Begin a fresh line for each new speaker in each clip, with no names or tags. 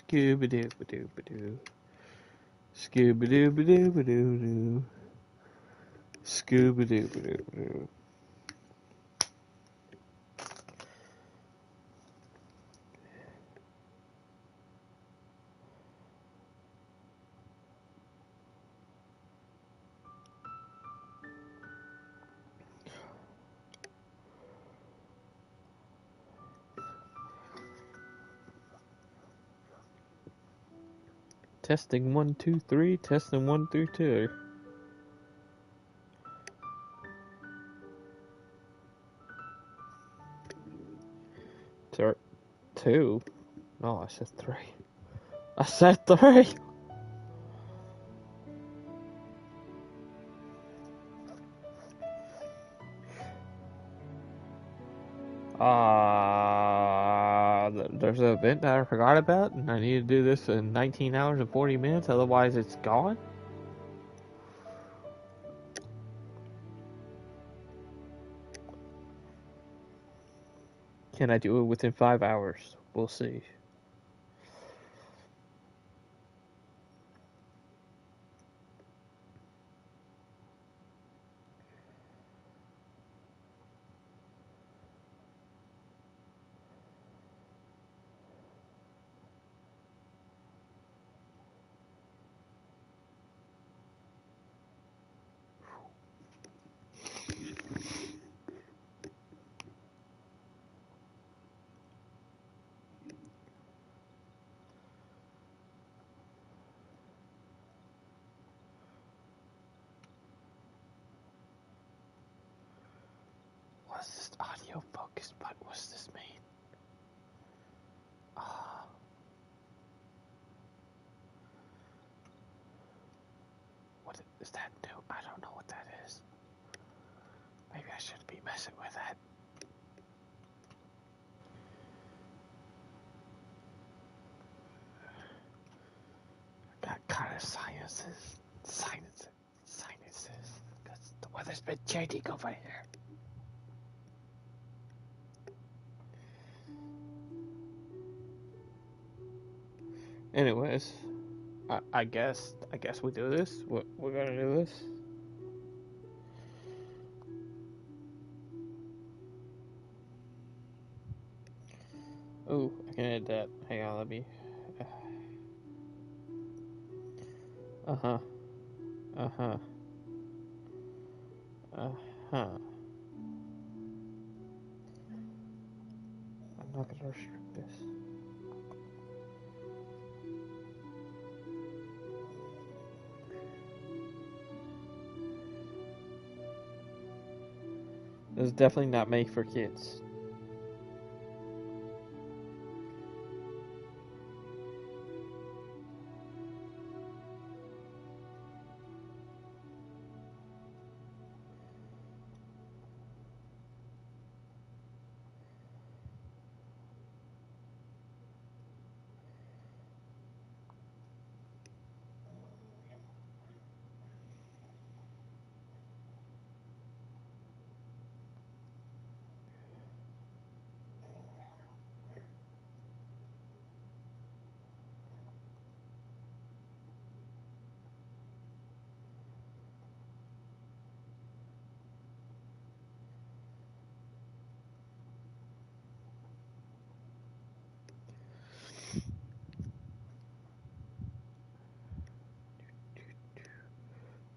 Scooby-doo-ba-doo-ba-doo. Scooby-doo-ba-doo-ba-doo-doo. Scooby-doo-ba-doo-ba-doo. Testing 1, 2, 3. Testing 1 through 2. Two? No, I said 3. I said 3. There's an event that I forgot about, and I need to do this in 19 hours and 40 minutes, otherwise it's gone? Can I do it within 5 hours? We'll see. What's this audio focus button? What's this mean? What is that new? I don't know what that is. Maybe I shouldn't be messing with that. Got kind of sinuses. Because the weather's been changing over here. Anyways, I guess we do this. We're gonna do this. Oh, I can edit that. Hang on, let me. Uh huh. Uh huh. Uh huh. I'm not gonna restrict this. This is definitely not made for kids.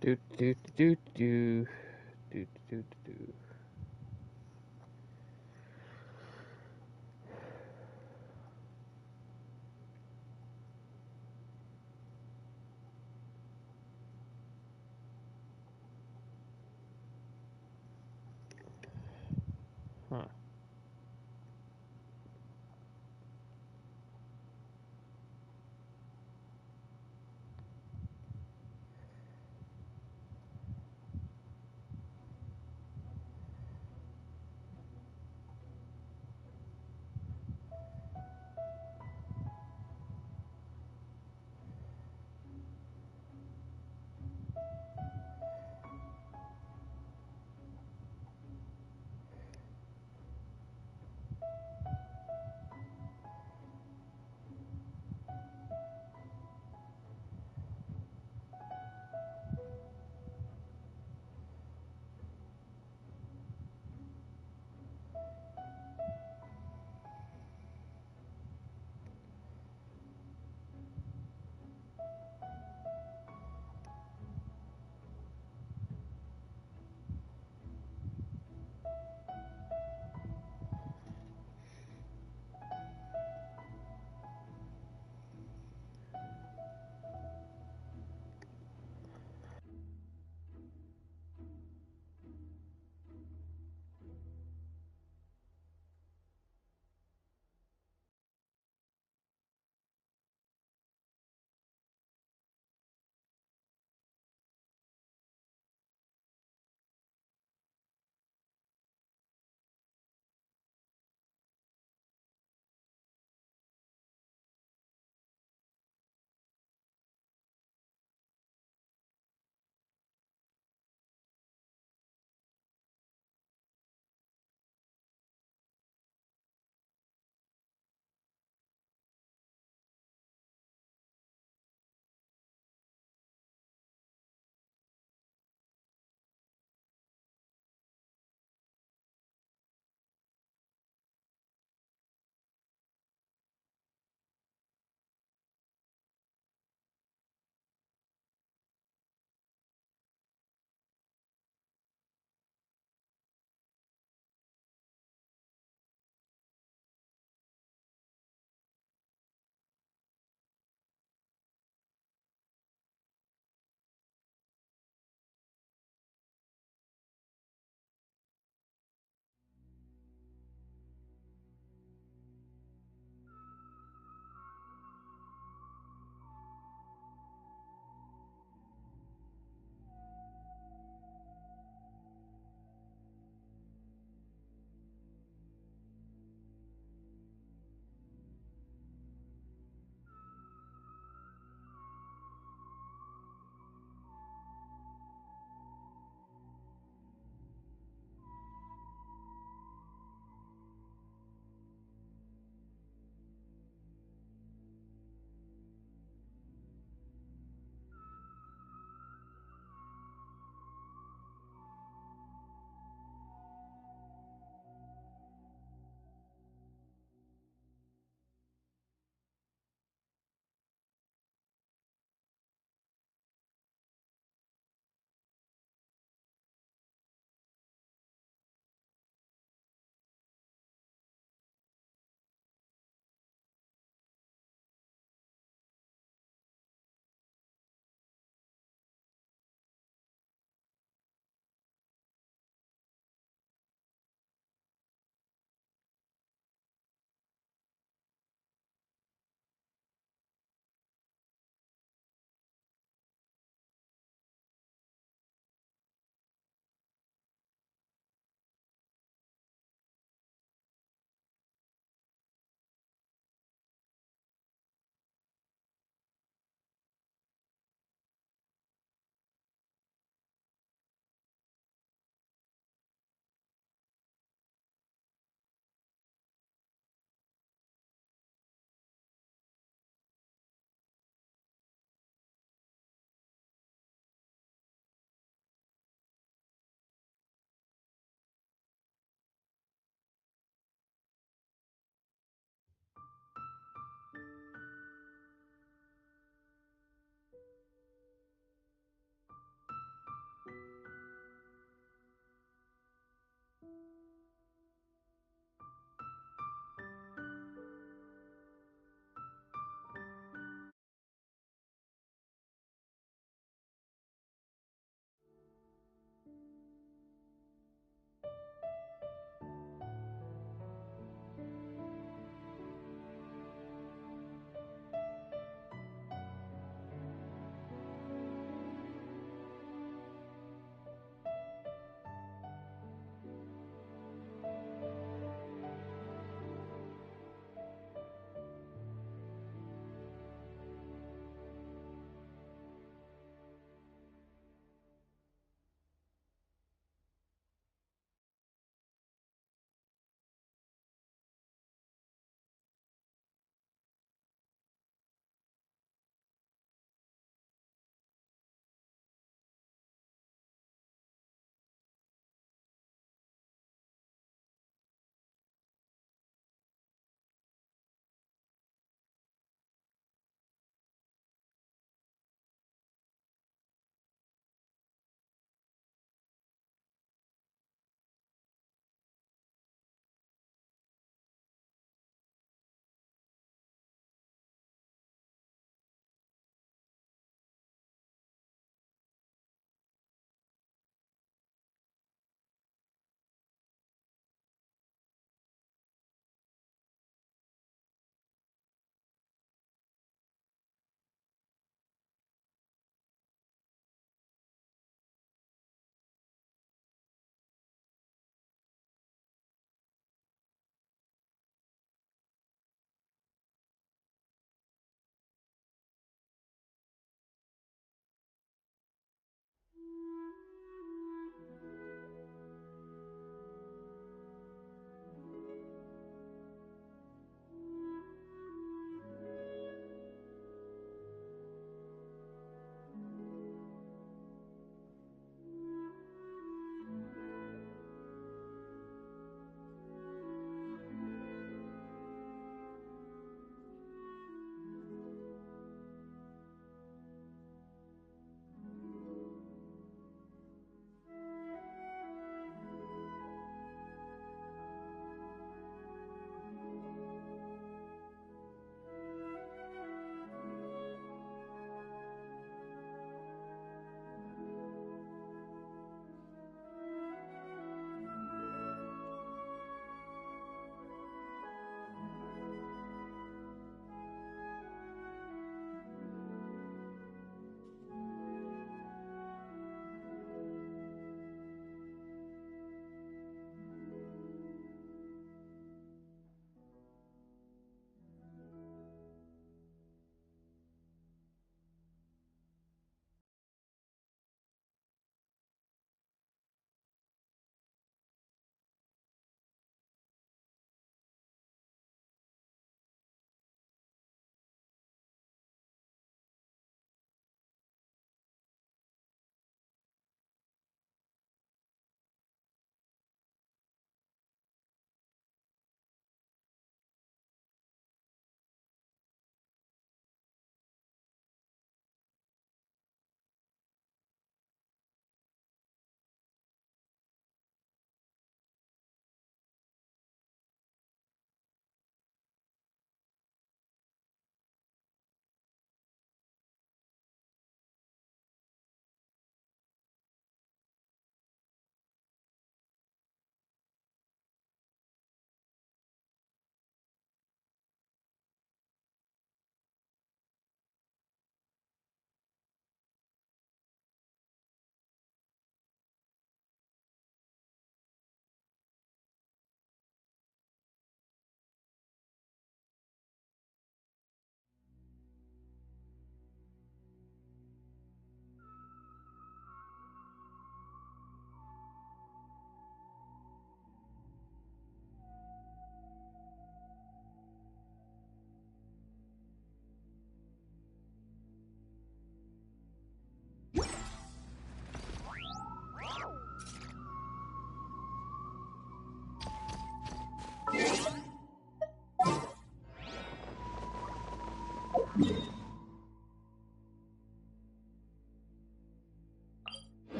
Do do do do do do do. Huh.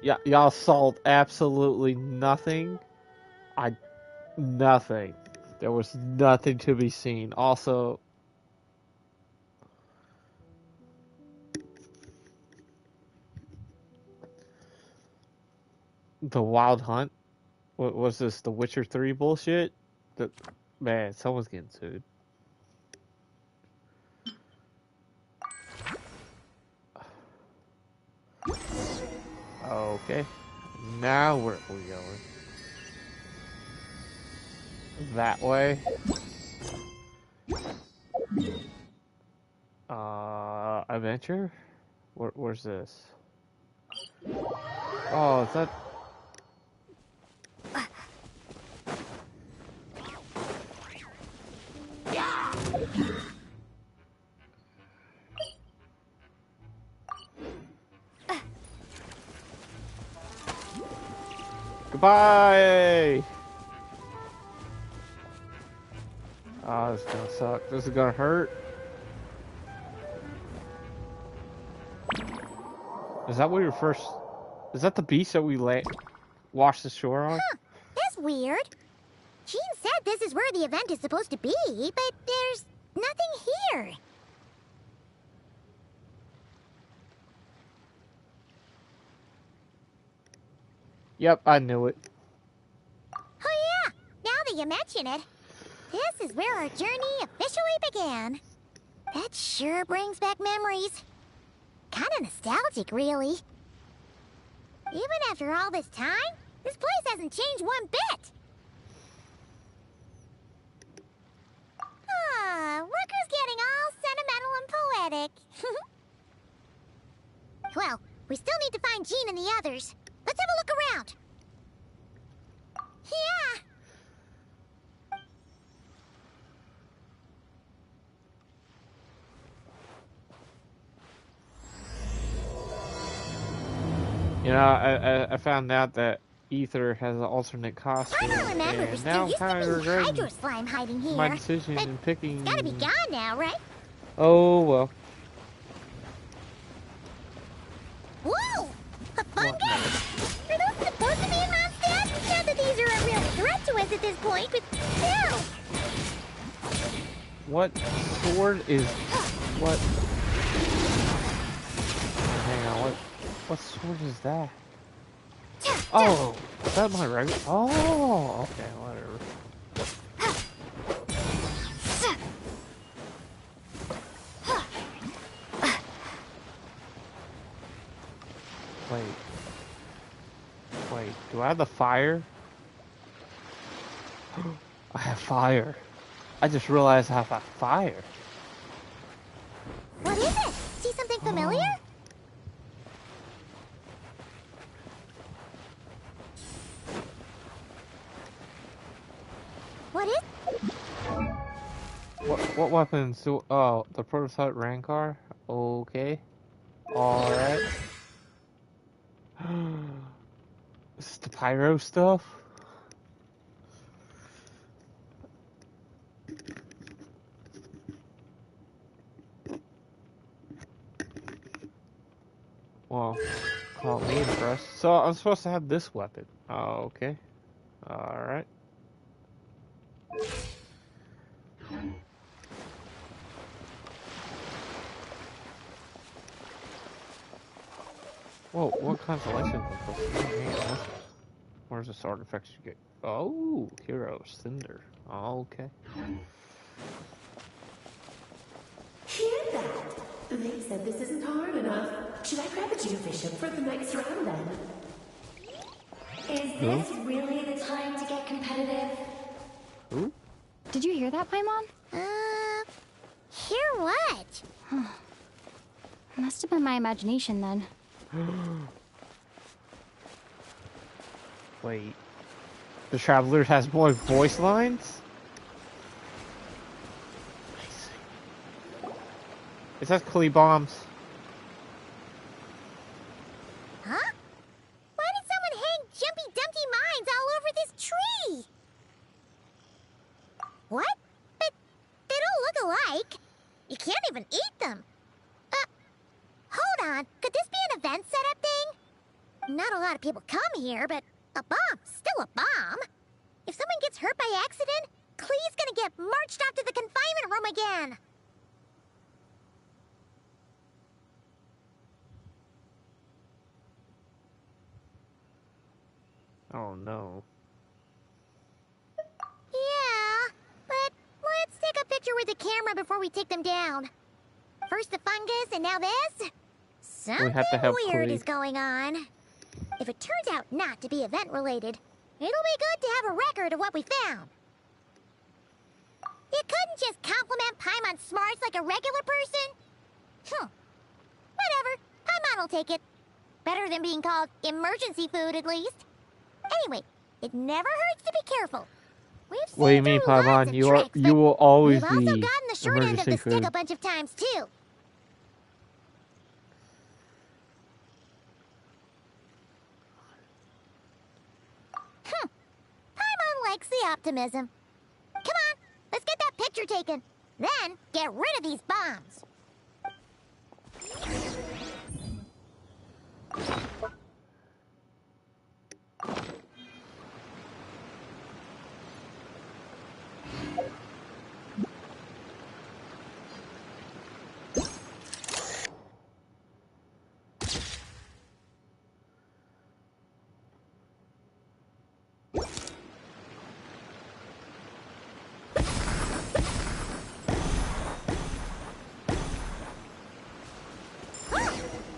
Y'all sold absolutely nothing. Nothing. There was nothing to be seen. Also, the Wild Hunt. What was this? The Witcher 3 bullshit? The, man, someone's getting sued. Okay. Now where are we going? That way. Adventure? Where's this? Oh, is that... Goodbye! Oh, this is gonna suck. This is gonna hurt. Is that what your first... Is that the beach that we washed the shore on?
Huh, that's weird. Jean said this is where the event is supposed to be, but there's nothing here.
Yep, I knew it.
Oh yeah, now that you mention it, this is where our journey officially began. That sure brings back memories. Kinda nostalgic, really. Even after all this time, this place hasn't changed one bit. Ah, look who's getting all sentimental and poetic. Well, we still need to find Jean and the others. Let's have a look around. Yeah.
You know, I found out that Ether has an alternate costume,
I don't remember,
and
but
now
there
I'm
used
kind
to
of
be Hydro
regretting
Slime hiding here.
my decision
But
in picking...
it's gotta be gone now, right?
Oh, well.
Whoa! A fungus? Are those supposed to be in Mondstadt? Not that these are a real threat to us at this point, but still.
What sword is... What... Hang on, what sword is that? Oh, is that my regular... Oh, okay, whatever. Wait, do I have the fire? I have fire. I just realized I have a fire.
What is it? See something familiar? What is...
What weapons do... Oh, the prototype Rancor? Okay. Alright. Is this the pyro stuff? Well, call me impressed. So I'm supposed to have this weapon. Oh, okay. Alright. Whoa, what consolation? Where's this artifact you get? Oh, Heroes, Cinder. Okay.
Hear that? They said this isn't hard enough. Should I grab a Geobishop for the next round then?
Is this really the time to get competitive?
Who?
Did you hear that, Paimon?
Hear what?
Must have been my imagination then.
Wait. The Traveler has more voice lines? It says Klee bombs.
Huh? Why did someone hang Jumpy Dumpty mines all over this tree? What? But they don't look alike. You can't even eat them. Hold on. Could this be an event setup thing? Not a lot of people come here, but a bomb's still a bomb. If someone gets hurt by accident, Klee's gonna get marched off to the confinement room again.
Oh no.
Yeah, but let's take a picture with the camera before we take them down. First the fungus, and now this? Something
have to help
weird
Klee.
is going on. If it turns out not to be event-related, it'll be good to have a record of what we found. You couldn't just compliment Paimon's smarts like a regular person? Whatever. Paimon will take it. Better than being called emergency food, at least. Anyway, it never hurts to be careful. We've seen
What do you mean,
through lots
Paimon?
of
You
tricks, but
will always
we've also
be
gotten the short end of
emergency
the stick
food.
a bunch of times, too. Paimon likes the optimism. Come on, let's get that picture taken. Then, get rid of these bombs.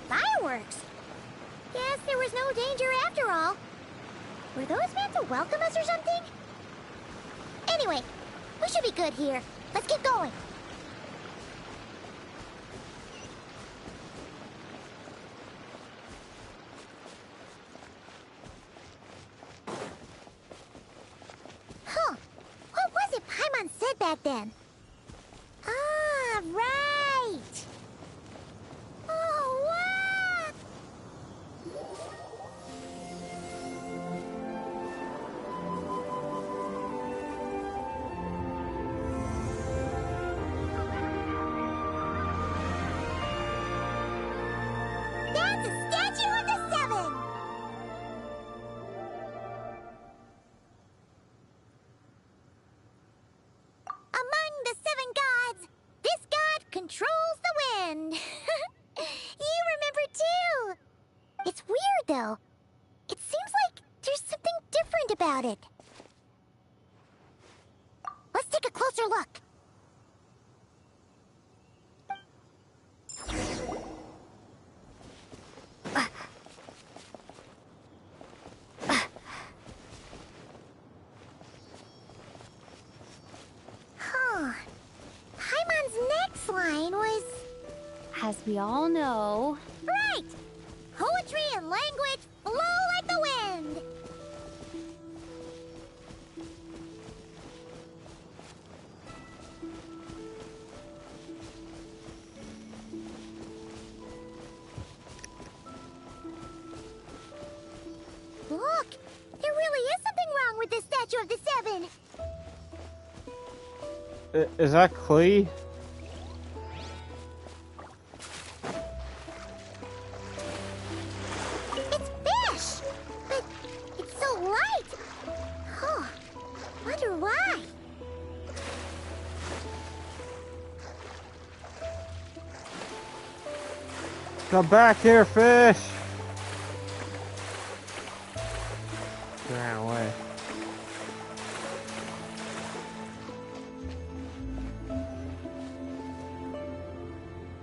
Fireworks! Guess there was no danger after all. Were those meant to welcome us or something? Anyway, we should be good here. Let's get going. Huh. What was it Paimon said back then? Ah, right! Oh, what? That's a statue of the Seven! Among the seven gods, this god controls the wind. You remember too. It's weird though. It seems like there's something different about it. Let's take a closer look. Huh. Paimon's next line was...
As we all know,
Right! Poetry and language flow like the wind! Look! There really is something wrong with this statue of the Seven!
Is that Klee?
It's fish! But it's so light! Huh. Wonder why?
Come back here, fish! He ran away.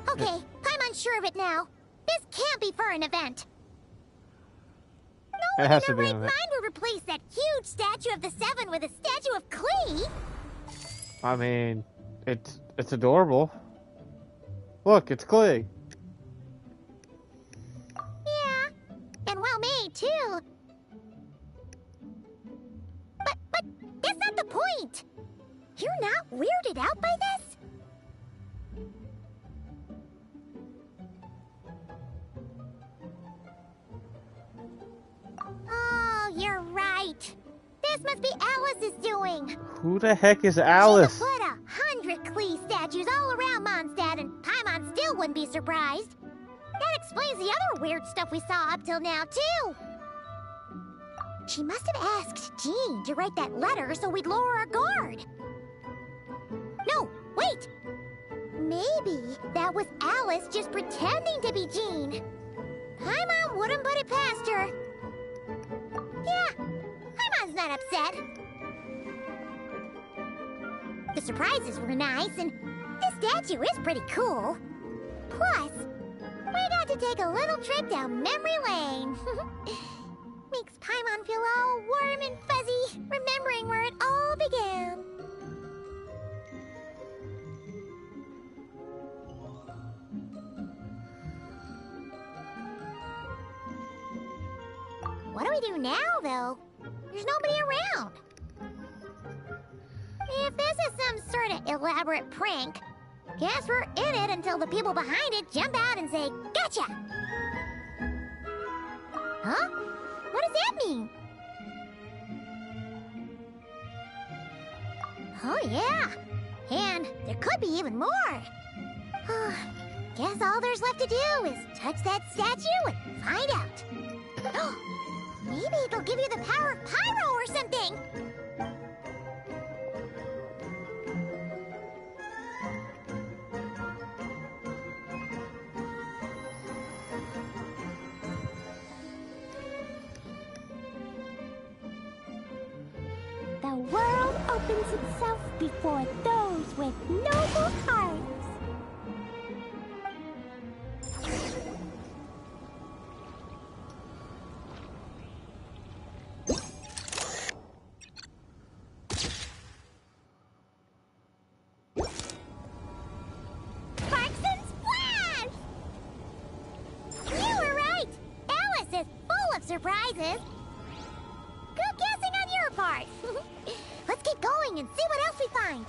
Okay, Paimon's sure of it now. This can't be for an event. No
It
one
has
in
to
their
be
right
an
mind
event.
would replace that huge statue of the Seven with a statue of Klee.
I mean, it's adorable. Look, it's Klee.
Yeah, and well made too. But that's not the point. You're not weirded out by this? Oh, you're right. This must be Alice's doing.
Who the heck is
She
Alice?
could put 100 Klee statues all around Mondstadt and Paimon still wouldn't be surprised. That explains the other weird stuff we saw up till now, too. She must have asked Jean to write that letter so we'd lower our guard. No, wait! Maybe that was Alice just pretending to be Jean. Paimon wouldn't put it past her. Yeah, Paimon's not upset. The surprises were nice, and this statue is pretty cool. Plus, we got to take a little trip down memory lane. Makes Paimon feel all warm and fuzzy, remembering where it all began. What do we do now, though? There's nobody around. If this is some sort of elaborate prank, guess we're in it until the people behind it jump out and say, "Gotcha!" Huh? What does that mean? Oh, yeah. And there could be even more. Guess all there's left to do is touch that statue and find out. Maybe it'll give you the power of pyro or something.
The world opens itself before those with noble hearts.
Sparks and splash! You were right! Alice is full of surprises. Good guessing on your part. Let's get going and see what else we find.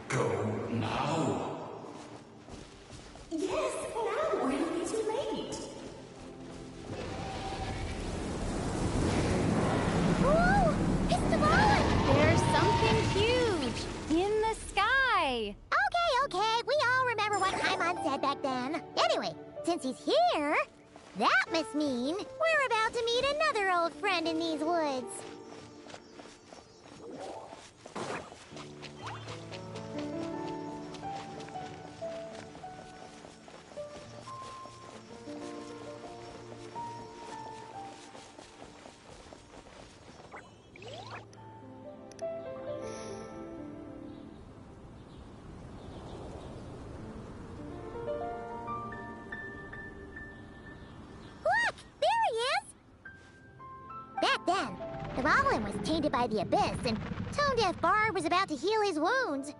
Go now.
Yes, now, or it'll be too late.
Ooh, it's the ball!
There's something huge in the sky.
Okay, we all remember what Paimon said back then. Anyway, since he's here, that must mean we're about to meet another old friend in these woods. Look! There he is! Back then, the Goblin was tainted by the Abyss, and Tone-Deaf Bard was about to heal his wounds.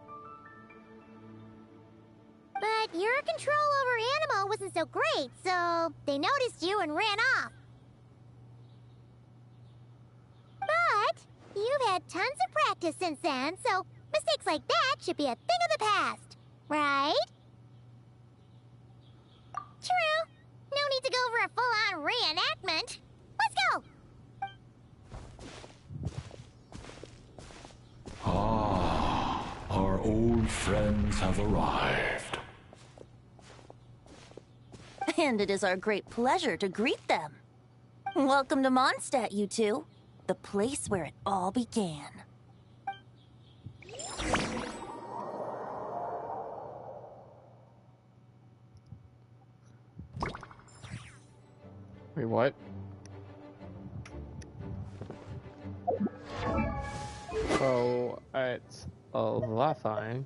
But your control over Animo wasn't so great, so they noticed you and ran off. But you've had tons of practice since then, so mistakes like that should be a thing of the past, right? True. No need to go for a full-on reenactment. Let's go!
Ah, our old friends have arrived.
And it is our great pleasure to greet them. Welcome to Mondstadt, you two. The place where it all began.
Wait, what? So, it's a Lathine.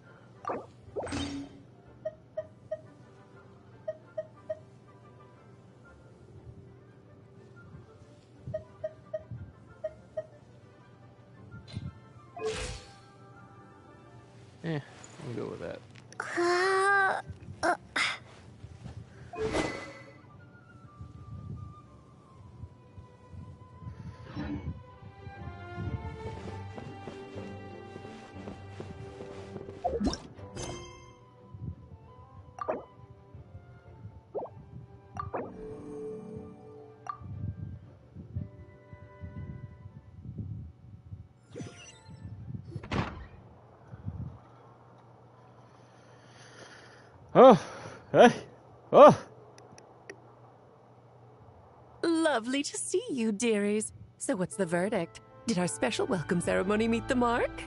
I'm good with that. Oh, hey, oh.
Lovely to see you, dearies. So what's the verdict? Did our special welcome ceremony meet the mark?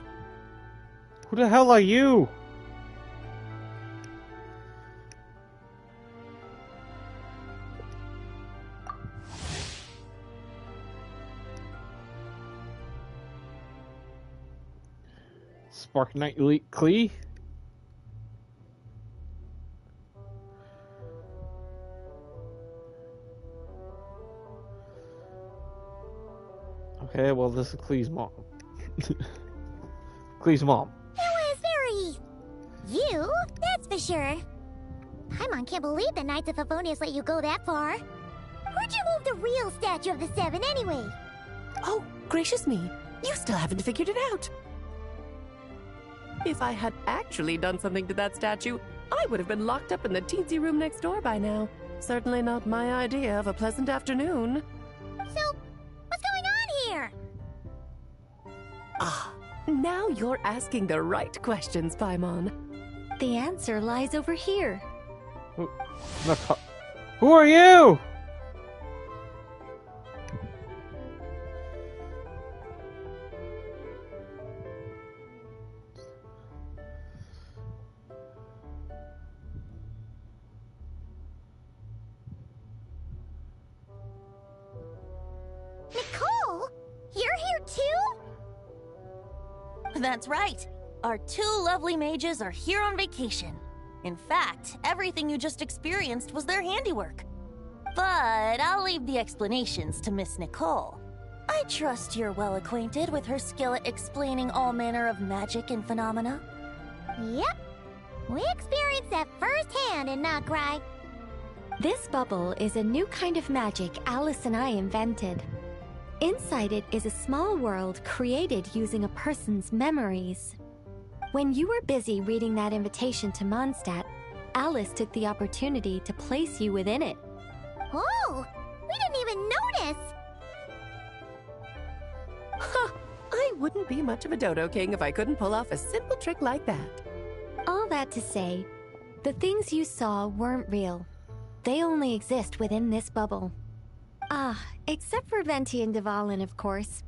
Who the hell are you? Spark Knight Elite Klee? Okay, well, this is Klee's mom. Klee's mom.
That was very... you, that's for sure. Paimon can't believe the Knights of Favonius let you go that far. Where'd you move the real statue of the Seven anyway?
Oh, gracious me. You still haven't figured it out. If I had actually done something to that statue, I would have been locked up in the teensy room next door by now. Certainly not my idea of a pleasant afternoon.
So, what's going on here?
Ah, now you're asking the right questions, Paimon.
The answer lies over here.
Who are you?
Nicole? You're here too?
That's right. Our two lovely mages are here on vacation. In fact, everything you just experienced was their handiwork. But I'll leave the explanations to Miss Nicole. I trust you're well acquainted with her skill at explaining all manner of magic and phenomena.
Yep. We experienced that firsthand in Noctri.
This bubble is a new kind of magic Alice and I invented. Inside it is a small world created using a person's memories. When you were busy reading that invitation to Mondstadt, Alice took the opportunity to place you within it.
Oh, we didn't even notice.
Huh, I wouldn't be much of a Dodo King if I couldn't pull off a simple trick like that.
All that to say, the things you saw weren't real. They only exist within this bubble. Ah, except for Venti and Dvalin, of course.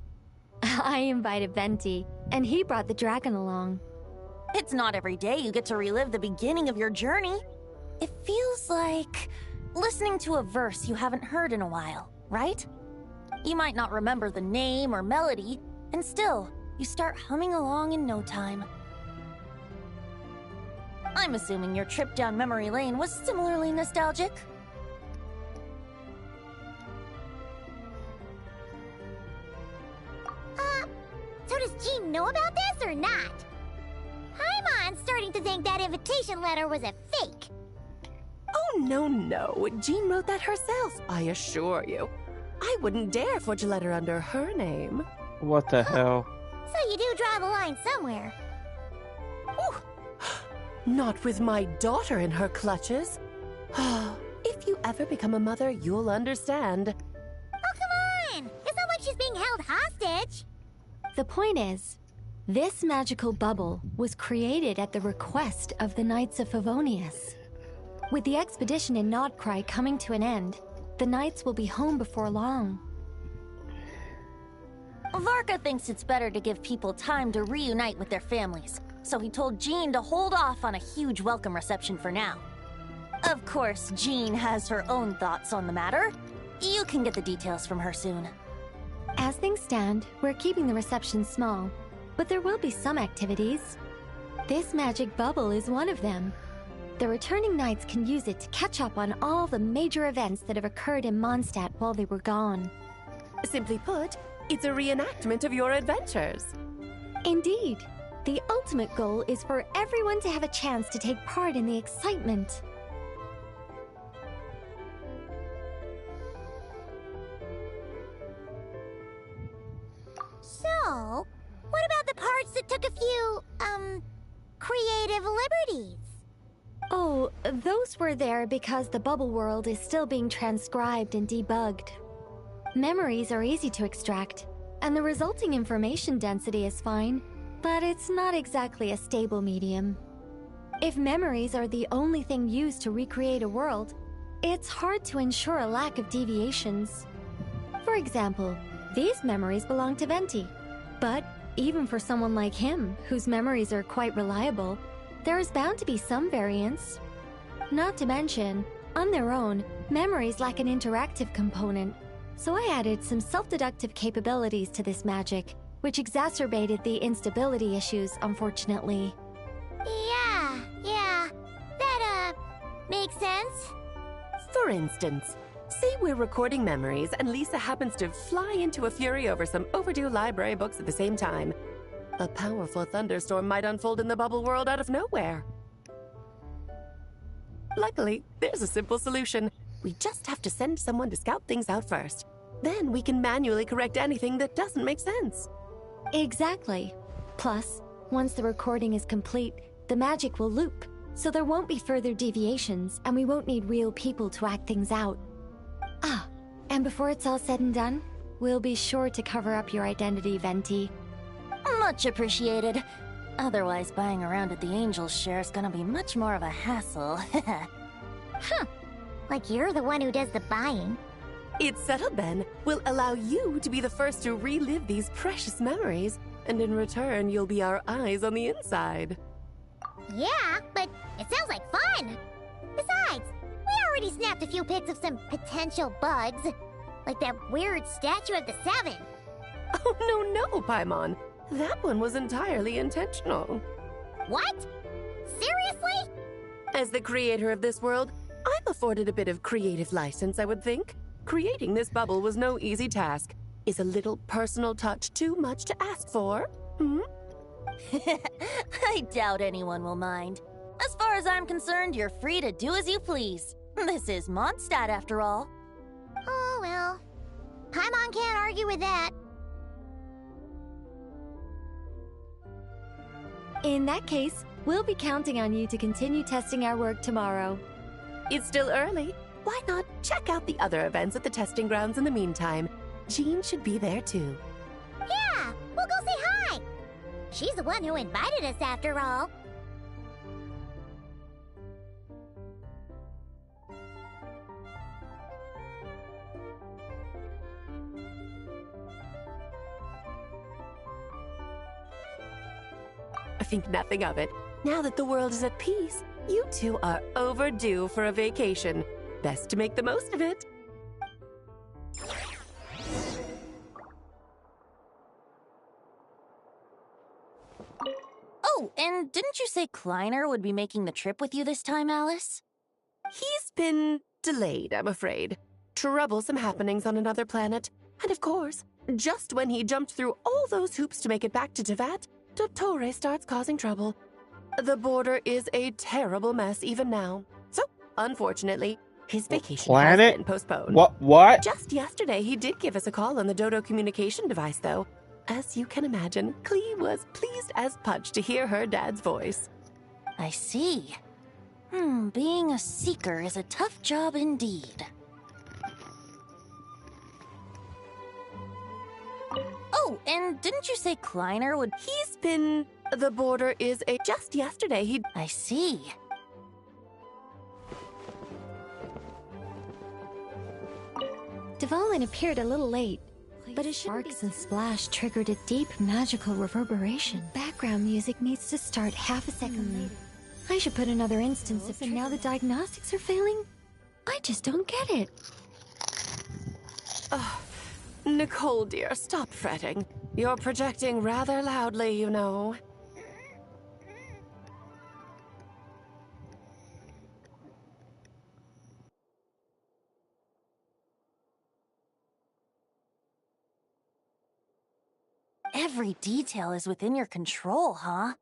I invited Venti, and he brought the dragon along.
It's not every day you get to relive the beginning of your journey. It feels like listening to a verse you haven't heard in a while, right? You might not remember the name or melody, and still, you start humming along in no time. I'm assuming your trip down memory lane was similarly nostalgic.
So does Jean know about this or not? Paimon's starting to think that invitation letter was a fake.
Oh, no. Jean wrote that herself, I assure you. I wouldn't dare forge a letter under her name.
What the hell?
So you do draw the line somewhere.
Ooh. Not with my daughter in her clutches. If you ever become a mother, you'll understand.
Oh, come on! It's not like she's being held hostage.
The point is, this magical bubble was created at the request of the Knights of Favonius. With the expedition in Noctri coming to an end, the Knights will be home before long.
Varka thinks it's better to give people time to reunite with their families, so he told Jean to hold off on a huge welcome reception for now. Of course, Jean has her own thoughts on the matter. You can get the details from her soon.
As things stand, we're keeping the reception small, but there will be some activities. This magic bubble is one of them. The returning Knights can use it to catch up on all the major events that have occurred in Mondstadt while they were gone.
Simply put, it's a reenactment of your adventures.
Indeed. The ultimate goal is for everyone to have a chance to take part in the excitement.
So, what about the parts that took a few, creative liberties?
Oh, those were there because the bubble world is still being transcribed and debugged. Memories are easy to extract, and the resulting information density is fine, but it's not exactly a stable medium. If memories are the only thing used to recreate a world, it's hard to ensure a lack of deviations. For example, these memories belong to Venti. But even for someone like him, whose memories are quite reliable, there is bound to be some variance. Not to mention, on their own, memories lack an interactive component, so I added some self-deductive capabilities to this magic, which exacerbated the instability issues, unfortunately.
Yeah, that, makes sense.
For instance, say we're recording memories and Lisa happens to fly into a fury over some overdue library books at the same time. A powerful thunderstorm might unfold in the bubble world out of nowhere. Luckily, there's a simple solution. We just have to send someone to scout things out first. Then we can manually correct anything that doesn't make sense.
Exactly. Plus, once the recording is complete, the magic will loop, so there won't be further deviations, and we won't need real people to act things out. Ah, and before it's all said and done, we'll be sure to cover up your identity, Venti.
Much appreciated. Otherwise, buying around at the Angel's share is gonna be much more of a hassle.
Huh. Like you're the one who does the buying.
It's settled then. We'll allow you to be the first to relive these precious memories, and in return, you'll be our eyes on the inside.
Yeah, but it sounds like fun. Besides, we already snapped a few pics of some potential bugs. Like that weird statue of the Seven.
Oh, no, Paimon. That one was entirely intentional.
What? Seriously?
As the creator of this world, I'm afforded a bit of creative license, I would think. Creating this bubble was no easy task. Is a little personal touch too much to ask for?
I doubt anyone will mind. As far as I'm concerned, you're free to do as you please. This is Mondstadt, after all.
Oh, well. Paimon can't argue with that.
In that case, we'll be counting on you to continue testing our work tomorrow.
It's still early. Why not check out the other events at the testing grounds in the meantime? Jean should be there too.
Yeah, we'll go say hi. She's the one who invited us after all.
I think nothing of it. Now that the world is at peace, you two are overdue for a vacation. Best to make the most of it.
Oh, and didn't you say Kleiner would be making the trip with you this time, Alice?
He's been delayed, I'm afraid. Troublesome happenings on another planet. And of course, just when he jumped through all those hoops to make it back to Tevat, Dottore starts causing trouble. The border is a terrible mess even now. So, unfortunately, his vacation has been postponed.
What?
Just yesterday, he did give us a call on the Dodo communication device, though. As you can imagine, Clee was pleased as punch to hear her dad's voice.
I see. Being a seeker is a tough job indeed. Oh, and didn't you say Kleiner would...
He's been... The border is a... Just yesterday, he...
I see.
Dvalin appeared a little late, but his sparks and splash triggered a deep magical reverberation. Background music needs to start half a second later. I should put another instance if and now the diagnostics are failing? I just don't get it.
Nicole, dear, stop fretting. You're projecting rather loudly, you know.
Every detail is within your control, huh?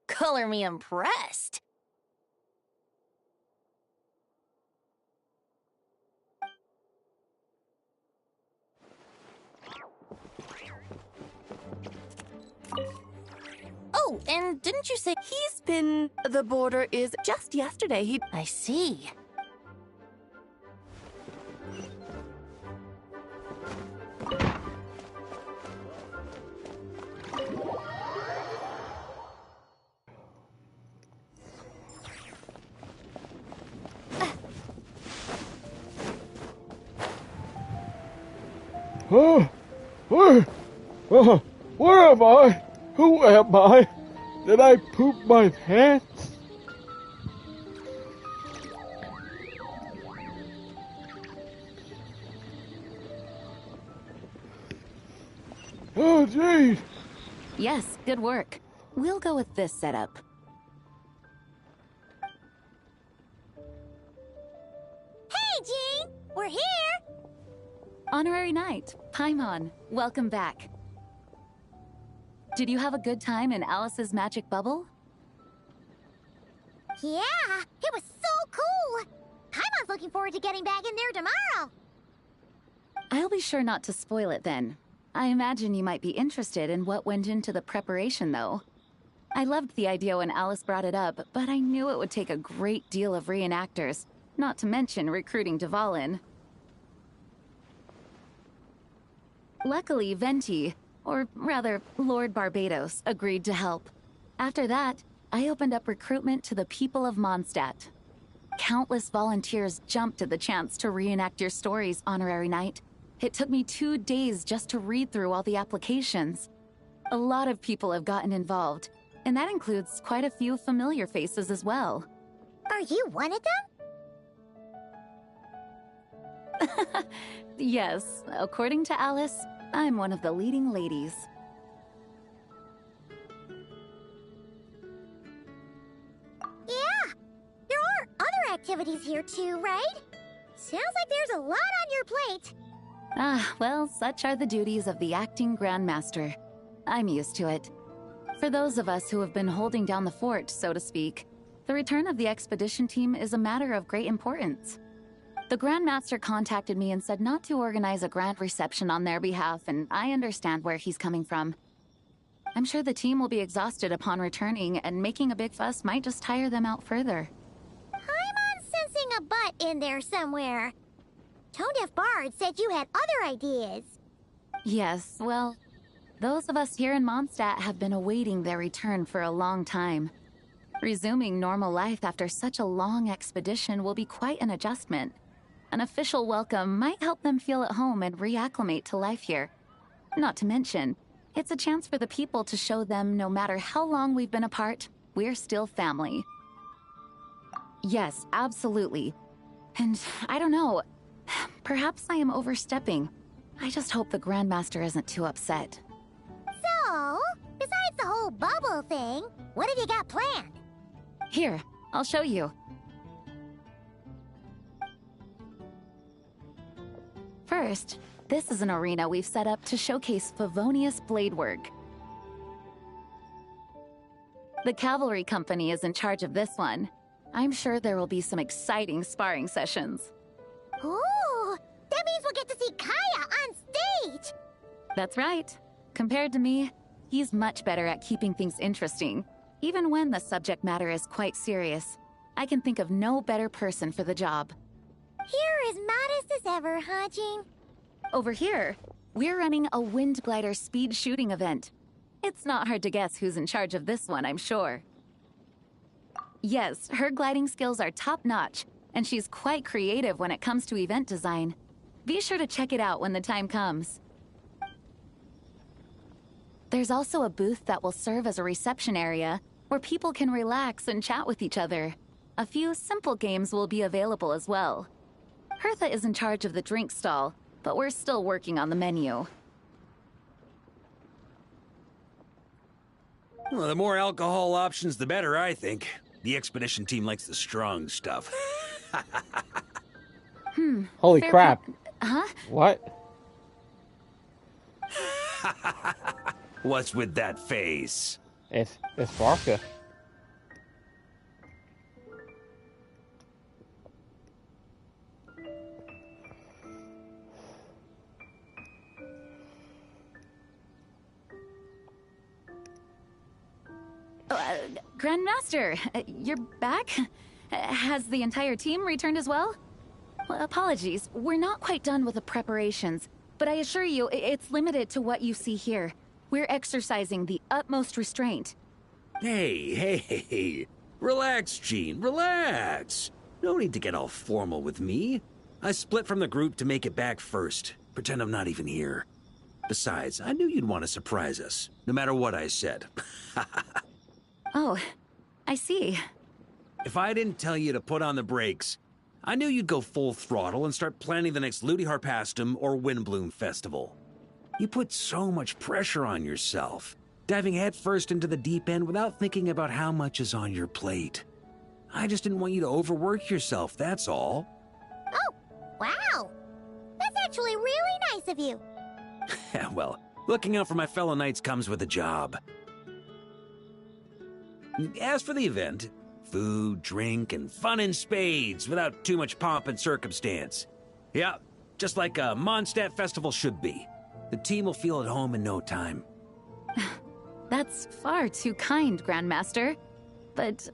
Color me impressed. Oh, and didn't you say...
He's been... The border is... Just yesterday, he...
I see.
Where, where am I? Who am I? Did I poop my pants? Oh, jeez.
Yes, good work. We'll go with this setup.
Hey, Jean! We're here!
Honorary Knight, Paimon, welcome back. Did you have a good time in Alice's magic bubble?
Yeah, it was so cool! Paimon's looking forward to getting back in there tomorrow!
I'll be sure not to spoil it then. I imagine you might be interested in what went into the preparation, though. I loved the idea when Alice brought it up, but I knew it would take a great deal of reenactors, not to mention recruiting Dvalin. Luckily, Venti, or rather, Lord Barbados, agreed to help. After that, I opened up recruitment to the people of Mondstadt. Countless volunteers jumped at the chance to reenact your stories, Honorary Knight. It took me 2 days just to read through all the applications. A lot of people have gotten involved, and that includes quite a few familiar faces as well.
Are you one of them?
Yes, according to Alice, I'm one of the leading ladies.
Yeah, there are other activities here too, right? Sounds like there's a lot on your plate.
Ah, well, such are the duties of the acting Grandmaster. I'm used to it. For those of us who have been holding down the fort, so to speak, the return of the expedition team is a matter of great importance. The Grandmaster contacted me and said not to organize a grand reception on their behalf, and I understand where he's coming from. I'm sure the team will be exhausted upon returning, and making a big fuss might just tire them out further.
I'm sensing a butt in there somewhere. Tone-deaf Bard said you had other ideas.
Yes, well, those of us here in Mondstadt have been awaiting their return for a long time. Resuming normal life after such a long expedition will be quite an adjustment. An official welcome might help them feel at home and reacclimate to life here. Not to mention, it's a chance for the people to show them no matter how long we've been apart, we're still family. Yes, absolutely. And I don't know, perhaps I am overstepping. I just hope the Grandmaster isn't too upset.
So, besides the whole bubble thing, what have you got planned?
Here, I'll show you. First, this is an arena we've set up to showcase Favonius blade work. The Cavalry Company is in charge of this one. I'm sure there will be some exciting sparring sessions.
Ooh, that means we'll get to see Kaya on stage!
That's right. Compared to me, he's much better at keeping things interesting, even when the subject matter is quite serious. I can think of no better person for the job.
You're as modest as ever, huh, Jean?
Over here, we're running a wind glider speed shooting event. It's not hard to guess who's in charge of this one, I'm sure. Yes, her gliding skills are top-notch, and she's quite creative when it comes to event design. Be sure to check it out when the time comes. There's also a booth that will serve as a reception area where people can relax and chat with each other. A few simple games will be available as well. Hertha is in charge of the drink stall, but we're still working on the menu.
Well, the more alcohol options, the better, I think. The expedition team likes the strong stuff.
Holy
Fair
crap.
Huh?
What?
What's with that face?
It's Varka.
Grandmaster, you're back? Has the entire team returned as well? Well, apologies, we're not quite done with the preparations, but I assure you, it's limited to what you see here. We're exercising the utmost restraint.
Hey. Relax, Jean, relax. No need to get all formal with me. I split from the group to make it back first. Pretend I'm not even here. Besides, I knew you'd want to surprise us, no matter what I said.
Oh, I see.
If I didn't tell you to put on the brakes, I knew you'd go full throttle and start planning the next Ludi Harpastum or Windbloom Festival. You put so much pressure on yourself, diving headfirst into the deep end without thinking about how much is on your plate. I just didn't want you to overwork yourself, that's all.
Oh, wow. That's actually really nice of you.
Well, looking out for my fellow knights comes with a job. As for the event, food, drink, and fun in spades without too much pomp and circumstance. Yeah, just like a Mondstadt festival should be. The team will feel at home in no time.
That's far too kind, Grandmaster. But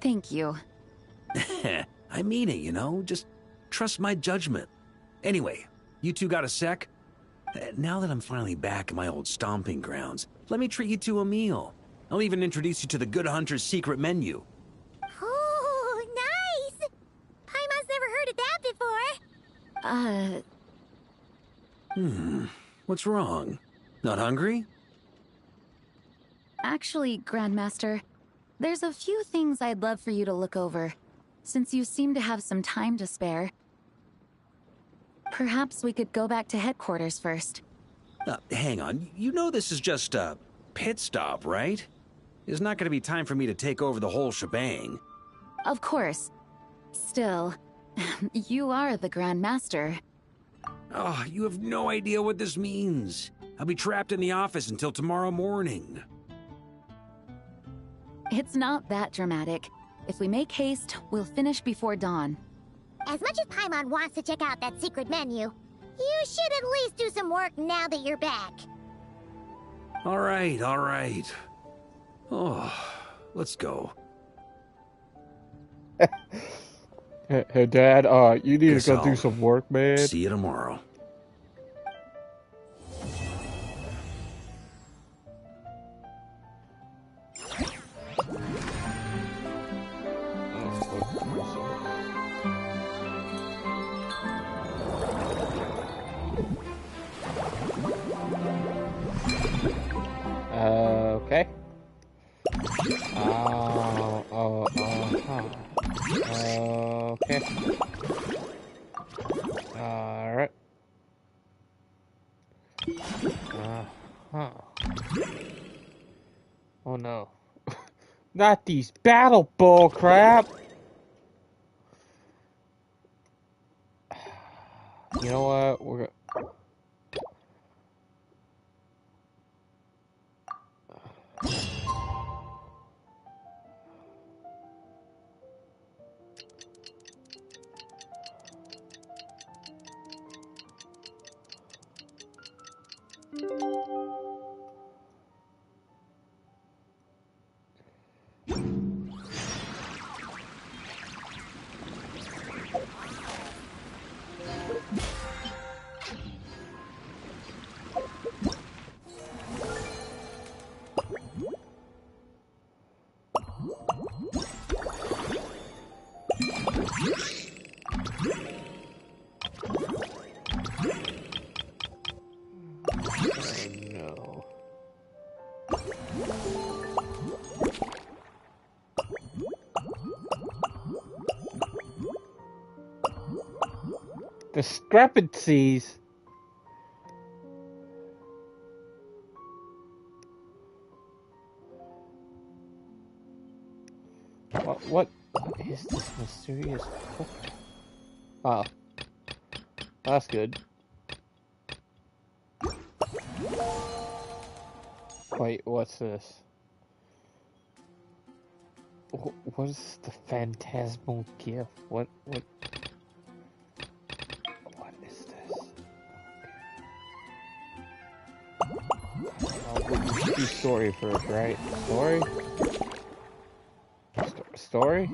thank you.
I mean it, you know? Just trust my judgment. Anyway, you two got a sec? Now that I'm finally back in my old stomping grounds, let me treat you to a meal. I'll even introduce you to the Good Hunter's secret menu.
Oh, nice! Paimon's never heard of that before.
What's wrong? Not hungry?
Actually, Grandmaster, there's a few things I'd love for you to look over, since you seem to have some time to spare. Perhaps we could go back to headquarters first.
Hang on. You know this is just a pit stop, right? There's not going to be time for me to take over the whole shebang.
Of course. Still, you are the Grand Master.
Oh, you have no idea what this means. I'll be trapped in the office until tomorrow morning.
It's not that dramatic. If we make haste, we'll finish before dawn.
As much as Paimon wants to check out that secret menu, you should at least do some work now that you're back.
All right, all right. Oh, let's go.
Hey, Dad, you need
Guess
to go
I'll
do some work, man.
See you tomorrow.
Okay. Okay. Alright. Oh no. Not these battle bull crap! You know what? We're gonna... Discrepancies. What is this mysterious book? Oh, that's good. Wait, what's this? What is the phantasmal gift? What is this? We'll do story first, right? Story? Story?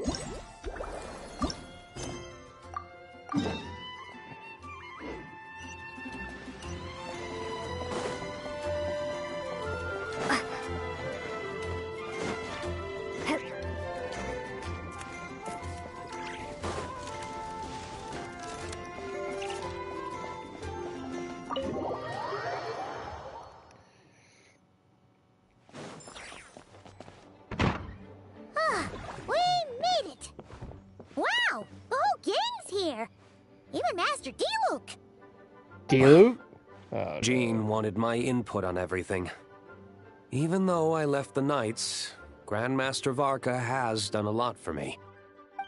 Even Master Diluc.
Diluc? Oh,
Jean wanted my input on everything. Even though I left the Knights, Grandmaster Varka has done a lot for me.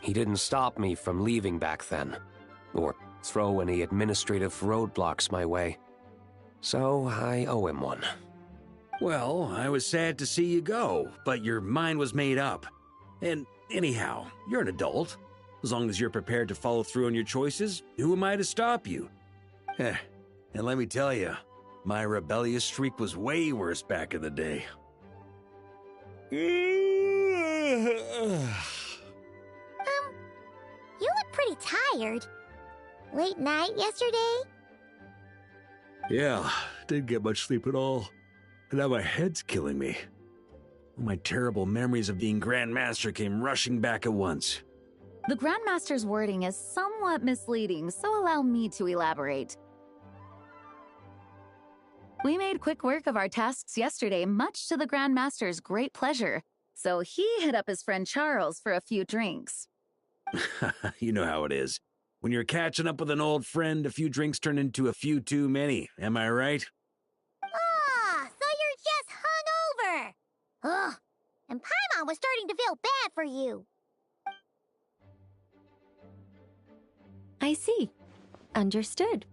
He didn't stop me from leaving back then, or throw any administrative roadblocks my way. So I owe him one.
Well, I was sad to see you go, but your mind was made up. And anyhow, you're an adult. As long as you're prepared to follow through on your choices, who am I to stop you? And let me tell you, my rebellious streak was way worse back in the day.
You look pretty tired. Late night yesterday?
Yeah, didn't get much sleep at all. And now my head's killing me. My terrible memories of being Grandmaster came rushing back at once.
The Grandmaster's wording is somewhat misleading, so allow me to elaborate. We made quick work of our tasks yesterday, much to the Grandmaster's great pleasure, so he hit up his friend Charles for a few drinks.
You know how it is. When you're catching up with an old friend, a few drinks turn into a few too many, am I right?
Ah, so you're just hungover. Ugh, and Paimon was starting to feel bad for you.
I see. Understood.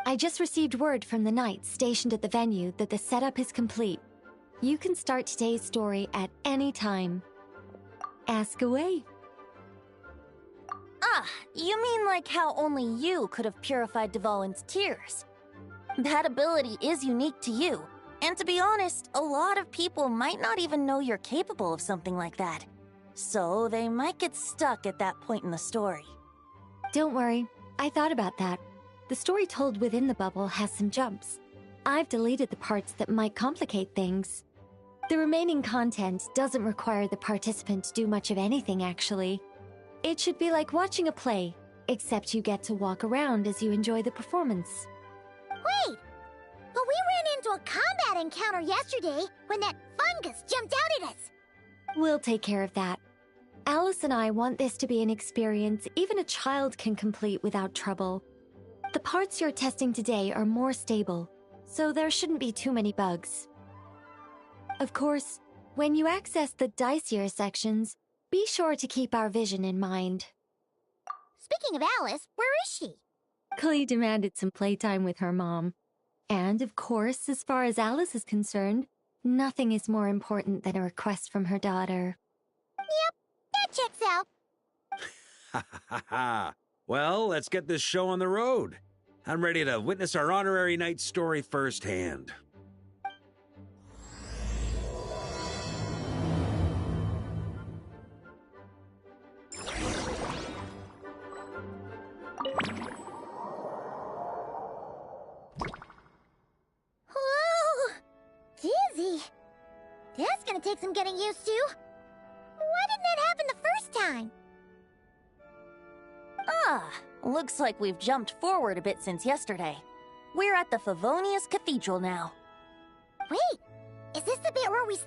I just received word from the Knights stationed at the venue that the setup is complete. You can start today's story at any time. Ask away.
Ah, you mean like how only you could have purified Dvalin's tears? That ability is unique to you, and to be honest, a lot of people might not even know you're capable of something like that. So they might get stuck at that point in the story.
Don't worry, I thought about that. The story told within the bubble has some jumps. I've deleted the parts that might complicate things. The remaining content doesn't require the participant to do much of anything, actually. It should be like watching a play, except you get to walk around as you enjoy the performance.
Wait! But we ran into a combat encounter yesterday when that fungus jumped out at us!
We'll take care of that. Alice and I want this to be an experience even a child can complete without trouble. The parts you're testing today are more stable, so there shouldn't be too many bugs. Of course, when you access the dicier sections, be sure to keep our vision in mind.
Speaking of Alice, where is she?
Klee demanded some playtime with her mom. And of course, as far as Alice is concerned, nothing is more important than a request from her daughter.
Yep, that checks out.
Ha ha ha! Well, let's get this show on the road. I'm ready to witness our honorary knight's story firsthand.
Whoa! Dizzy. That's gonna take some getting used to. Why didn't that happen the first time?
Ah, looks like we've jumped forward a bit since yesterday. We're at the Favonius Cathedral now.
Wait, is this the bit where we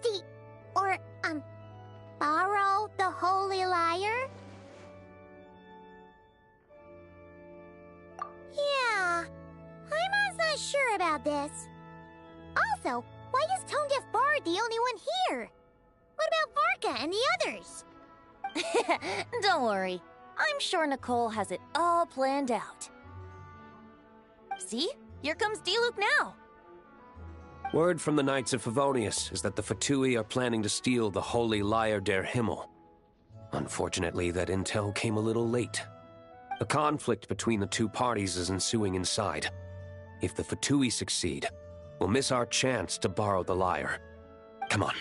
borrow the Holy Lyre? Yeah, Paimon's not sure about this. Also, why is Tone Deaf Bard the only one here? What about Varka and the others?
Don't worry. I'm sure Nicole has it all planned out. See? Here comes Diluc now.
Word from the Knights of Favonius is that the Fatui are planning to steal the Holy Lyre der Himmel. Unfortunately, that intel came a little late. A conflict between the two parties is ensuing inside. If the Fatui succeed, we'll miss our chance to borrow the lyre. Come on,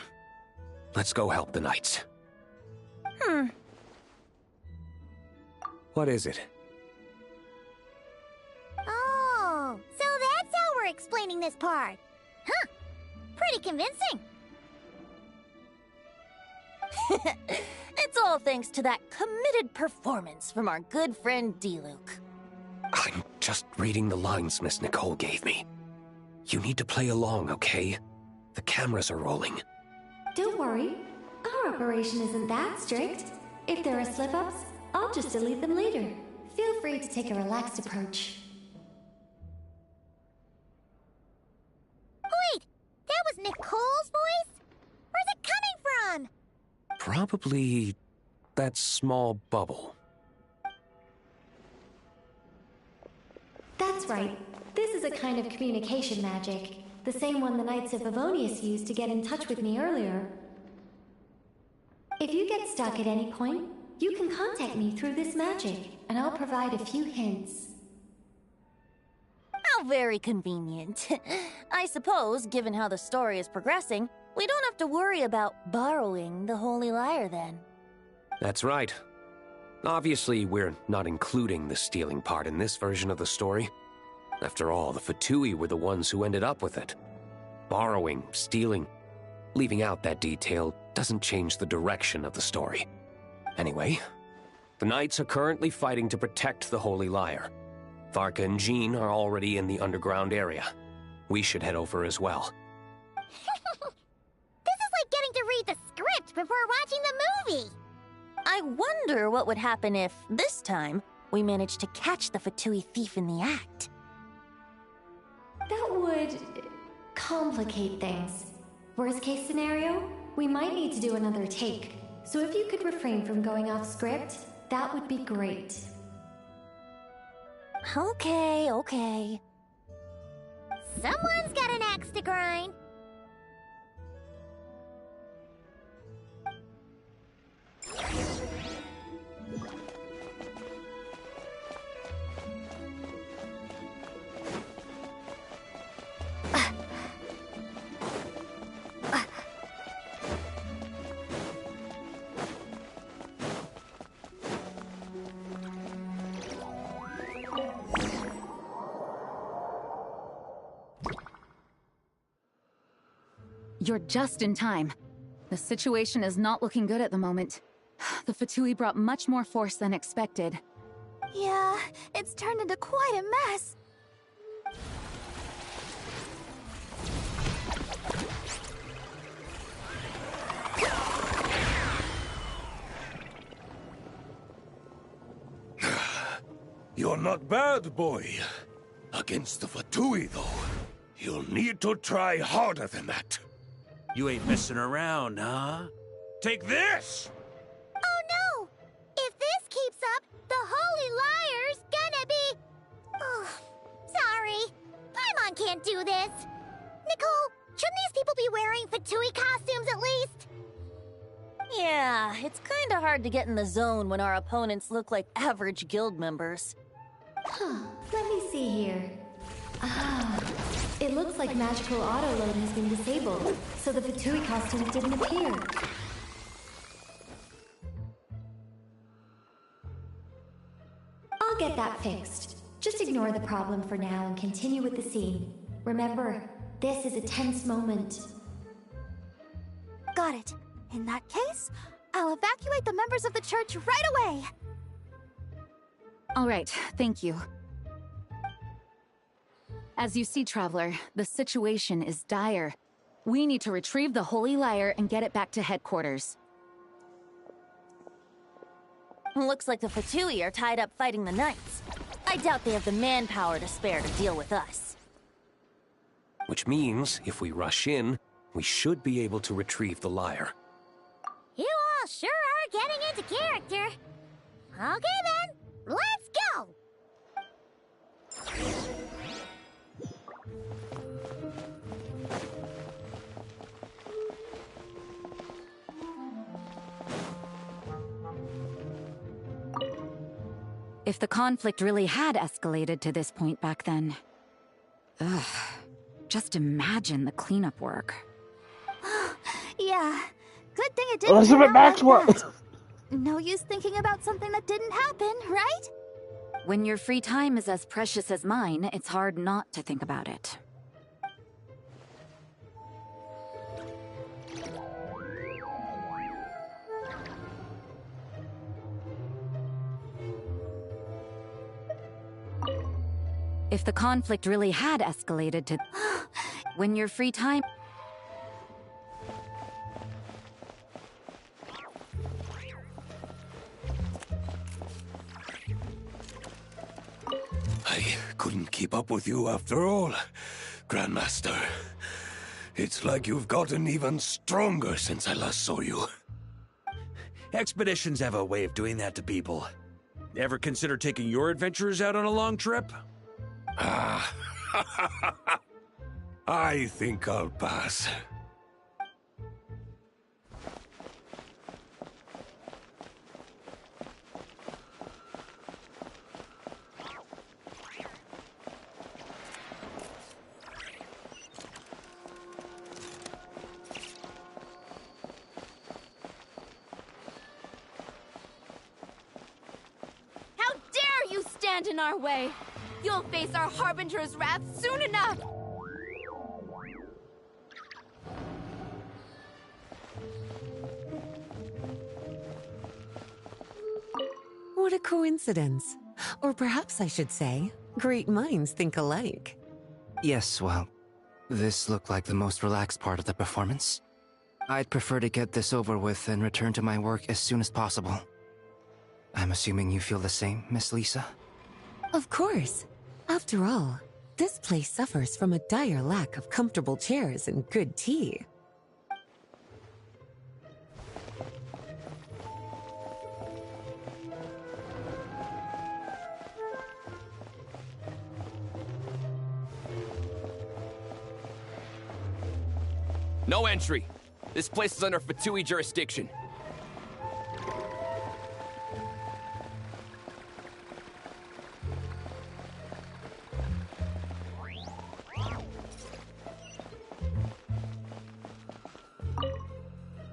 let's go help the Knights. What is it?
Oh, so that's how we're explaining this part. Huh, pretty convincing.
It's all thanks to that committed performance from our good friend Diluc.
I'm just reading the lines Miss Nicole gave me. You need to play along, okay? The cameras are rolling.
Don't worry, our operation isn't that strict. If there are slip-ups, I'll just delete them later. feel free to take a relaxed approach.
Wait! That was Nicole's voice? Where's it coming from?
Probably that small bubble.
That's right. This is a kind of communication magic. The same one the Knights of Favonius used to get in touch with me earlier. If you get stuck at any point, you can contact me through this magic, and I'll provide a few hints.
How very convenient. I suppose, given how the story is progressing, we don't have to worry about borrowing the Holy Lyre then.
That's right. Obviously, we're not including the stealing part in this version of the story. After all, the Fatui were the ones who ended up with it. Borrowing, stealing, leaving out that detail doesn't change the direction of the story. Anyway, the Knights are currently fighting to protect the Holy Lyre. Varka and Jean are already in the underground area. We should head over as well.
This is like getting to read the script before watching the movie.
I wonder what would happen if, this time, we managed to catch the Fatui thief in the act.
That would complicate things. Worst case scenario, we might need to do another take. So if you could refrain from going off script, that would be great.
Okay.
Someone's got an axe to grind.
You're just in time. The situation is not looking good at the moment. The Fatui brought much more force than expected.
Yeah, it's turned into quite a mess.
You're not bad, boy. Against the Fatui, though, you'll need to try harder than that.
You ain't messing around, huh? Take this!
Oh no! If this keeps up, the Holy Lyre's gonna be... Oh, sorry. Paimon can't do this. Nicole, shouldn't these people be wearing Fatui costumes at least?
Yeah, it's kinda hard to get in the zone when our opponents look like average guild members.
Let me see here. It looks like magical auto-load has been disabled, so the Fatui costumes didn't appear. I'll get that fixed. Just ignore the problem for now and continue with the scene. Remember, this is a tense moment.
Got it. In that case, I'll evacuate the members of the church right away.
All right, thank you. As you see, Traveler, the situation is dire. We need to retrieve the Holy Lyre and get it back to headquarters.
Looks like the Fatui are tied up fighting the Knights. I doubt they have the manpower to spare to deal with us.
Which means, if we rush in, we should be able to retrieve the lyre.
You all sure are getting into character. Okay then, let's go!
If the conflict really had escalated to this point back then... Ugh. Just imagine the cleanup work.
Yeah, good thing it didn't
Elizabeth
turn out like
Maxwell!
that. No use thinking about something that didn't happen, right?
When your free time is as precious as mine, it's hard not to think about it. If the conflict really had escalated to... When your free time...
I couldn't keep up with you after all, Grandmaster. It's like you've gotten even stronger since I last saw you.
Expeditions have a way of doing that to people. Ever consider taking your adventurers out on a long trip?
Ah, I think I'll pass.
Stand in our way. You'll face our Harbinger's wrath soon enough.
What a coincidence. Or perhaps I should say, great minds think alike.
Yes, well, this looked like the most relaxed part of the performance. I'd prefer to get this over with and return to my work as soon as possible. I'm assuming you feel the same, Miss Lisa?
Of course. After all, this place suffers from a dire lack of comfortable chairs and good tea.
No entry. This place is under Fatui jurisdiction.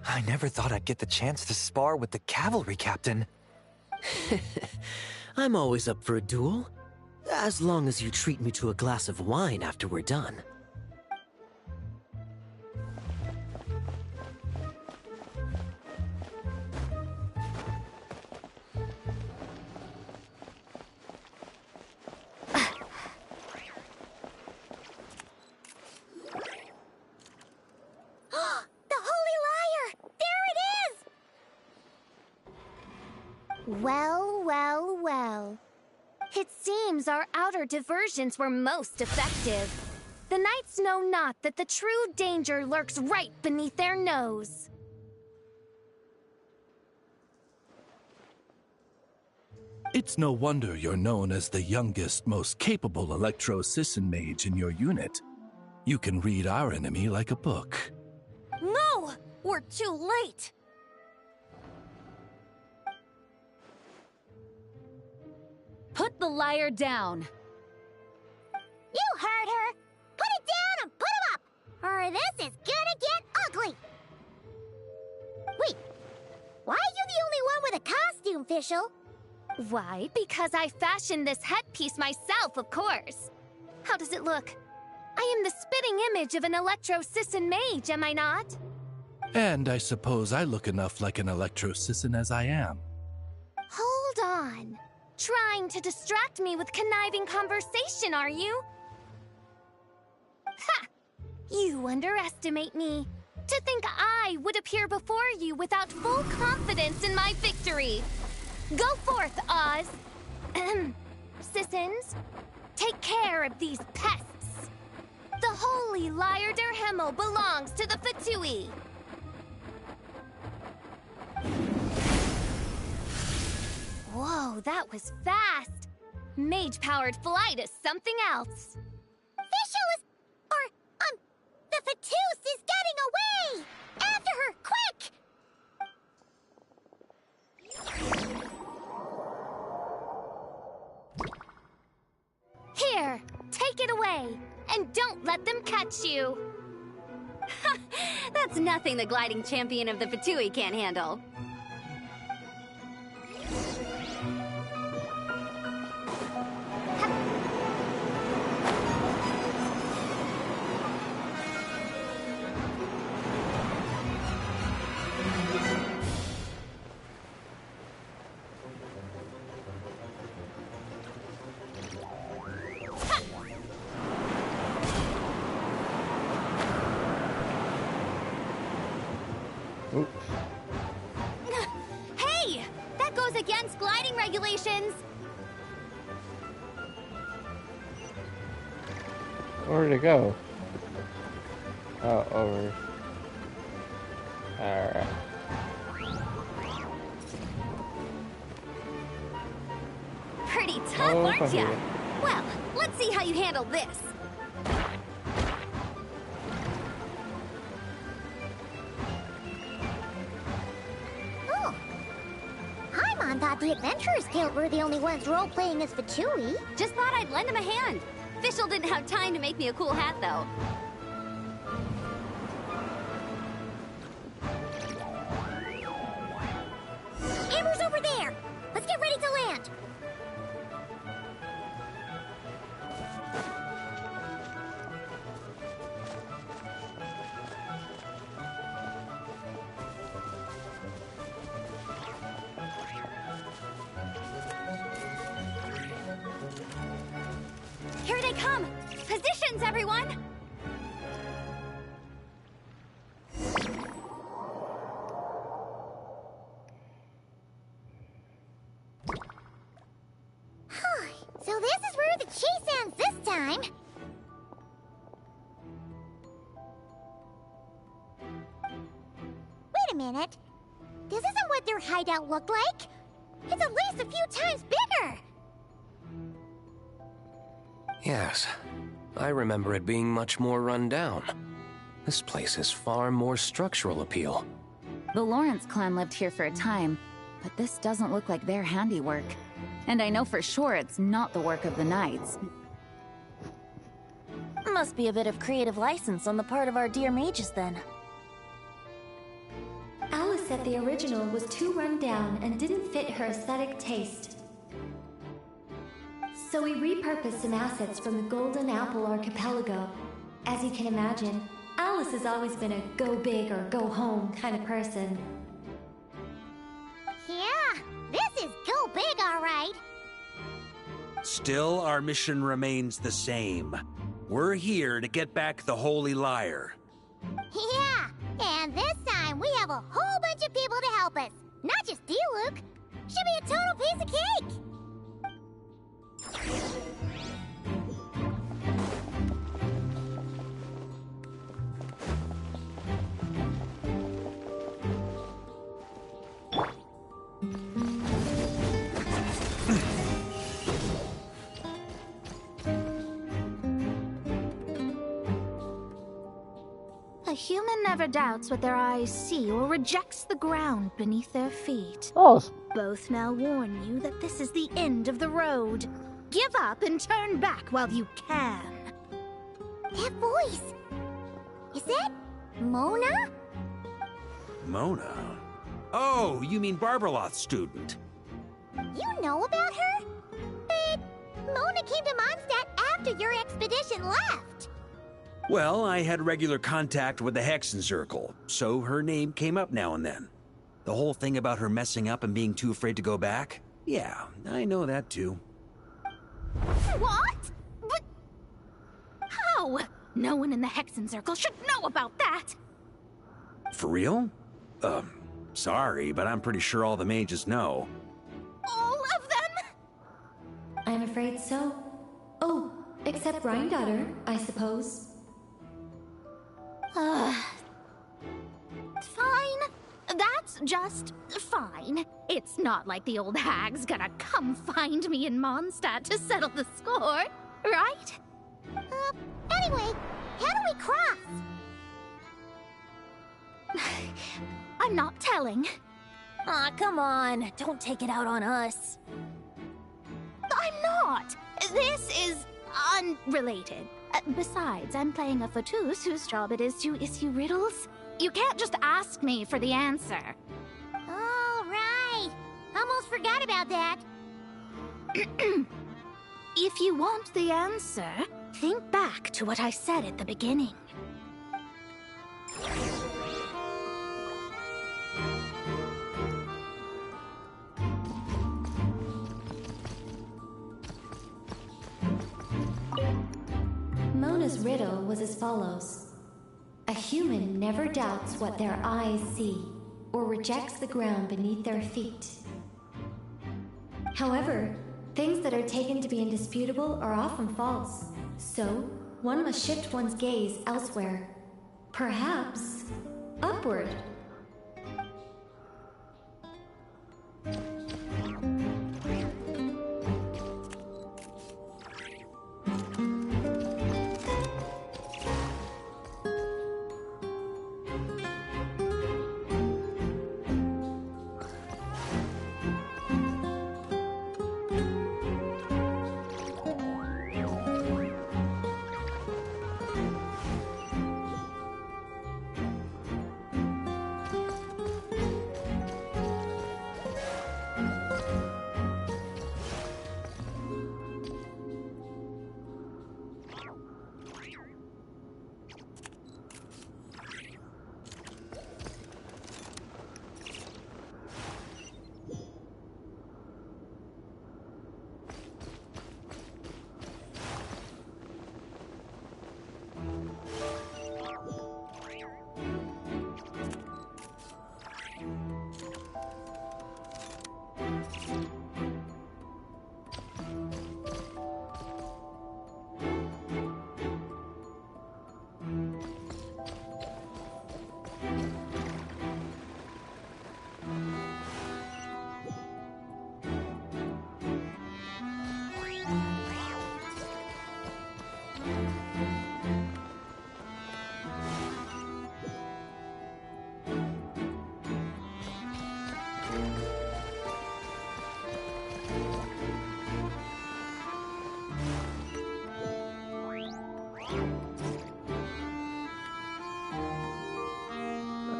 I never thought I'd get the chance to spar with the cavalry captain.
I'm always up for a duel. As long as you treat me to a glass of wine after we're done.
Well, well, well. It seems our outer diversions were most effective. The knights know not that the true danger lurks right beneath their nose.
It's no wonder you're known as the youngest, most capable Electro-Sisson mage in your unit. You can read our enemy like a book.
No! We're too late!
Put the liar down.
You heard her! Put it down and put him up! Or this is gonna get ugly! Wait, why are you the only one with a costume, Fischl?
Why? Because I fashioned this headpiece myself, of course. How does it look? I am the spitting image of an Electro-Sisson mage, am I not?
And I suppose I look enough like an Electro-Sisson as I am.
Hold on. Trying to distract me with conniving conversation, are you? Ha! You underestimate me. To think I would appear before you without full confidence in my victory. Go forth, Oz. Sissons, take care of these pests. The holy Lyre der Himmel belongs to the Fatui. Whoa, that was fast. Mage-powered flight is something else.
Fischl is... the Fatus is getting away! After her, quick!
Here, take it away, and don't let them catch you.
That's nothing the gliding champion of the Fatui can't handle.
Hey! That goes against gliding regulations!
Where'd it go? Oh, over. Alright.
Pretty tough, aren't ya? Well, let's see how you handle this.
Oh. Paimon thought the Adventurers Guild were the only ones role-playing as Fatui.
Just thought I'd lend him a hand. Fischl didn't have time to make me a cool hat, though.
Amber's over there! Let's get ready to land!
Here they come! Positions, everyone!
So this is where the chase ends this time. Wait a minute. This isn't what their hideout looked like. It's at least a few times bigger.
Yes, I remember it being much more run down. This place has far more structural appeal.
The Lawrence clan lived here for a time, but this doesn't look like their handiwork. And I know for sure it's not the work of the Knights.
Must be a bit of creative license on the part of our dear mages, then.
Alice said the original was too run down and didn't fit her aesthetic taste. So we repurposed some assets from the Golden Apple Archipelago. As you can imagine, Alice has always been a go big or go home kind of person.
Yeah, this is go big, all right.
Still, our mission remains the same. We're here to get back the Holy Lyre.
Yeah, and this time we have a whole bunch of people to help us. Not just Diluc. Should be a total piece of cake.
A human never doubts what their eyes see or rejects the ground beneath their feet.
Oh.
Both now warn you that this is the end of the road. Give up and turn back while you can.
That voice. Is that Mona?
Mona? Oh, you mean Barbarloth's student.
You know about her? But Mona came to Mondstadt after your expedition left.
Well, I had regular contact with the Hexen Circle, so her name came up now and then. The whole thing about her messing up and being too afraid to go back? Yeah, I know that too.
What? But how? No one in the Hexen Circle should know about that.
For real? Sorry, but I'm pretty sure all the mages know.
All of them?
I'm afraid so. Oh, except Rhindaughter, I suppose.
Fine. That's just fine. It's not like the old hag's gonna come find me in Mondstadt to settle the score, right?
Anyway, how do we cross?
I'm not telling.
Aw, come on. Don't take it out on us.
I'm not. This is unrelated. Besides, I'm playing a Fatus whose job it is to issue riddles. You can't just ask me for the answer.
All right. Almost forgot about that.
If you want the answer, think back to what I said at the beginning.
Mona's riddle was as follows. A human never doubts what their eyes see, or rejects the ground beneath their feet. However, things that are taken to be indisputable are often false. So, one must shift one's gaze elsewhere. Perhaps upward.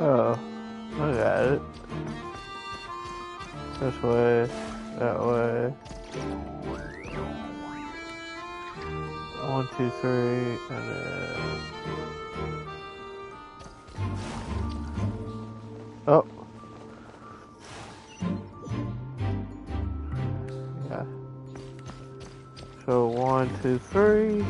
Oh, I got it. This way, that way. 1, 2, 3, and then... Oh! Yeah. So 1, 2, 3.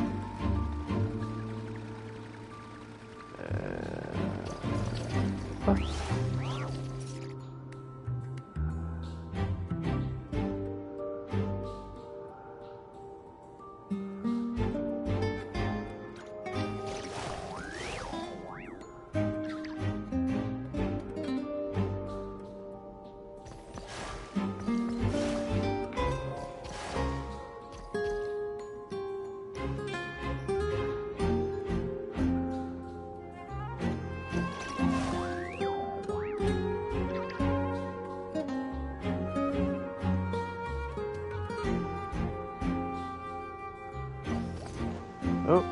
Oh.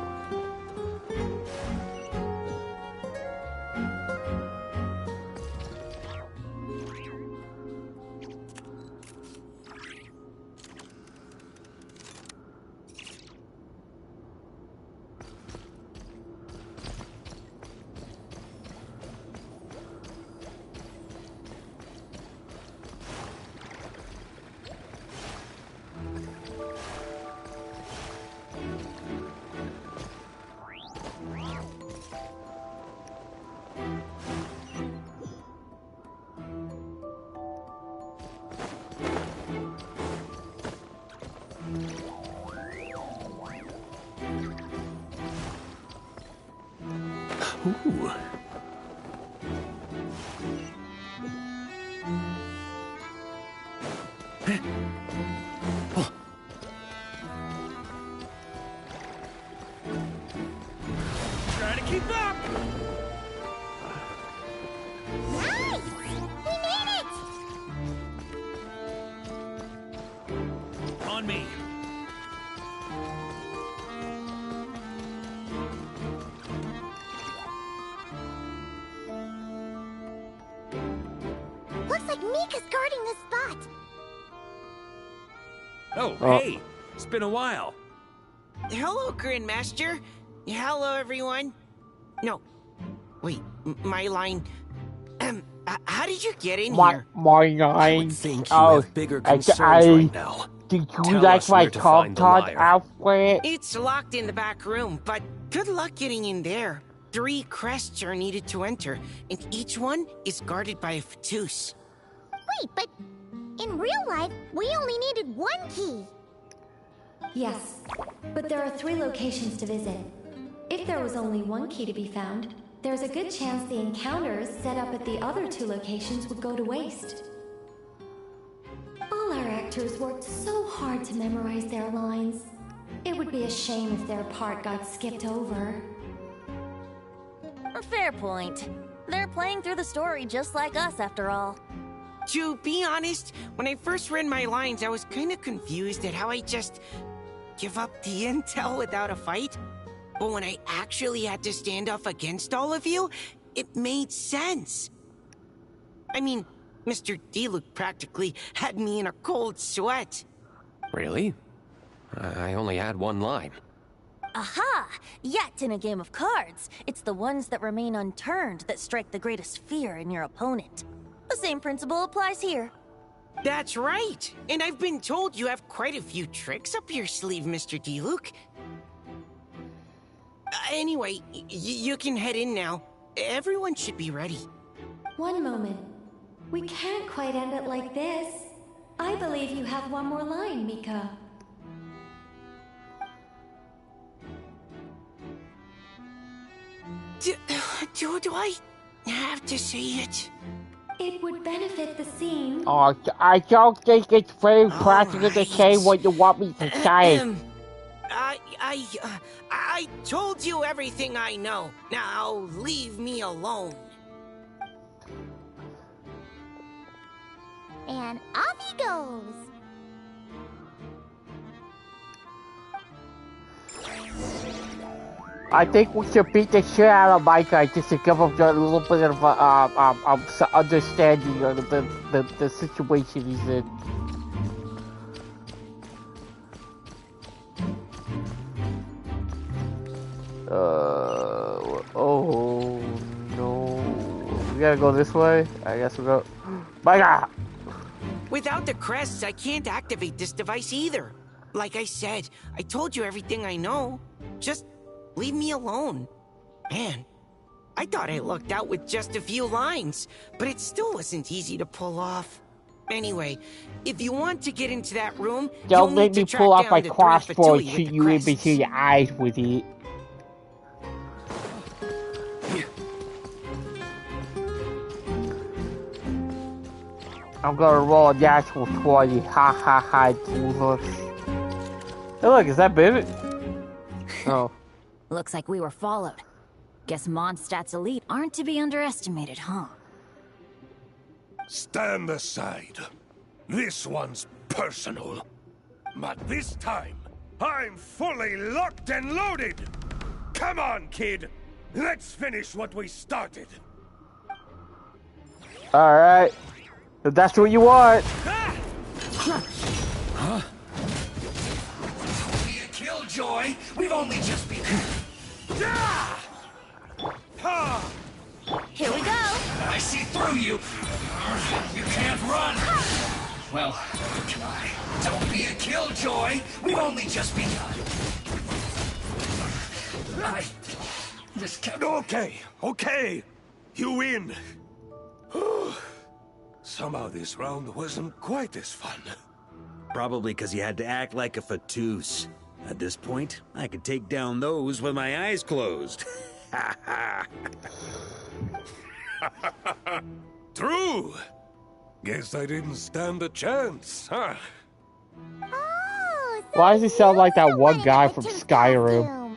Ooh. Oh.
Try to keep up!
Nice! We made it!
On me.
Looks like Mika's guarding this spot.
Oh, hey! It's been a while.
Hello, Grandmaster. Hello, everyone. No. Wait, my line. How did you get in here?
My line.
Think you have bigger concerns right now.
Did you
Tell
like
us
my
where to find the
Tom
liar.
outfit?
It's locked in the back room, but good luck getting in there. 3 crests are needed to enter, and each one is guarded by a Fatous.
Wait, but in real life, we only needed 1 key.
Yes, but there are 3 locations to visit. If there was only one key to be found, there's a good chance the encounters set up at the other 2 locations would go to waste. All our actors worked so hard to memorize their lines. It would be a shame if their part got skipped over.
Fair point. They're playing through the story just like us, after all.
To be honest, when I first read my lines, I was kind of confused at how I just give up the intel without a fight. But when I actually had to stand up against all of you, it made sense. I mean, Mr. Diluc practically had me in a cold sweat.
Really? I only had one line.
Aha! Yet in a game of cards, it's the ones that remain unturned that strike the greatest fear in your opponent. The same principle applies here.
That's right! And I've been told you have quite a few tricks up your sleeve, Mr. Diluc. Anyway, you can head in now. Everyone should be ready.
One moment. We can't quite end it like this. I believe you have one more line, Mika.
Do I have to say it?
It would benefit the scene.
Oh, I don't think it's very practical to say what you want me to say.
I told you everything I know. Now leave me alone.
And off he goes.
I think we should beat the shit out of Micah just to give him a little bit of understanding of the situation he's in. Oh no. We gotta go this way? I guess we'll go. Micah!
Without the crests, I can't activate this device either. Like I said, I told you everything I know. Just leave me alone. Man, I thought I lucked out with just a few lines, but it still wasn't easy to pull off. Anyway, if you want to get into that room,
don't make me pull out my crossbow and shoot you in between your eyes with it. I'm gonna roll a natural 20. Ha ha ha, Jesus. Hey look, is that Bennett? Oh.
Looks like we were followed. Guess Mondstadt's elite aren't to be underestimated, huh?
Stand aside. This one's personal. But this time, I'm fully locked and loaded! Come on, kid! Let's finish what we started!
Alright. If that's what you want.
Huh? Be a killjoy? We've only just begun.
Here we go!
I see through you! You can't run! Well, try. Don't be a killjoy! We've only just begun. I just can't... Okay. You win. Somehow this round wasn't quite as fun.
Probably because you had to act like a fatus. At this point, I could take down those with my eyes closed.
True. Guess I didn't stand a chance, huh?
Oh,
why does he sound like that one guy from Skyrim?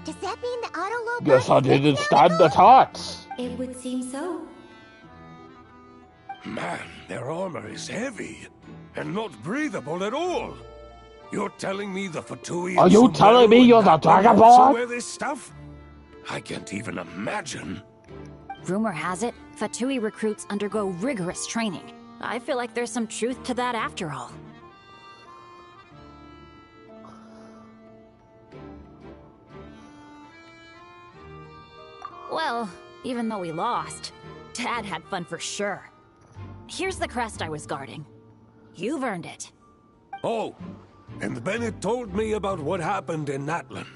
Does that mean the auto-load?
Guess I didn't stand the chance.
It would seem so.
Man, their armor is heavy and not breathable at all. You're telling me the Fatui...
Are you telling me you're the Dragonborn?
Wear this stuff? I can't even imagine.
Rumor has it, Fatui recruits undergo rigorous training. I feel like there's some truth to that after all. Well, even though we lost, Dad had fun for sure. Here's the crest I was guarding. You've earned it.
Oh, and Bennett told me about what happened in Natlan.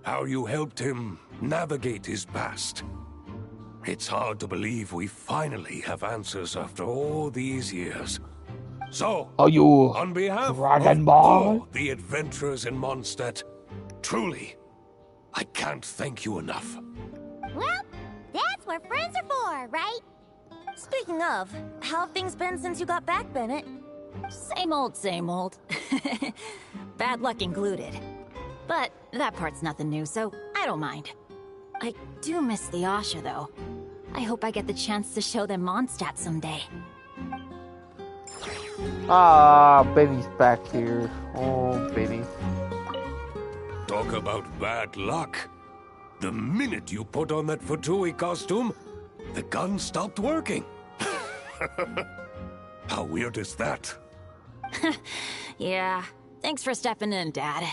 How you helped him navigate his past. It's hard to believe we finally have answers after all these years. So,
are you
on behalf
Dragonborn?
of all the adventurers in Mondstadt, truly, I can't thank you enough.
Well, that's what friends are for, right?
Speaking of, how have things been since you got back, Bennett?
Same old, same old. Bad luck included. But that part's nothing new, so I don't mind. I do miss the Asha, though. I hope I get the chance to show them Mondstadt someday.
Ah, Benny's back here. Oh, Benny.
Talk about bad luck. The minute you put on that Fatui costume, the gun stopped working. How weird is that?
Yeah, thanks for stepping in, Dad.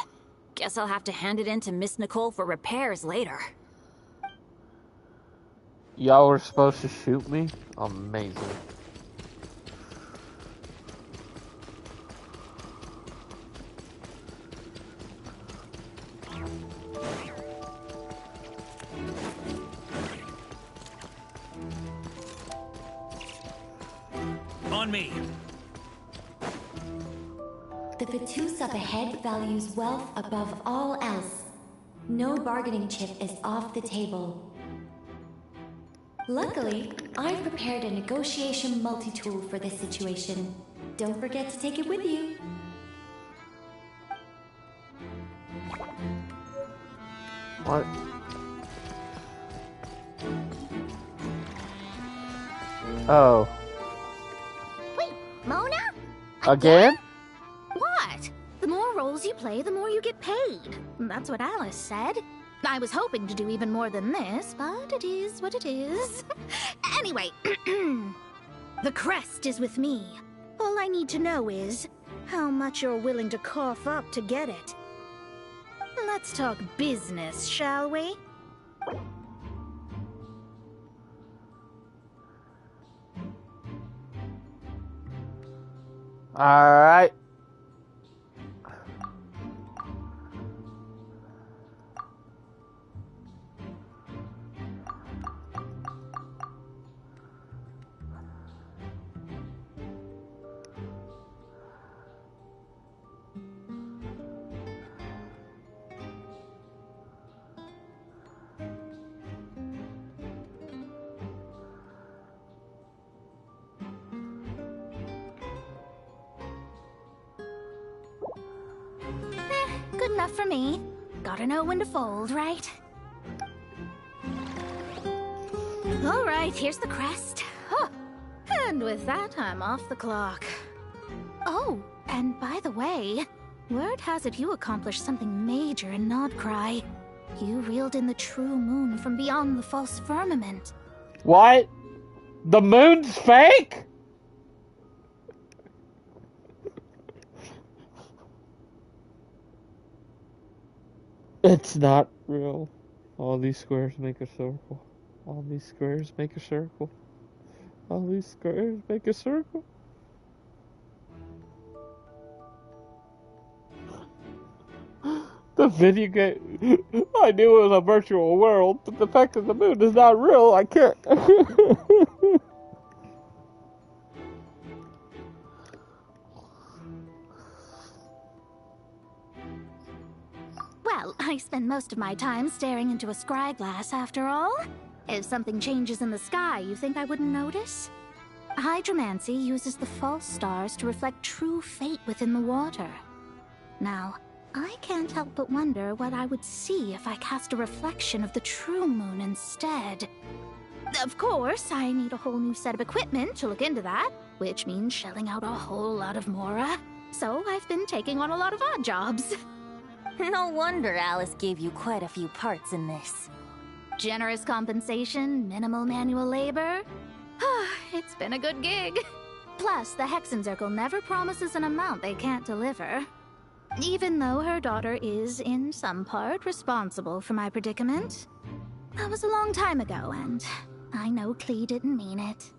Guess I'll have to hand it in to Miss Nicole for repairs later.
Y'all were supposed to shoot me? Amazing.
On me.
The Fatus up ahead values wealth above all else. No bargaining chip is off the table. Luckily, I've prepared a negotiation multi-tool for this situation. Don't forget to take it with you.
What? Oh.
Wait, Mona?
Again?
What? The more roles you play, the more you get paid. That's what Alice said. I was hoping to do even more than this, but it is what it is. Anyway, the crest is with me. All I need to know is how much you're willing to cough up to get it. Let's talk business, shall we?
Alright.
Good enough for me. Gotta know when to fold, right? Alright, here's the crest. Huh. And with that, I'm off the clock. Oh, and by the way, word has it you accomplished something major in Nodcry. You reeled in the true moon from beyond the false firmament.
What? The moon's fake? It's not real. All these squares make a circle. All these squares make a circle. All these squares make a circle. The video game. I knew it was a virtual world, but the fact that the moon is not real, I can't.
Well, I spend most of my time staring into a scry glass after all. If something changes in the sky, you think I wouldn't notice? Hydromancy uses the false stars to reflect true fate within the water. Now, I can't help but wonder what I would see if I cast a reflection of the true moon instead. Of course, I need a whole new set of equipment to look into that, which means shelling out a whole lot of mora. So I've been taking on a lot of odd jobs.
No wonder Alice gave you quite a few parts in this.
Generous compensation, minimal manual labor. It's been a good gig. Plus, the Hexenzirkel never promises an amount they can't deliver. Even though her daughter is, in some part, responsible for my predicament. That was a long time ago, and I know Klee didn't mean it.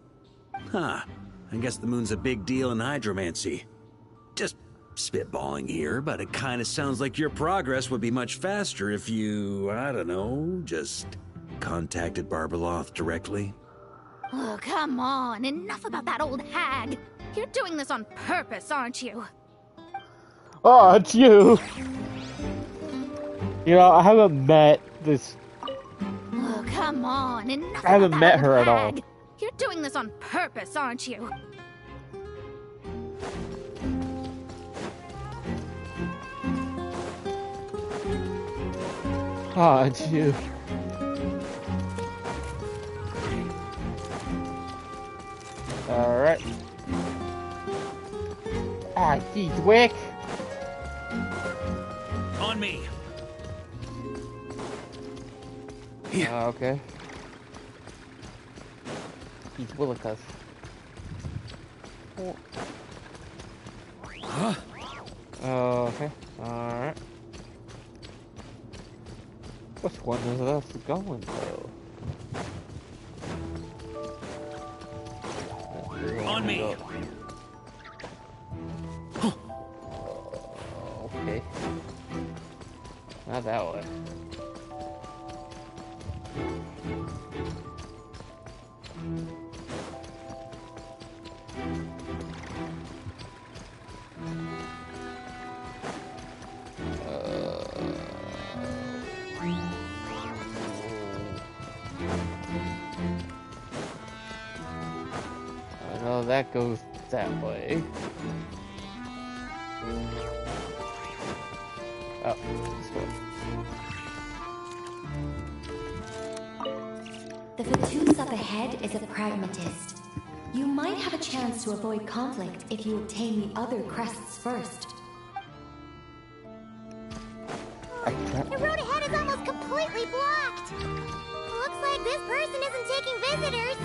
Huh. I guess the moon's a big deal in hydromancy. Just spitballing here, but it kind of sounds like your progress would be much faster if you, I don't know, just contacted Barbeloth directly.
Oh, come on. Enough about that old hag. You're doing this on purpose, aren't you?
Oh, it's you. You know, I haven't met this.
Oh, come on. Enough
I haven't
of
met
that
her
old
at all.
hag. You're doing this on purpose, aren't you?
Ah, it's you. Alright. Ah, geez, Wick.
On me.
Okay. He's Willikers.
Huh?
Okay. Alright. Which one is us going though?
On me.
Okay. Not that way. I know that goes that way. Oh, this way.
The Fatus up ahead is a pragmatist. You might have a chance to avoid conflict if you obtain the other crests first.
The road ahead is almost completely blocked. Looks like this person isn't taking visitors.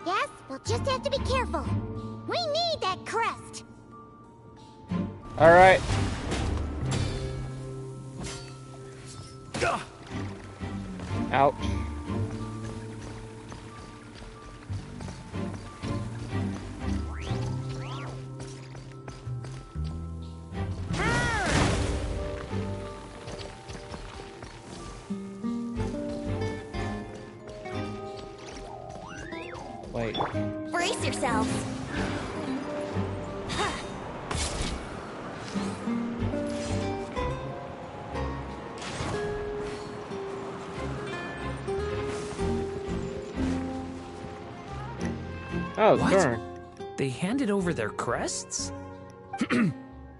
Yes, we'll just have to be careful. We need that crest.
Alright. Ouch. Wait.
Brace yourselves.
Oh,
what?
darn.
They handed over their crests?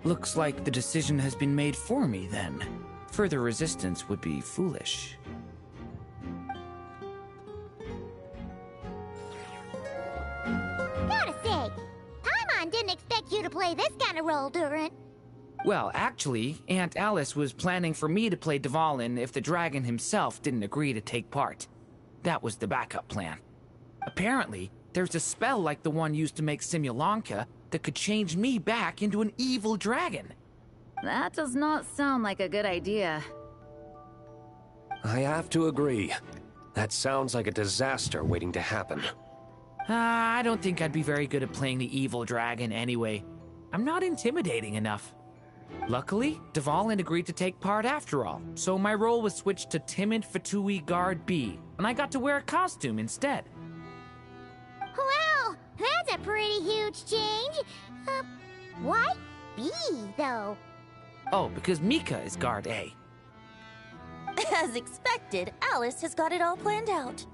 Looks like the decision has been made for me then. Further resistance would be foolish.
Gotta say, Paimon didn't expect you to play this kind of role, Durin.
Well, actually, Aunt Alice was planning for me to play Dvalin if the dragon himself didn't agree to take part. That was the backup plan. Apparently, there's a spell like the one used to make Simulanka that could change me back into an evil dragon.
That does not sound like a good idea.
I have to agree. That sounds like a disaster waiting to happen.
I don't think I'd be very good at playing the evil dragon anyway. I'm not intimidating enough. Luckily, Dvalin agreed to take part after all, so my role was switched to Timid Fatui Guard B, and I got to wear a costume instead.
Wow, that's a pretty huge change. Why B, though?
Oh, because Mika is Guard A.
As expected, Alice has got it all planned out.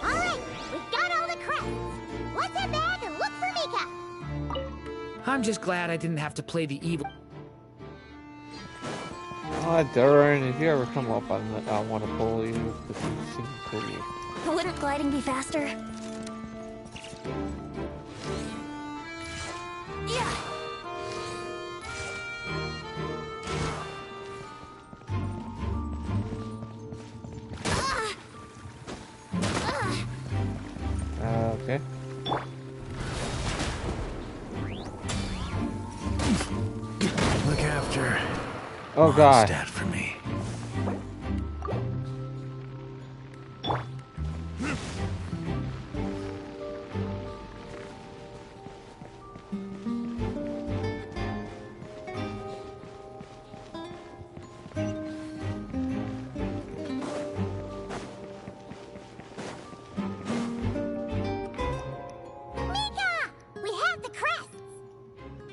All right, we've got all the crests. Let's head back and look for Mika.
I'm just glad I didn't have to play the evil.
Oh, Durin, if you ever come up, I want to pull you. This seems cool.
Wouldn't gliding be faster?
Yeah.
Okay.
Look after.
Oh God.
Mondstadt for me.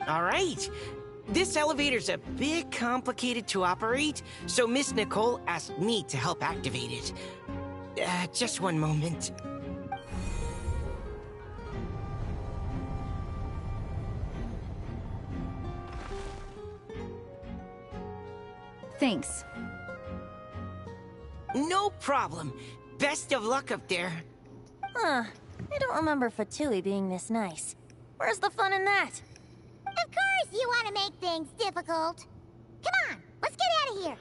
All right. This elevator's a bit complicated to operate, so Miss Nicole asked me to help activate it. Just one moment.
Thanks.
No problem. Best of luck up there.
Huh. I don't remember Fatui being this nice. Where's the fun in that?
Of course you want to make things difficult. Come on, let's get out of here.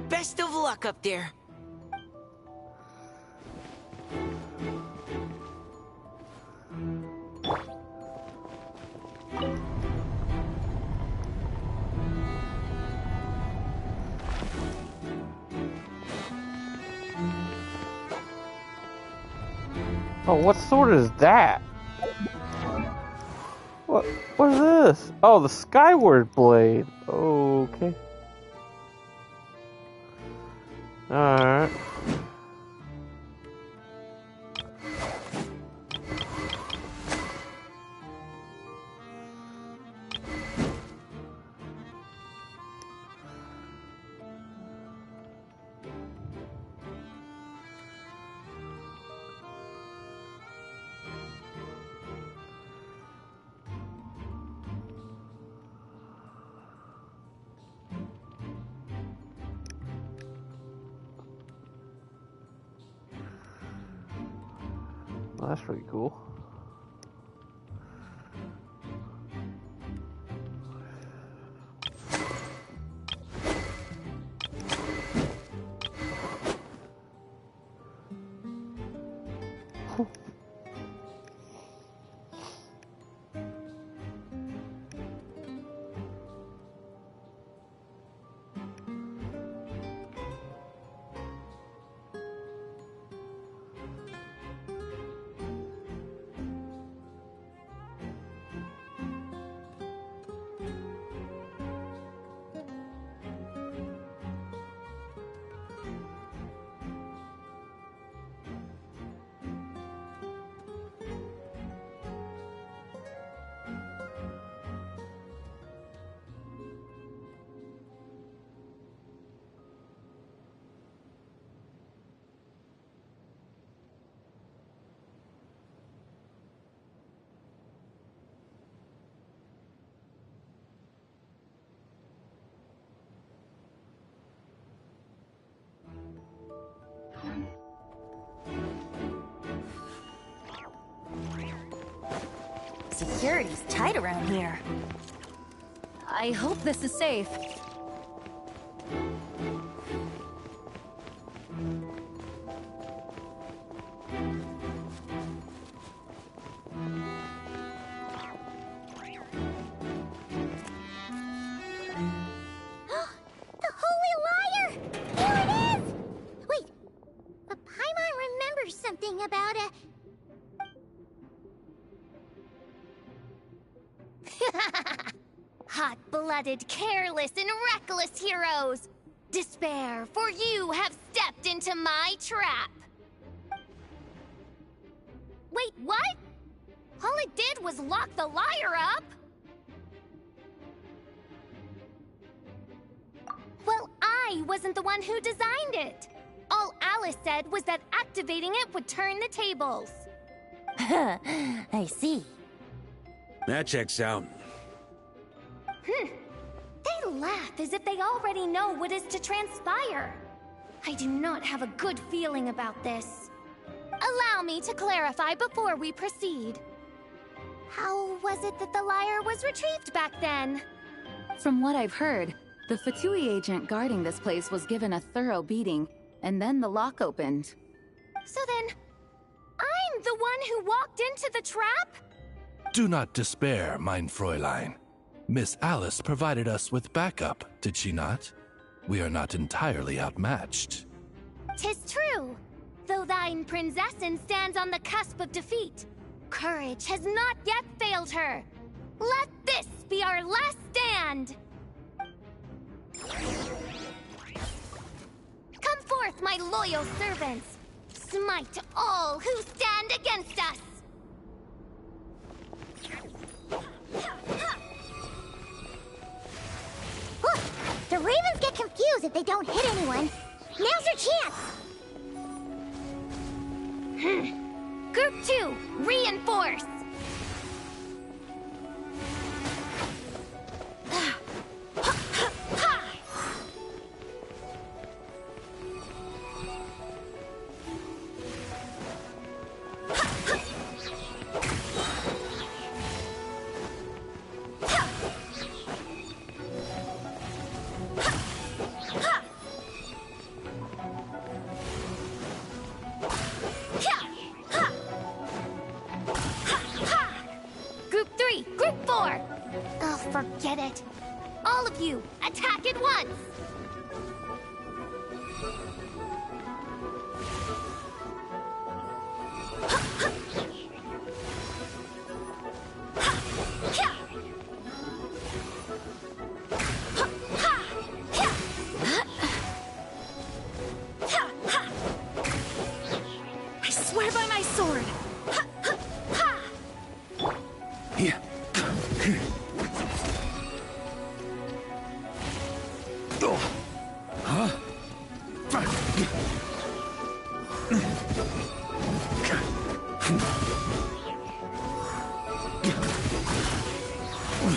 Best of luck up there.
Oh, what sword is that? What is this? Oh, the Skyward Blade. Okay. Alright. Well, that's pretty cool.
Security's tight around here.
I hope this is safe.
The Holy Liar! Here it is! Wait, but Paimon remembers something about a...
Hot-blooded, careless, and reckless heroes! Despair, for you have stepped into my trap! Wait, what? All it did was lock the liar up? Well, I wasn't the one who designed it. All Alice said was that activating it would turn the tables.
I see.
That checks out.
They laugh as if they already know what is to transpire. I do not have a good feeling about this. Allow me to clarify before we proceed. How was it that the liar was retrieved back then?
From what I've heard, the Fatui agent guarding this place was given a thorough beating, and then the lock opened.
So then, I'm the one who walked into the trap?
Do not despair, mein Fräulein. Miss Alice provided us with backup, did she not? We are not entirely outmatched.
'Tis true. Though thine Prinzessin stands on the cusp of defeat, courage has not yet failed her. Let this be our last stand! Come forth, my loyal servants! Smite all who stand against us!
Look, the ravens get confused if they don't hit anyone. Now's your chance!
Group 2, reinforce! Group 3, Group 4! Oh, forget it. All of you, attack at once! I swear by my sword!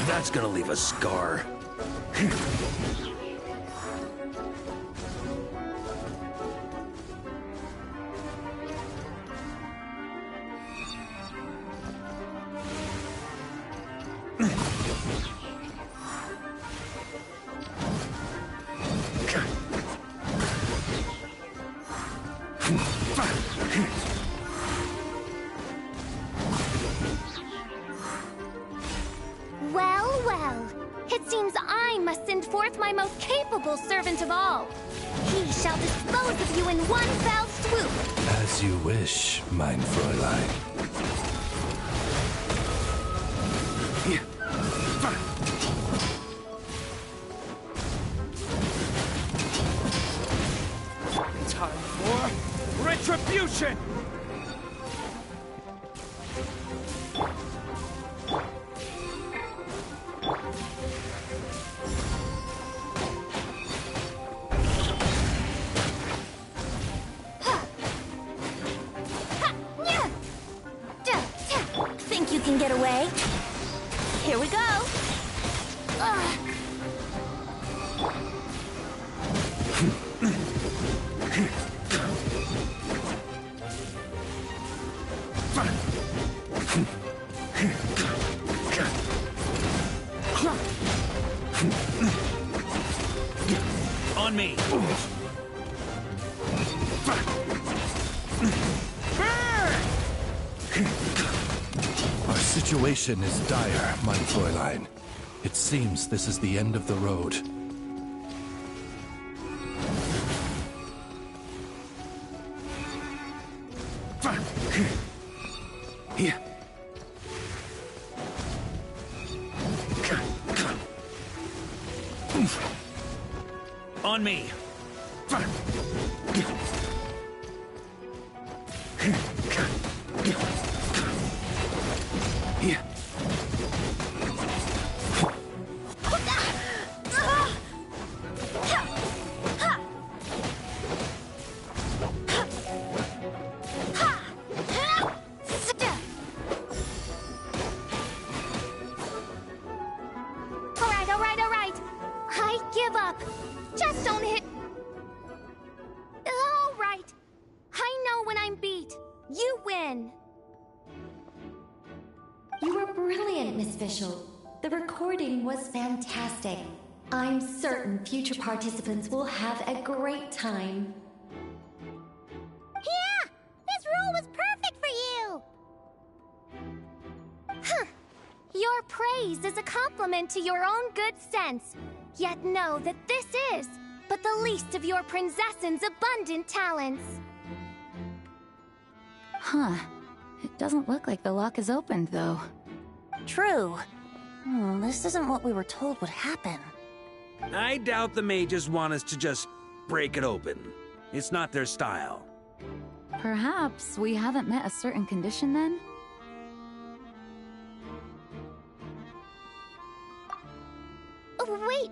That's gonna leave a scar.
Well, well. It seems I must send forth my most capable servant of all. He shall dispose of you in one fell swoop.
As you wish, mein Fräulein.
Time for retribution!
Think you can get away? Here we go.
On me!
Our situation is dire, mein Fräulein. It seems this is the end of the road.
On me!
All right. I give up. Just don't hit. All right. I know when I'm beat. You win.
You were brilliant, Miss Fischl. The recording was fantastic. I'm certain future participants will have a great time.
Yeah! This role was perfect for you!
Your praise is a compliment to your own good sense. Yet know that this is but the least of your princess's abundant talents.
Huh. It doesn't look like the lock is opened, though.
True. This isn't what we were told would happen.
I doubt the mages want us to just break it open. It's not their style.
Perhaps we haven't met a certain condition then?
Oh, wait!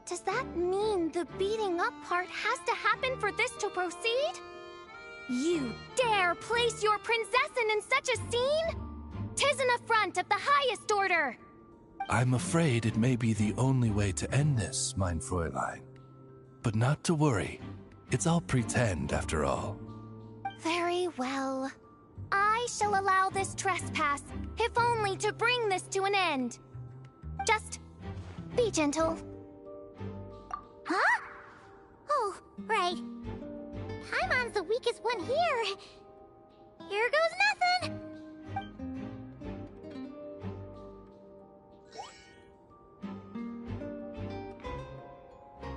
Does that mean the beating up part has to happen for this to proceed? You dare place your prinzessin in such a scene? 'Tis an affront of the highest order!
I'm afraid it may be the only way to end this, mein Fräulein. But not to worry. It's all pretend, after all.
Very well. I shall allow this trespass, if only to bring this to an end. Just be gentle.
Huh? Oh, right. Paimon's the weakest one here. Here goes nothing.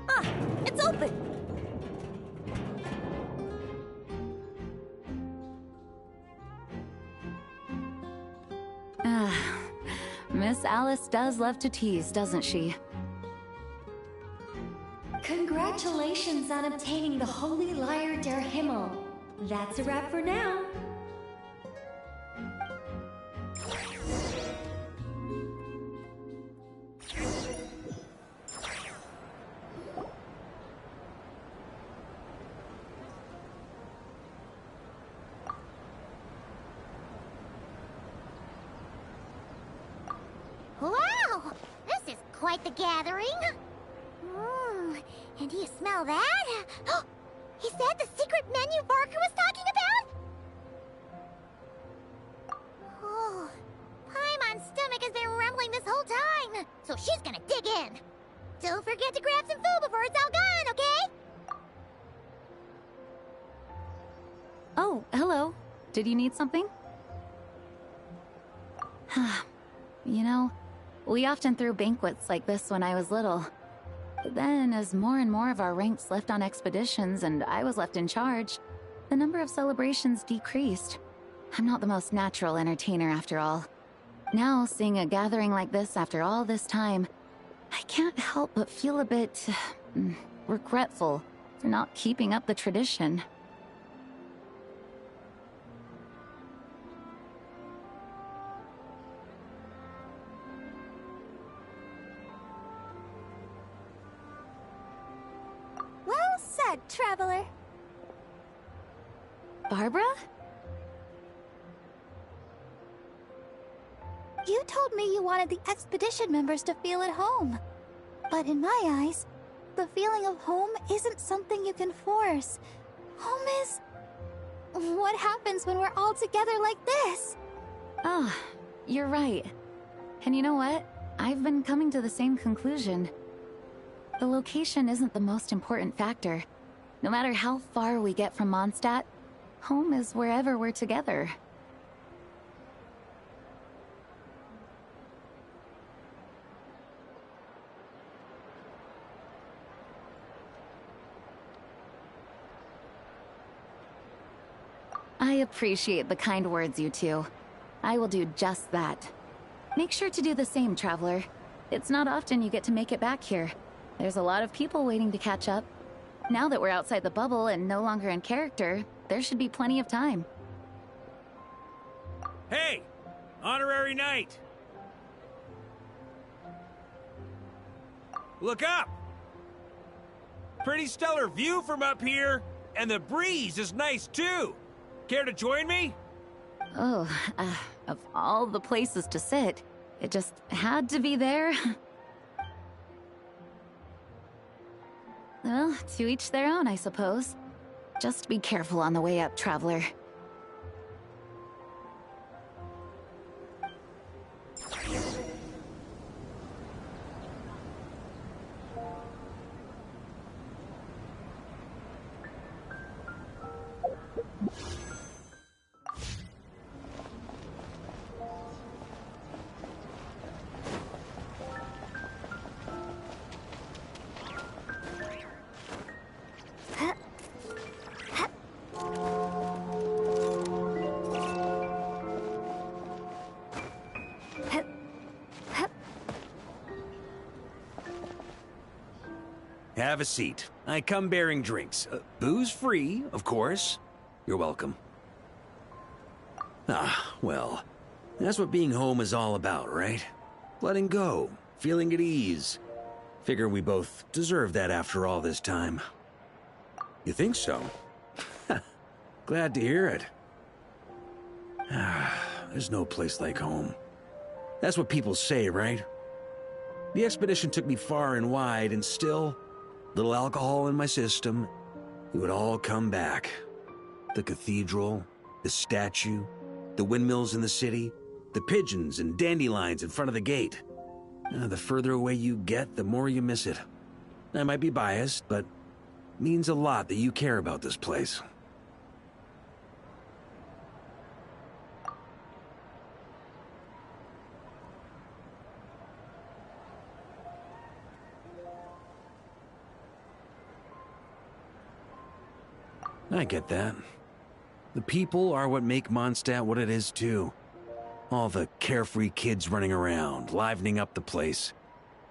Ah, it's open!
Miss Alice does love to tease, doesn't she?
Congratulations on obtaining the Holy Lyre der Himmel. That's a wrap for now.
Wow! This is quite the gathering. And do you smell that? Is that the secret menu Varka was talking about? Oh, Paimon's stomach has been rumbling this whole time, so she's gonna dig in. Don't forget to grab some food before it's all gone, okay?
Oh, hello. Did you need something? You know, we often threw banquets like this when I was little. But then, as more and more of our ranks left on expeditions and I was left in charge, the number of celebrations decreased. I'm not the most natural entertainer after all. Now, seeing a gathering like this after all this time, I can't help but feel a bit regretful for not keeping up the tradition.
Well said, traveler.
Barbara?
You told me you wanted the expedition members to feel at home. But in my eyes, the feeling of home isn't something you can force. Home is... what happens when we're all together like this?
Ah, you're right. And you know what? I've been coming to the same conclusion. The location isn't the most important factor. No matter how far we get from Mondstadt, home is wherever we're together. I appreciate the kind words, you two. I will do just that. Make sure to do the same, traveler. It's not often you get to make it back here. There's a lot of people waiting to catch up. Now that we're outside the bubble and no longer in character, there should be plenty of time.
Hey! Honorary knight! Look up! Pretty stellar view from up here, and the breeze is nice too! Care to join me?
Oh, of all the places to sit, it just had to be there. Well, to each their own, I suppose. Just be careful on the way up, traveler.
Have a seat. I come bearing drinks. Booze free, of course. You're welcome. Ah, well, that's what being home is all about, right? Letting go, feeling at ease. Figure we both deserve that after all this time. You think so? Glad to hear it. There's no place like home. That's what people say, right? The expedition took me far and wide, and still, little alcohol in my system, it would all come back. The cathedral, the statue, the windmills in the city, the pigeons and dandelions in front of the gate. The further away you get, the more you miss it. I might be biased, but it means a lot that you care about this place. I get that. The people are what make Mondstadt what it is, too. All the carefree kids running around, livening up the place.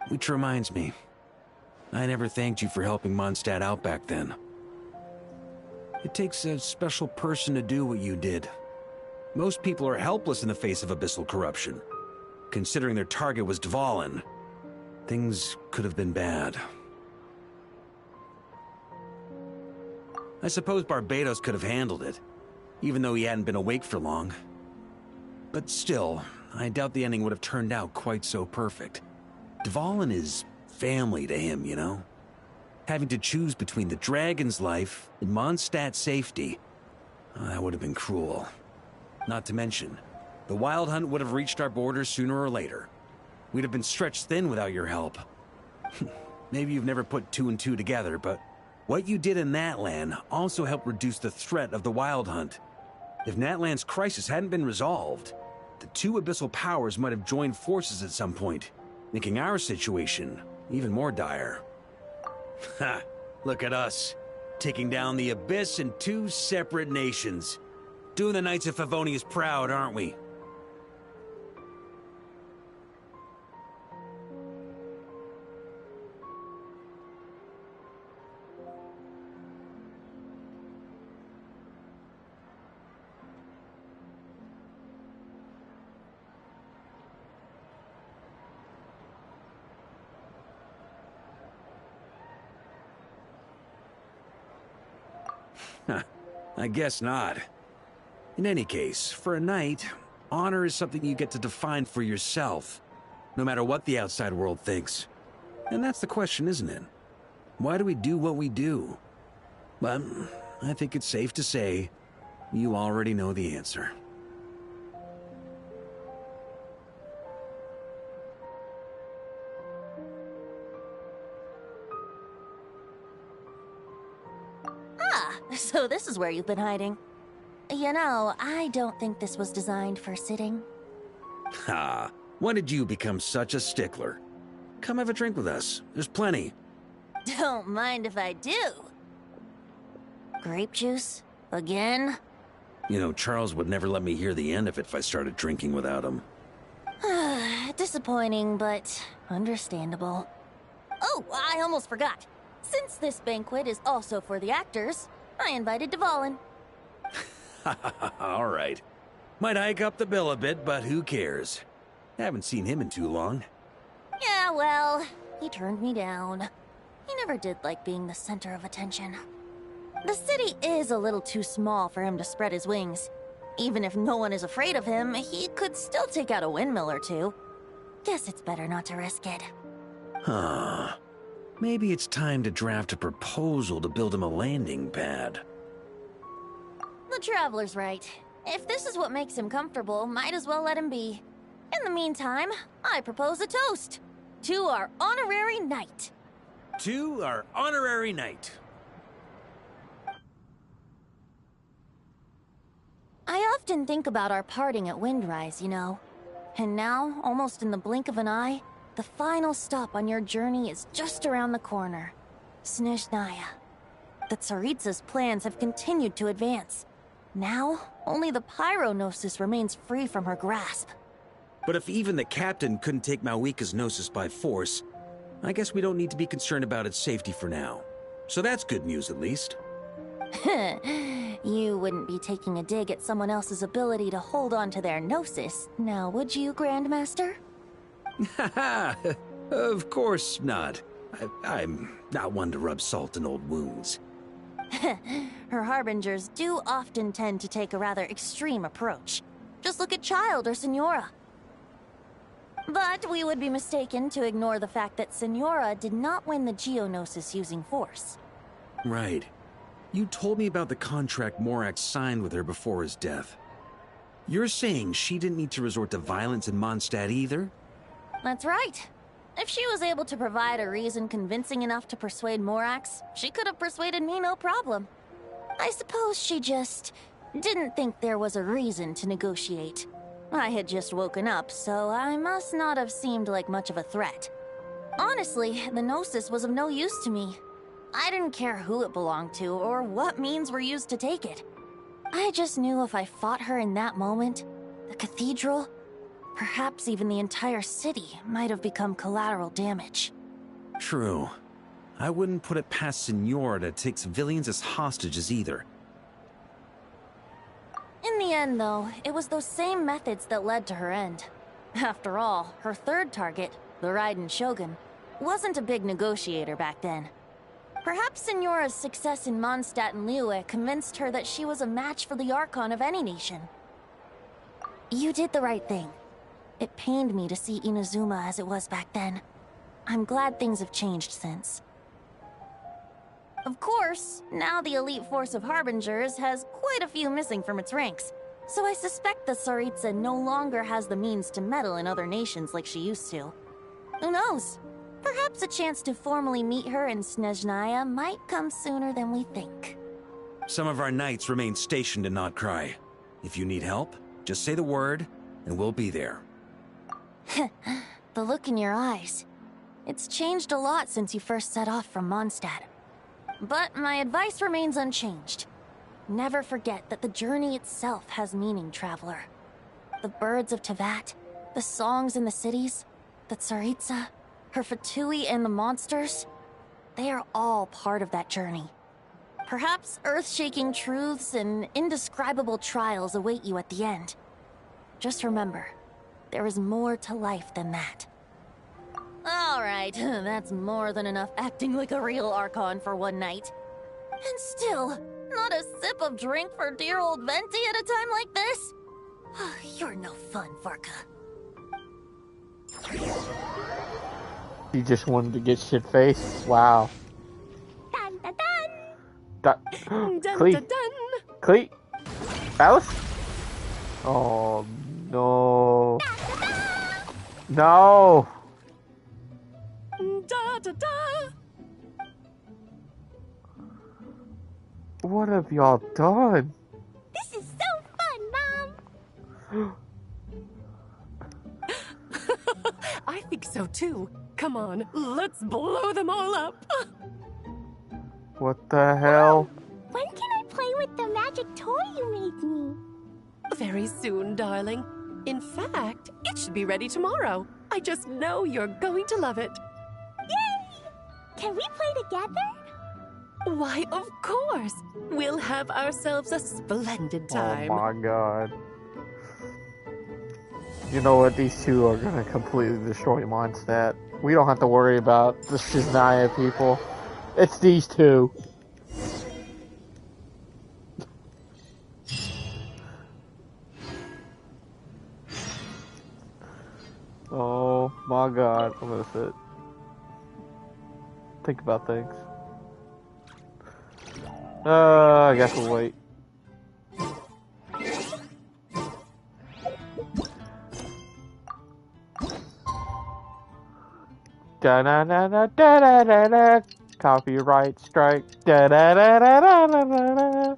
Which reminds me, I never thanked you for helping Mondstadt out back then. It takes a special person to do what you did. Most people are helpless in the face of abyssal corruption. Considering their target was Dvalin, things could have been bad. I suppose Barbados could have handled it, even though he hadn't been awake for long. But still, I doubt the ending would have turned out quite so perfect. Dvalin is family to him, you know? Having to choose between the dragon's life and Mondstadt's safety, that would have been cruel. Not to mention, the Wild Hunt would have reached our borders sooner or later. We'd have been stretched thin without your help. Maybe you've never put two and two together, but what you did in Natlan also helped reduce the threat of the Wild Hunt. If Natlan's crisis hadn't been resolved, the two abyssal powers might have joined forces at some point, making our situation even more dire. Ha! Look at us, taking down the Abyss in two separate nations. Doing the Knights of Favonius proud, aren't we? I guess not. In any case, for a knight, honor is something you get to define for yourself, no matter what the outside world thinks. And that's the question, isn't it? Why do we do what we do? But I think it's safe to say you already know the answer.
So this is where you've been hiding. You know, I don't think this was designed for sitting.
Ha! When did you become such a stickler? Come have a drink with us. There's plenty.
Don't mind if I do. Grape juice? Again?
You know, Charles would never let me hear the end of it if I started drinking without him.
Disappointing, but understandable. Oh, I almost forgot. Since this banquet is also for the actors, I invited Dvalin.
All right. Might hike up the bill a bit, but who cares? Haven't seen him in too long.
Yeah, well, he turned me down. He never did like being the center of attention. The city is a little too small for him to spread his wings. Even if no one is afraid of him, he could still take out a windmill or two. Guess it's better not to risk it.
Huh. Maybe it's time to draft a proposal to build him a landing pad.
The Traveler's right. If this is what makes him comfortable, might as well let him be. In the meantime, I propose a toast. To our honorary knight.
To our honorary knight.
I often think about our parting at Windrise, you know. And now, almost in the blink of an eye, the final stop on your journey is just around the corner. Snezhnaya. The Tsaritsa's plans have continued to advance. Now, only the Pyronosis remains free from her grasp.
But if even the captain couldn't take Malwika's Gnosis by force, I guess we don't need to be concerned about its safety for now. So that's good news, at least.
You wouldn't be taking a dig at someone else's ability to hold on to their gnosis, now would you, Grandmaster?
Haha! Of course not. I'm not one to rub salt in old wounds.
Her harbingers do often tend to take a rather extreme approach. Just look at Child or Senora. But we would be mistaken to ignore the fact that Senora did not win the Geonosis using force.
Right. You told me about the contract Morax signed with her before his death. You're saying she didn't need to resort to violence in Mondstadt either?
That's right. If she was able to provide a reason convincing enough to persuade Morax, she could have persuaded me no problem. I suppose she just didn't think there was a reason to negotiate. I had just woken up, so I must not have seemed like much of a threat. Honestly, the Gnosis was of no use to me. I didn't care who it belonged to or what means were used to take it. I just knew if I fought her in that moment, the cathedral, perhaps even the entire city, might have become collateral damage.
True. I wouldn't put it past Senora to take civilians as hostages either.
In the end, though, it was those same methods that led to her end. After all, her third target, the Raiden Shogun, wasn't a big negotiator back then. Perhaps Senora's success in Mondstadt and Liyue convinced her that she was a match for the Archon of any nation. You did the right thing. It pained me to see Inazuma as it was back then. I'm glad things have changed since. Of course, now the elite force of Harbingers has quite a few missing from its ranks, so I suspect the Tsaritsa no longer has the means to meddle in other nations like she used to. Who knows? Perhaps a chance to formally meet her in Snezhnaya might come sooner than we think.
Some of our knights remain stationed in Not Cry. If you need help, just say the word, and we'll be there.
The look in your eyes. It's changed a lot since you first set off from Mondstadt. But my advice remains unchanged. Never forget that the journey itself has meaning, traveler. The birds of Teyvat, the songs in the cities, the Tsaritsa, her Fatui and the monsters, they are all part of that journey. Perhaps earth-shaking truths and indescribable trials await you at the end. Just remember, there is more to life than that. Alright, that's more than enough acting like a real Archon for one night. And still, not a sip of drink for dear old Venti at a time like this? You're no fun, Varka.
You just wanted to get shit-faced? Wow.
Dun dun dun!
Dun,
Clee.
dun, dun.
Clee? Alice? Oh, no. No!
Da, da, da.
What have y'all done?
This is so fun, Mom!
I think so too. Come on, let's blow them all up.
What the hell?
When can I play with the magic toy you made me?
Very soon, darling. In fact, it should be ready tomorrow. I just know you're going to love it.
Yay! Can we play together?
Why, of course. We'll have ourselves a splendid time.
Oh my god. You know what? These two are gonna completely destroy Mondstadt. We don't have to worry about the Shiznaya people. It's these two. Oh my god. I'm gonna sit. Think about things. I guess we'll wait. Da da da da da da da da. Copyright strike. Da da da da da da da da.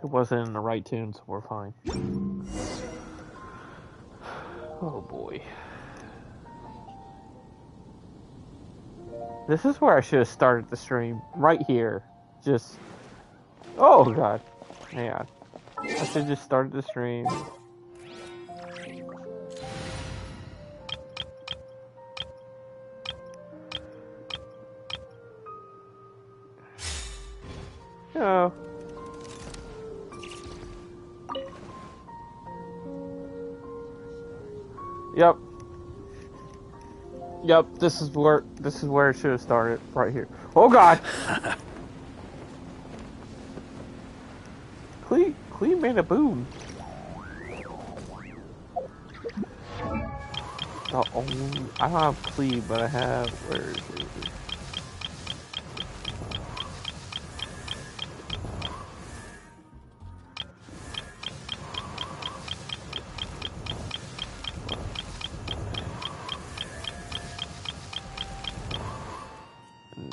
It wasn't in the right tune, so we're fine. Oh boy. This is where I should have started the stream. Right here. just... Oh, God. Hang on. I should just start the stream. No. Yep. Yep, this is where it should have started, right here. Oh God! Clee made a boom. Oh, I don't have Clee, but I have, where is it?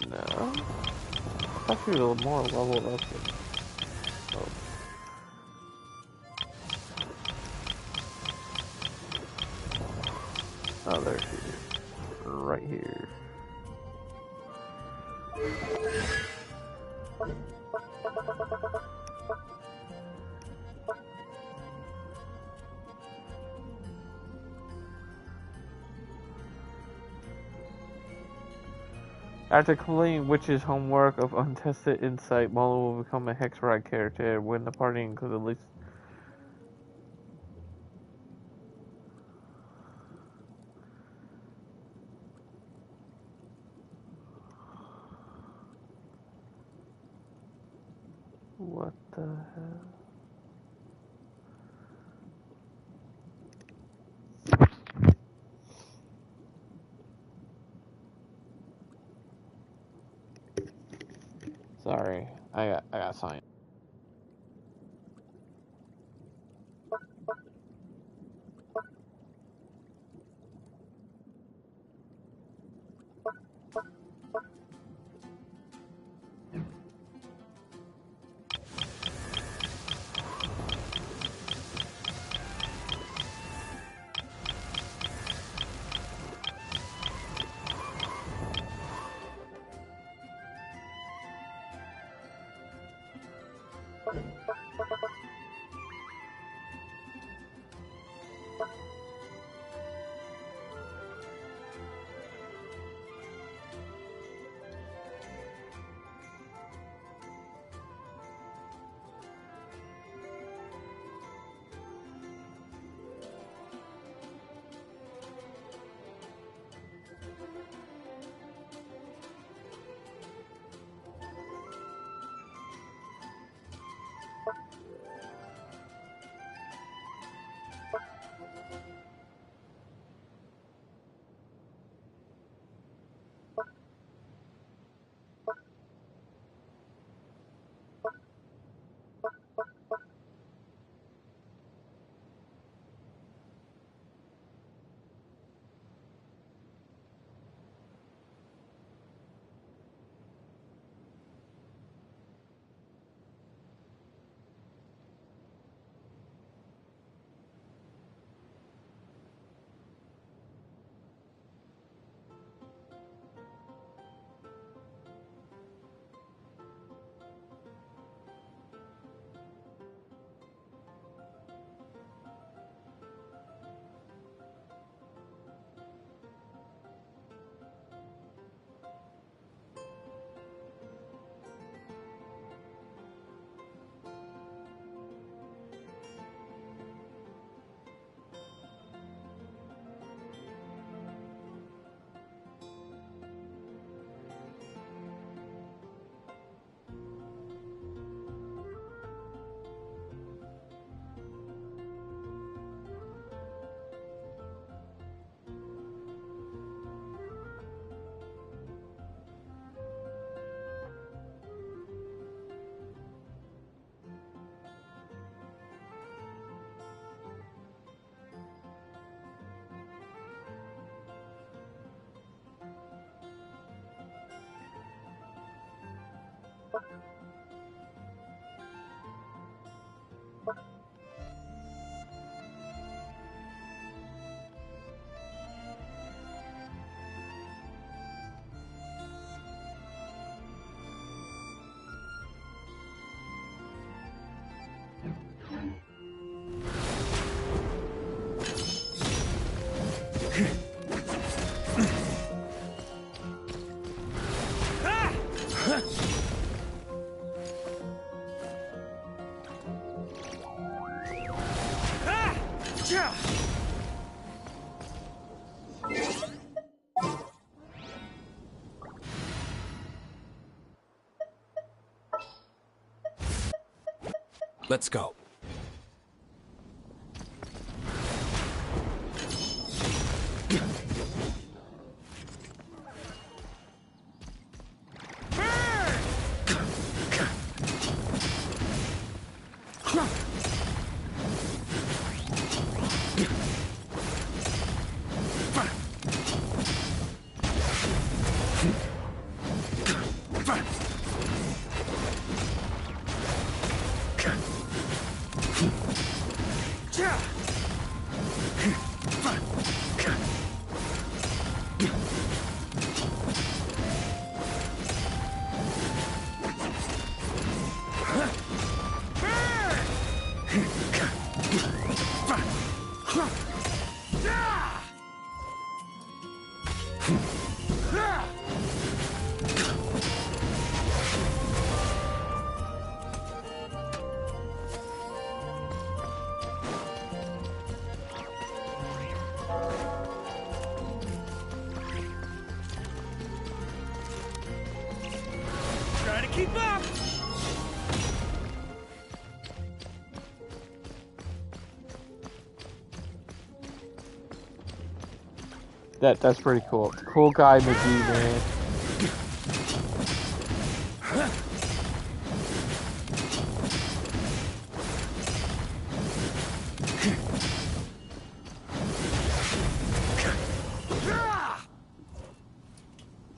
No. I thought she was more leveled up than... Oh. Oh, there she is. Right here. After completing Witch's homework of untested insight, Mola will become a Hexride character when the party includes at least... What the hell? Sorry, I got signed.
Let's go.
Try to keep up!
That's pretty cool. Cool guy McGee, man.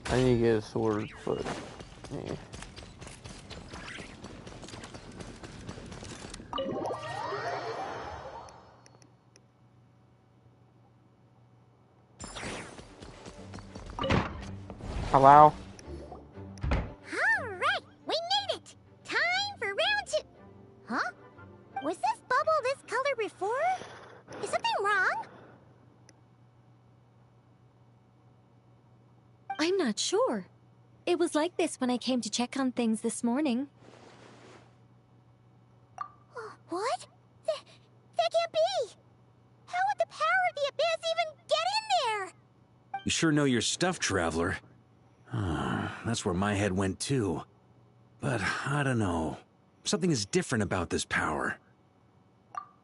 I need to get a sword, but yeah. Hello?
Alright, we made it! Time for round 2. Huh? Was this bubble this color before? Is something wrong?
I'm not sure. It was like this when I came to check on things this morning.
What? That can't be! How would the power of the abyss even get in there?
You sure know your stuff, Traveler. That's where my head went too. But I don't know. Something is different about this power.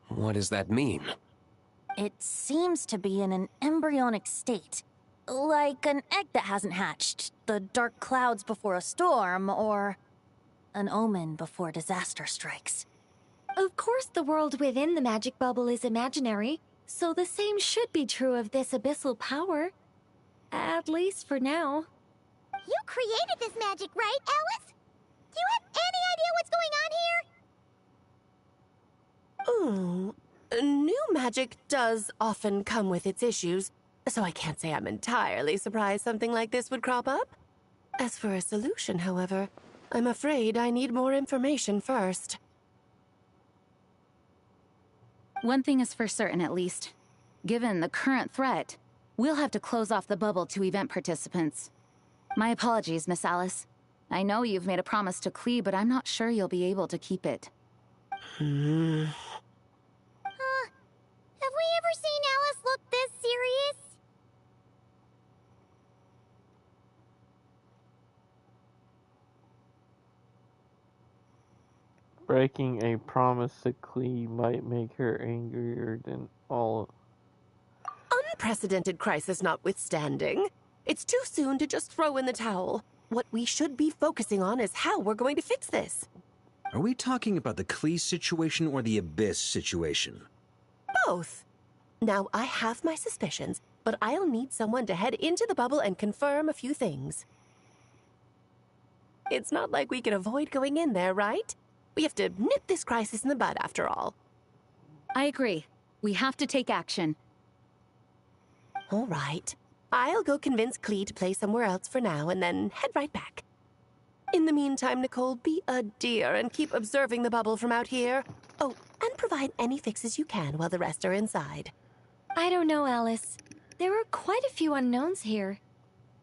What does that mean?
It seems to be in an embryonic state. Like an egg that hasn't hatched, the dark clouds before a storm, or an omen before disaster strikes.
Of course, the world within the magic bubble is imaginary, so the same should be true of this abyssal power. At least for now.
You created this magic, right, Alice? Do you have any idea what's going on here?
New magic does often come with its issues, so I can't say I'm entirely surprised something like this would crop up. As for a solution, however, I'm afraid I need more information first.
One thing is for certain, at least. Given the current threat, we'll have to close off the bubble to event participants. My apologies, Miss Alice. I know you've made a promise to Clee, but I'm not sure you'll be able to keep it.
Have we ever seen Alice look this serious?
Breaking a promise to Clee might make her angrier than all.
Unprecedented crisis notwithstanding, it's too soon to just throw in the towel. What we should be focusing on is how we're going to fix this.
Are we talking about the Clee situation or the Abyss situation?
Both. Now, I have my suspicions, but I'll need someone to head into the bubble and confirm a few things. It's not like we can avoid going in there, right? We have to nip this crisis in the bud, after all.
I agree. We have to take action.
All right. I'll go convince Clee to play somewhere else for now and then head right back. In the meantime, Nicole, be a dear and keep observing the bubble from out here. Oh, and provide any fixes you can while the rest are inside.
I don't know, Alice. There are quite a few unknowns here.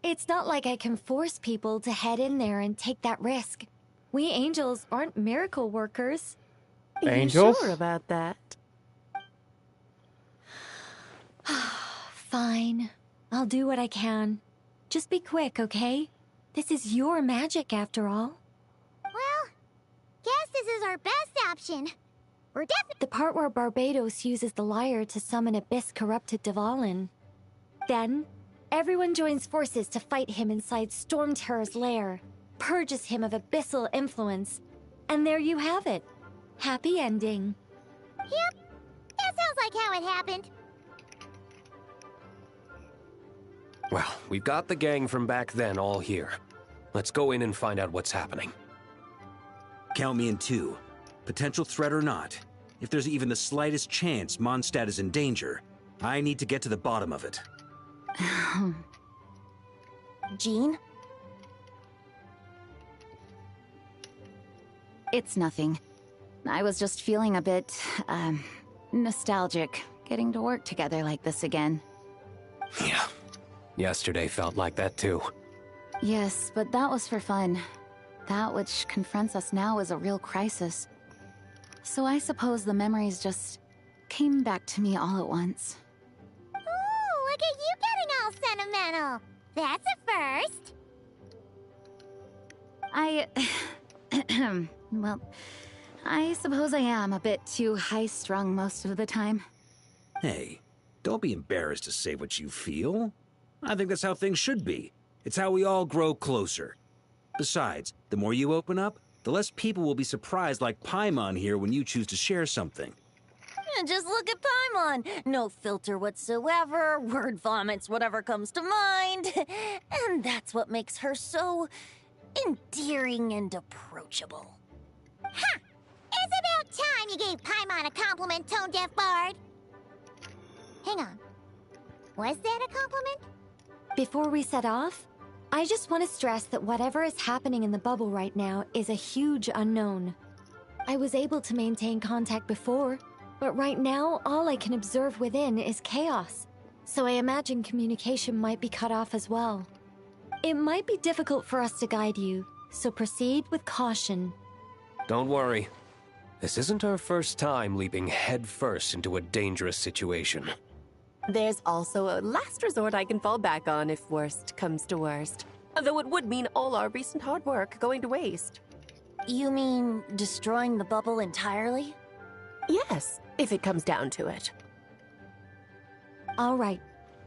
It's not like I can force people to head in there and take that risk. We angels aren't miracle workers.
Angels?
You sure about that?
Fine. I'll do what I can. Just be quick, okay? This is your magic, after all.
Well, guess this is our best option. We're definitely—
The part where Barbados uses the lyre to summon abyss-corrupted Dvalin. Then, everyone joins forces to fight him inside Storm Terror's lair, purges him of abyssal influence, and there you have it. Happy ending.
Yep, that sounds like how it happened.
Well, we've got the gang from back then all here. Let's go in and find out what's happening.
Count me in 2. Potential threat or not, if there's even the slightest chance Mondstadt is in danger, I need to get to the bottom of it.
Jean?
It's nothing. I was just feeling a bit, nostalgic, getting to work together like this again.
Yeah. Yesterday felt like that too.
Yes, but that was for fun. That which confronts us now is a real crisis. So I suppose the memories just came back to me all at once.
Ooh, look at you getting all sentimental. That's a first.
Well, I suppose I am a bit too high-strung most of the time.
Hey, don't be embarrassed to say what you feel. I think that's how things should be. It's how we all grow closer. Besides, the more you open up, the less people will be surprised like Paimon here when you choose to share something.
Just look at Paimon. No filter whatsoever, word vomits whatever comes to mind. And that's what makes her so endearing and approachable.
Ha! It's about time you gave Paimon a compliment, tone-deaf bard. Hang on. Was that a compliment?
Before we set off, I just want to stress that whatever is happening in the bubble right now is a huge unknown. I was able to maintain contact before, but right now all I can observe within is chaos, so I imagine communication might be cut off as well. It might be difficult for us to guide you, so proceed with caution.
Don't worry. This isn't our first time leaping headfirst into a dangerous situation.
There's also a last resort I can fall back on if worst comes to worst. Though it would mean all our recent hard work going to waste.
You mean destroying the bubble entirely?
Yes, if it comes down to it.
All right,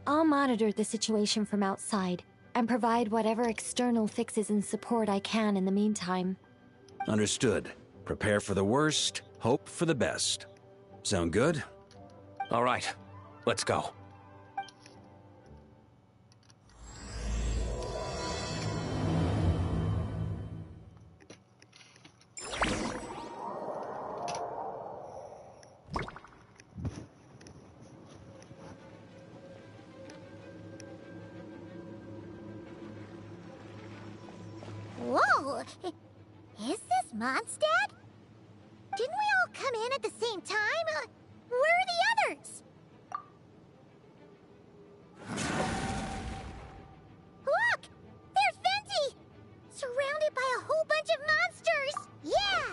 I'll monitor the situation from outside and provide whatever external fixes and support I can in the meantime.
Understood. Prepare for the worst, hope for the best. Sound good?
All right, let's go.
Whoa! Is this Mondstadt? Didn't we all come in at the same time? Where are the others? Look! There's Venti! Surrounded by a whole bunch of monsters! Yeah!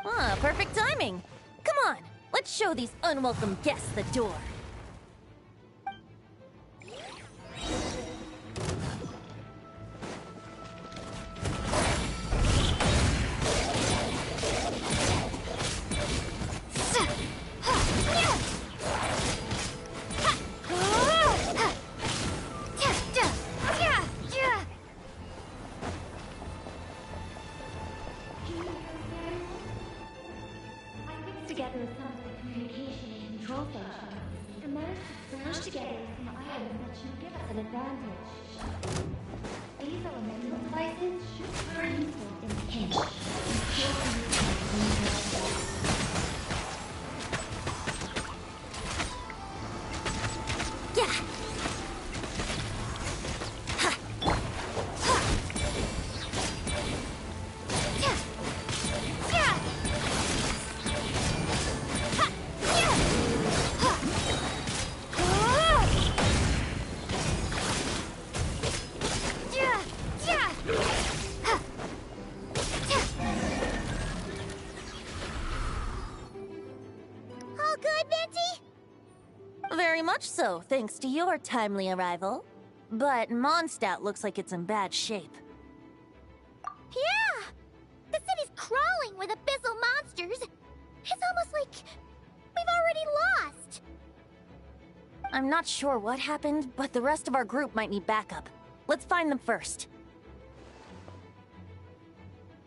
Ah, perfect timing. Come on, let's show these unwelcome guests the door.
Together some of the communication and control functions, and managed to smash together some items that should give us an advantage. These elemental devices should prove useful in a pinch.
Very much so, thanks to your timely arrival. But Mondstadt looks like it's in bad shape.
Yeah! The city's crawling with abyssal monsters. It's almost like we've already lost.
I'm not sure what happened, but the rest of our group might need backup. Let's find them first.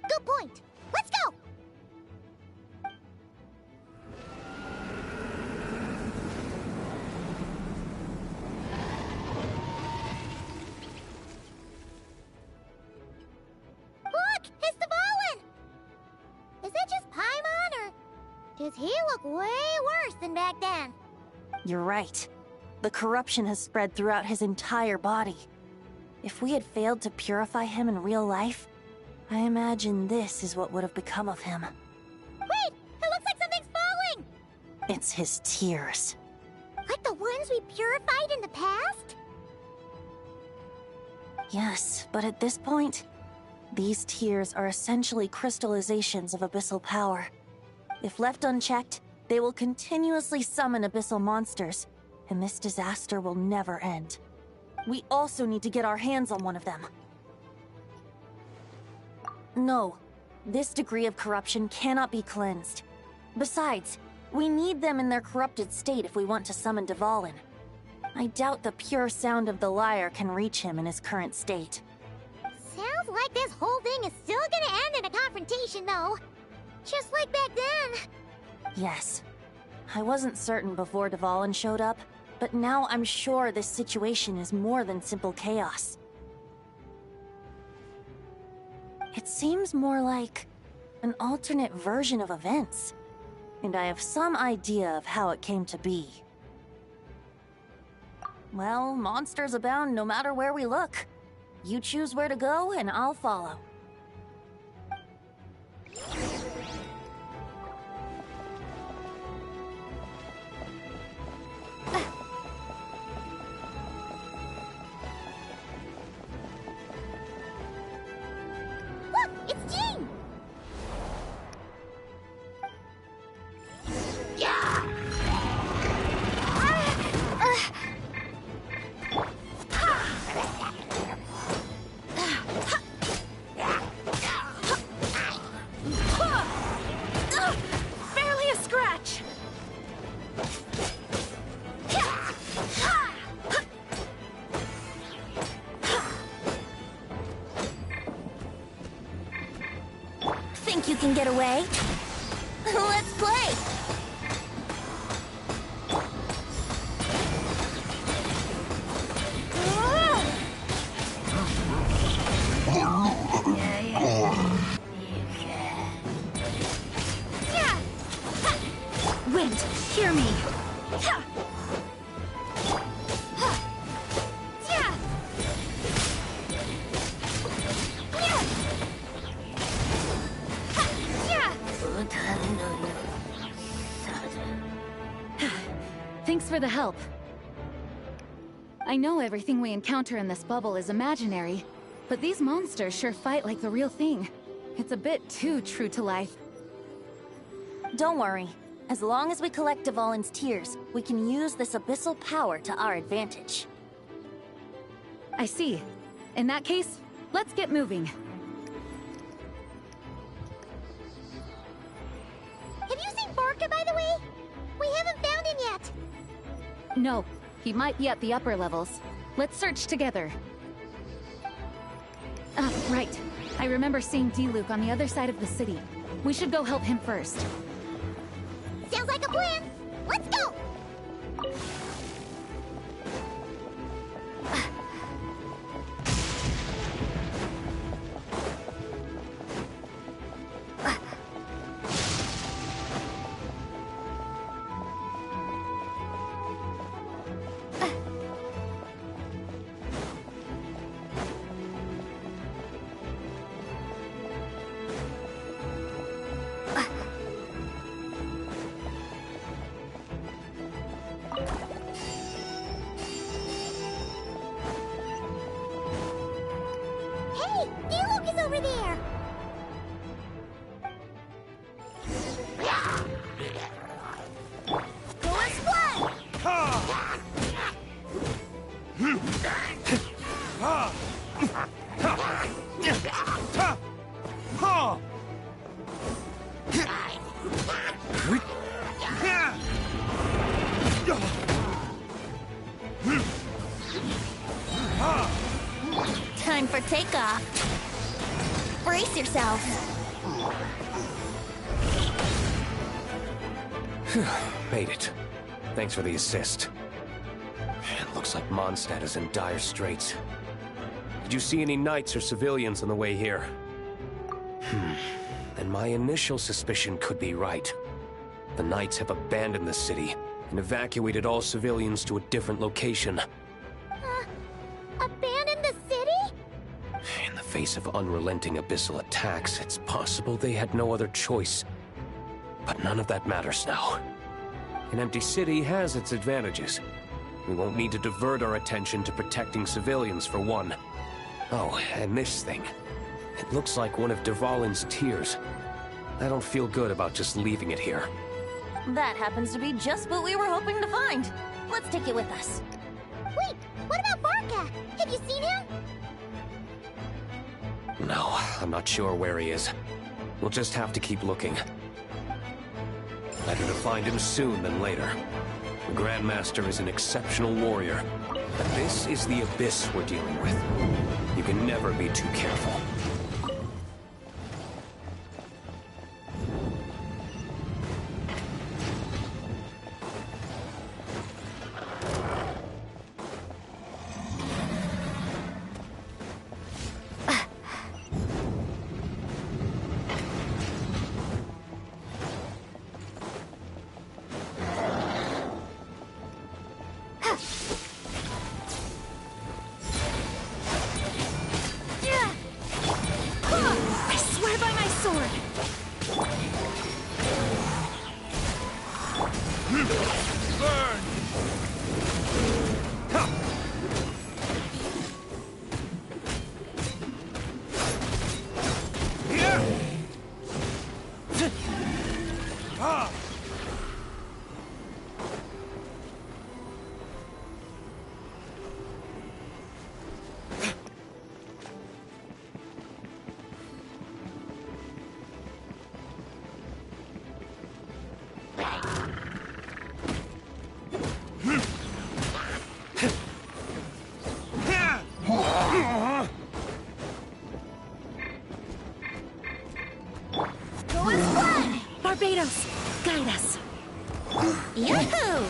Good point. Let's go! Look! It's Dvalin! Is that just Paimon, or does he look way worse than back then?
You're right. The corruption has spread throughout his entire body. If we had failed to purify him in real life, I imagine this is what would have become of him.
Wait! It looks like something's falling!
It's his tears.
Like the ones we purified in the past?
Yes, but at this point, these tears are essentially crystallizations of abyssal power. If left unchecked, they will continuously summon abyssal monsters, and this disaster will never end. We also need to get our hands on one of them. No, this degree of corruption cannot be cleansed. Besides, we need them in their corrupted state if we want to summon Dvalin. I doubt the pure sound of the lyre can reach him in his current state.
Sounds like this whole thing is still gonna end in a confrontation, though. Just like back then.
Yes. I wasn't certain before Dvalin showed up, but now I'm sure this situation is more than simple chaos. It seems more like an alternate version of events, and I have some idea of how it came to be. Well, monsters abound no matter where we look. You choose where to go, and I'll follow.
Look! It's Jean!
Barely a scratch.
Think you can get away? Let's play!
Wind, hear me.
Thanks for the help. I know everything we encounter in this bubble is imaginary, but these monsters sure fight like the real thing. It's a bit too true to life.
Don't worry. As long as we collect Dvalin's tears, we can use this abyssal power to our advantage.
I see. In that case, let's get moving.
Have you seen Varka, by the way? We haven't found him yet.
No, he might be at the upper levels. Let's search together. Right. I remember seeing D-Luke on the other side of the city. We should go help him first.
Sounds like a plan. Let's go! Hey! D-Luke is over there! Force blood!
time for takeoff. Brace yourself.
Made it. Thanks for the assist. It looks like Mondstadt is in dire straits. Did you see any knights or civilians on the way here? Then my initial suspicion could be right. The knights have abandoned the city and evacuated all civilians to a different location.
Abandon the city?
In the face of unrelenting abyssal attacks, it's possible they had no other choice. But none of that matters now. An empty city has its advantages. We won't need to divert our attention to protecting civilians, for one. Oh, and this thing. It looks like one of Dvalin's tears. I don't feel good about just leaving it here.
That happens to be just what we were hoping to find. Let's take it with us.
Wait, what about Varka? Have you seen him?
No, I'm not sure where he is. We'll just have to keep looking. Better to find him soon than later. The Grandmaster is an exceptional warrior, but this is the abyss we're dealing with. You can never be too careful.
Barbados, guide us.
Yahoo!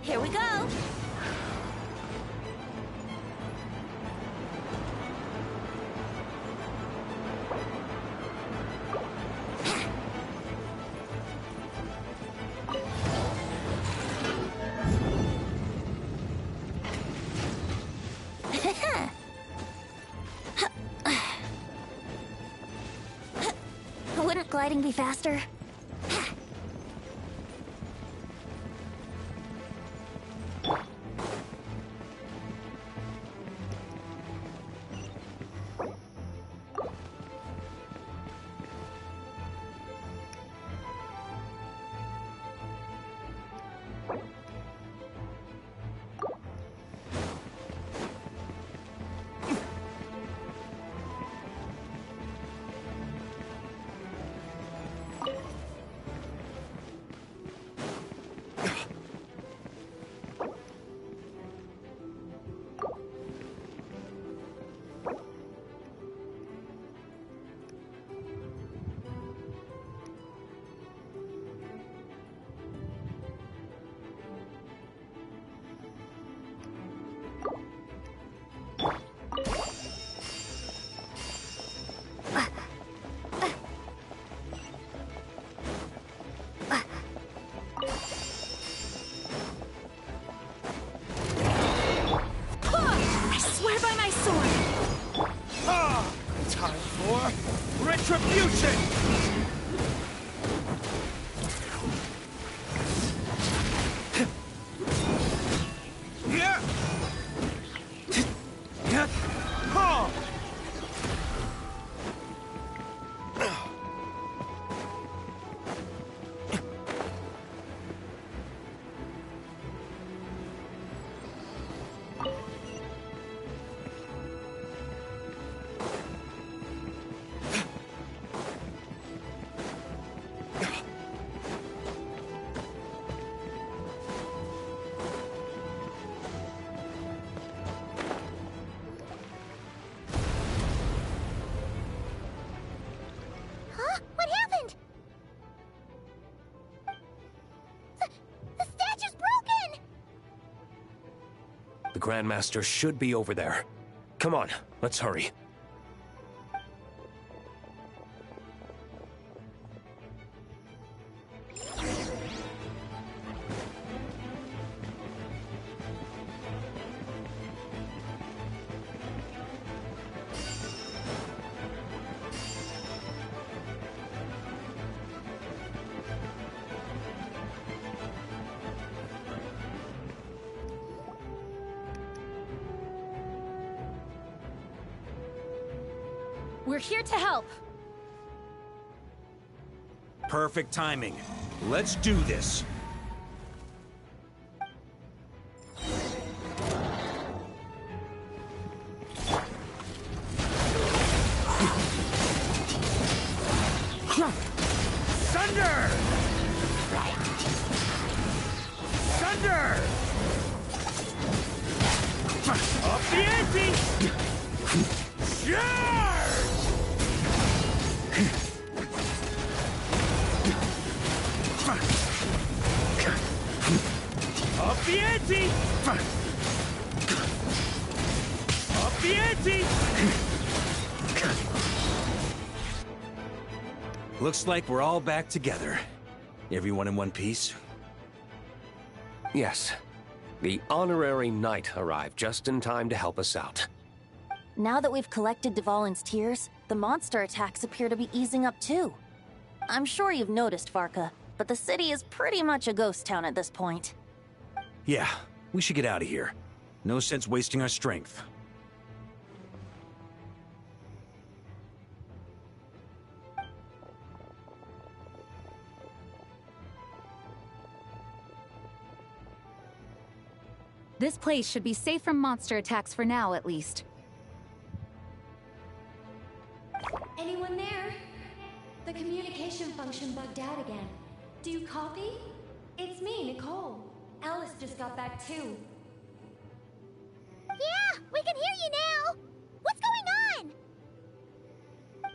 Here we go. sliding be faster?
I swear by my sword!
Time for retribution! Yeah! Ha!
Huh? What happened? The statue's broken!
The Grandmaster should be over there. Come on, let's hurry.
We're here to help.
Perfect timing. Let's do this.
Thunder! Thunder! Up the ante! Charge! Up the ante! Up the ante!
Looks like we're all back together. Everyone in one piece?
Yes. The honorary knight arrived just in time to help us out.
Now that we've collected Dvalin's tears, the monster attacks appear to be easing up too. I'm sure you've noticed, Varka, but the city is pretty much a ghost town at this point.
Yeah, we should get out of here. No sense wasting our strength.
This place should be safe from monster attacks for now, at least.
Anyone there? The communication function bugged out again. Do you copy? It's me, Nicole. Alice just got back too.
Yeah, we can hear you now! What's going on?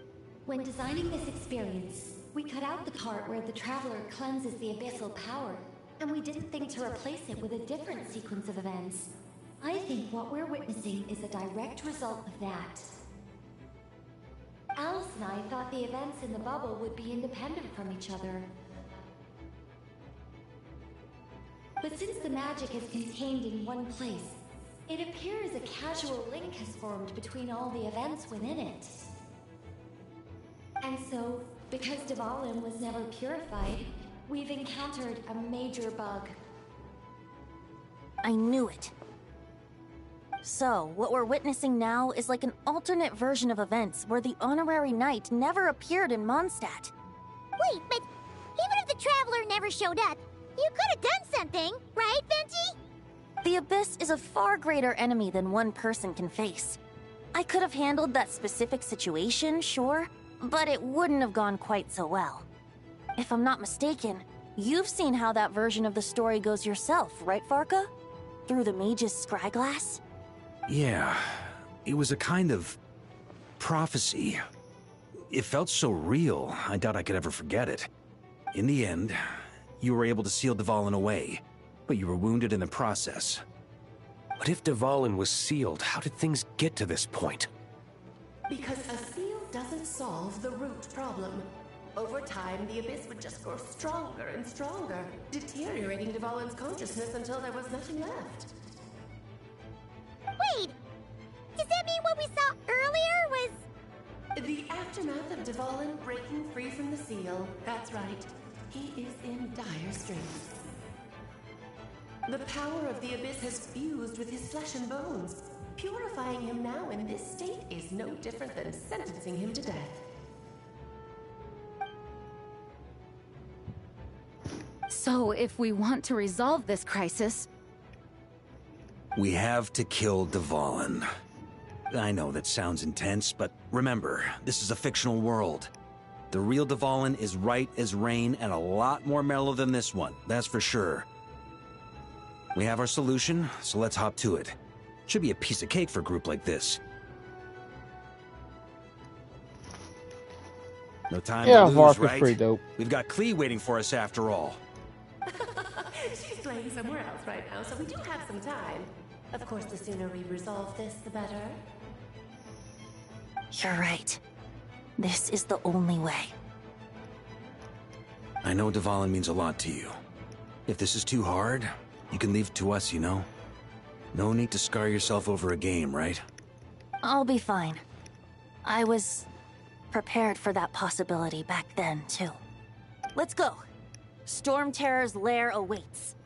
When designing this experience, we cut out the part where the Traveler cleanses the abyssal power, and we didn't think to replace it with a different sequence of events. I think what we're witnessing is a direct result of that. Alice and I thought the events in the bubble would be independent from each other. But since the magic is contained in one place, it appears a casual link has formed between all the events within it. And so, Because Dvalin was never purified, we've encountered a major bug.
I knew it. So, what we're witnessing now is like an alternate version of events where the honorary knight never appeared in Mondstadt.
Wait, but even if the Traveler never showed up, you could have done something, right, Venti?
The Abyss is a far greater enemy than one person can face. I could have handled that specific situation, sure, but it wouldn't have gone quite so well. If I'm not mistaken, you've seen how that version of the story goes yourself, right, Varka? Through the mage's scryglass?
Yeah, it was a kind of prophecy. It felt so real, I doubt I could ever forget it. In the end, you were able to seal Dvalin away, but you were wounded in the process.
But if Dvalin was sealed, how did things get to this point?
Because a seal doesn't solve the root problem. Over time, the Abyss would just grow stronger and stronger, deteriorating Dvalin's consciousness until there was nothing left.
Wait! Does that mean what we saw earlier was...
The aftermath of Dvalin breaking free from the seal. That's right. He is in dire straits. The power of the Abyss has fused with his flesh and bones. Purifying him now in this state is no different than sentencing him to death.
So, if we want to resolve this crisis...
We have to kill Dvalin. I know that sounds intense, but remember, this is a fictional world. The real Dvalin is right as rain and a lot more mellow than this one, that's for sure. We have our solution, so let's hop to it. Should be a piece of cake for a group like this. No time to lose,
Varka's
right?
pretty dope.
We've got Clee waiting for us after all.
She's playing somewhere else right now, so we do have some time. Of course, the sooner we resolve this, the better.
You're right. This is the only way.
I know Dvalin means a lot to you. If this is too hard, you can leave it to us, you know? No need to scar yourself over a game, right?
I'll be fine. I was prepared for that possibility back then, too. Let's go. Storm Terror's lair awaits.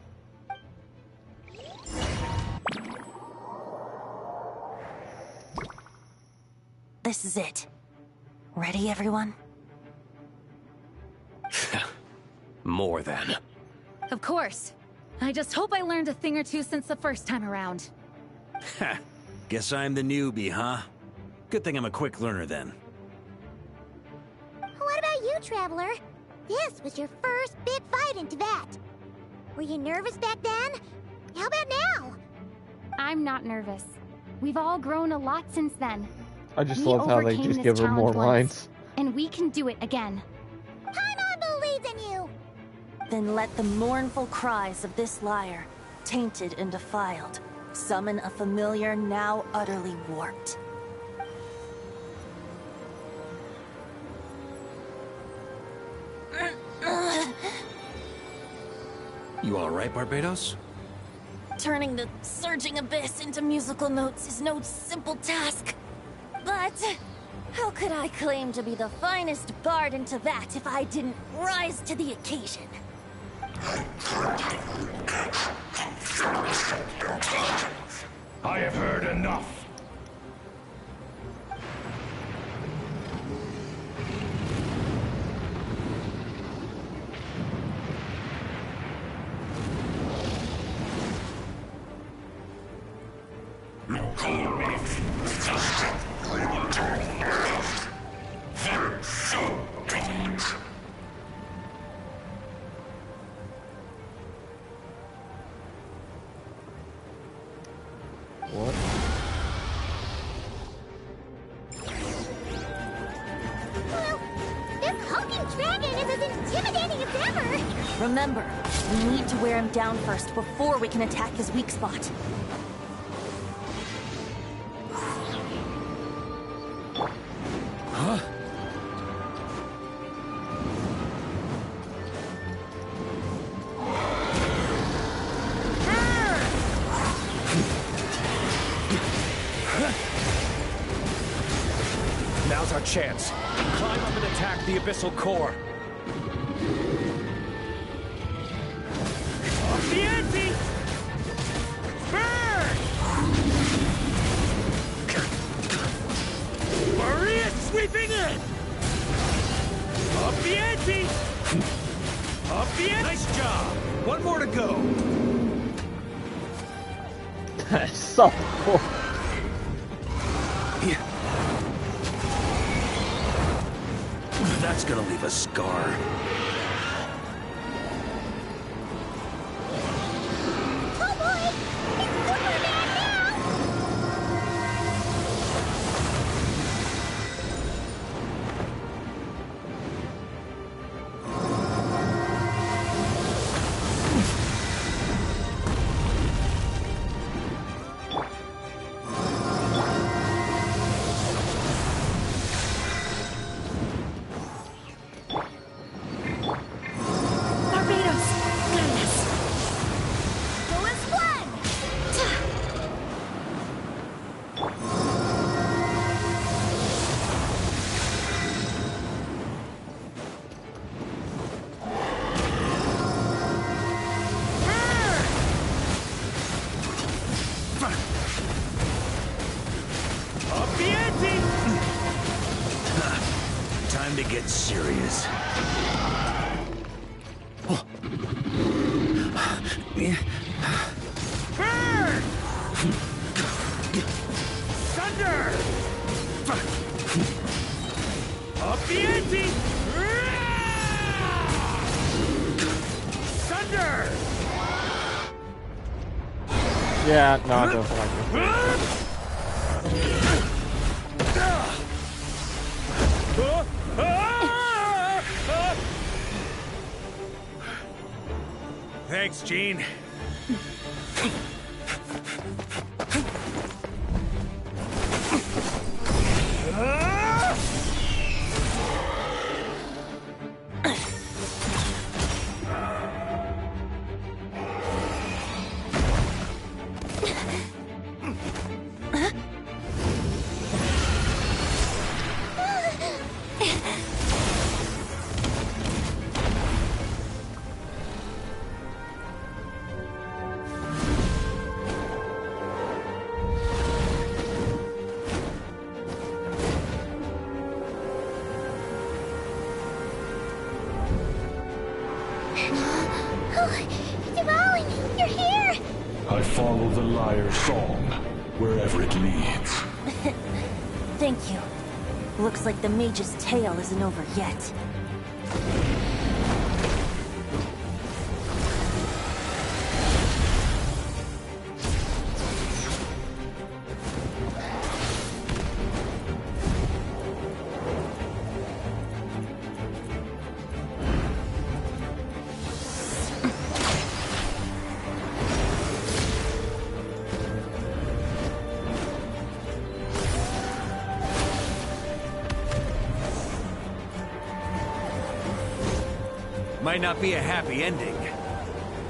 This is it. Ready, everyone?
More than.
Of course. I just hope I learned a thing or two since the first time around.
Ha! Guess I'm the newbie, huh? Good thing I'm a quick learner then.
What about you, Traveler? This was your first big fight in Teyvat. Were you nervous back then? How about now?
I'm not nervous. We've all grown a lot since then.
I just
We
love how they
overcame
just
this
give her more
challenge once,
lines.
and we can do it again.
Paimon believes in you!
Then let the mournful cries of this lyre, tainted and defiled, summon a familiar now utterly warped.
You alright, Barbados?
Turning the surging abyss into musical notes is no simple task. But how could I claim to be the finest bard in Teyvat if I didn't rise to the occasion?
I have heard enough.
What?
Well, this hulking dragon is as intimidating as ever!
Remember, we need to wear him down first before we can attack his weak spot.
Huh?
Now's our chance.
Climb up and attack the abyssal core.
Off the ante! Burn! Maria sweeping in! Off the ante! Off the ante!
Nice job! One more to go.
That's so cool.
That's gonna leave a scar.
Oh boy! It's Superman now!
Barbados! Goodness!
Clueless one!
Off the ante!
Time to get serious.
Burn! Thunder! Off the ante! Thunder!
Yeah, no, I don't like it.
Thanks, Gene.
Devouring, you're here!
I follow the liar's song, wherever it leads.
Thank you. Looks like the mage's tale isn't over yet.
Might not be a happy ending,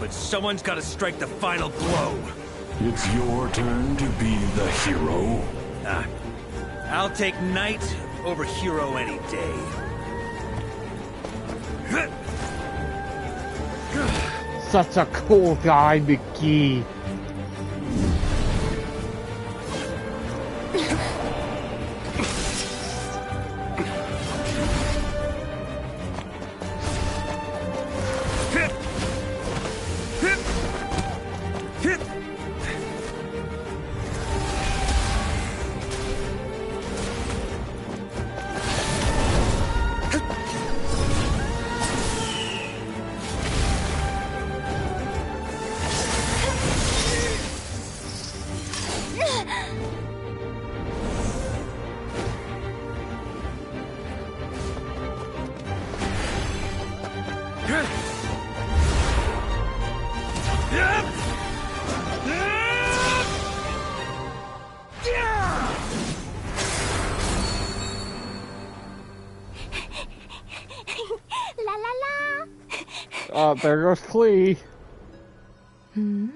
but someone's got to strike the final blow.
It's your turn to be the hero.
I'll take knight over hero any day.
Such a cool guy, Mickey.
La la la!
Oh, there goes Clee.
Hmm?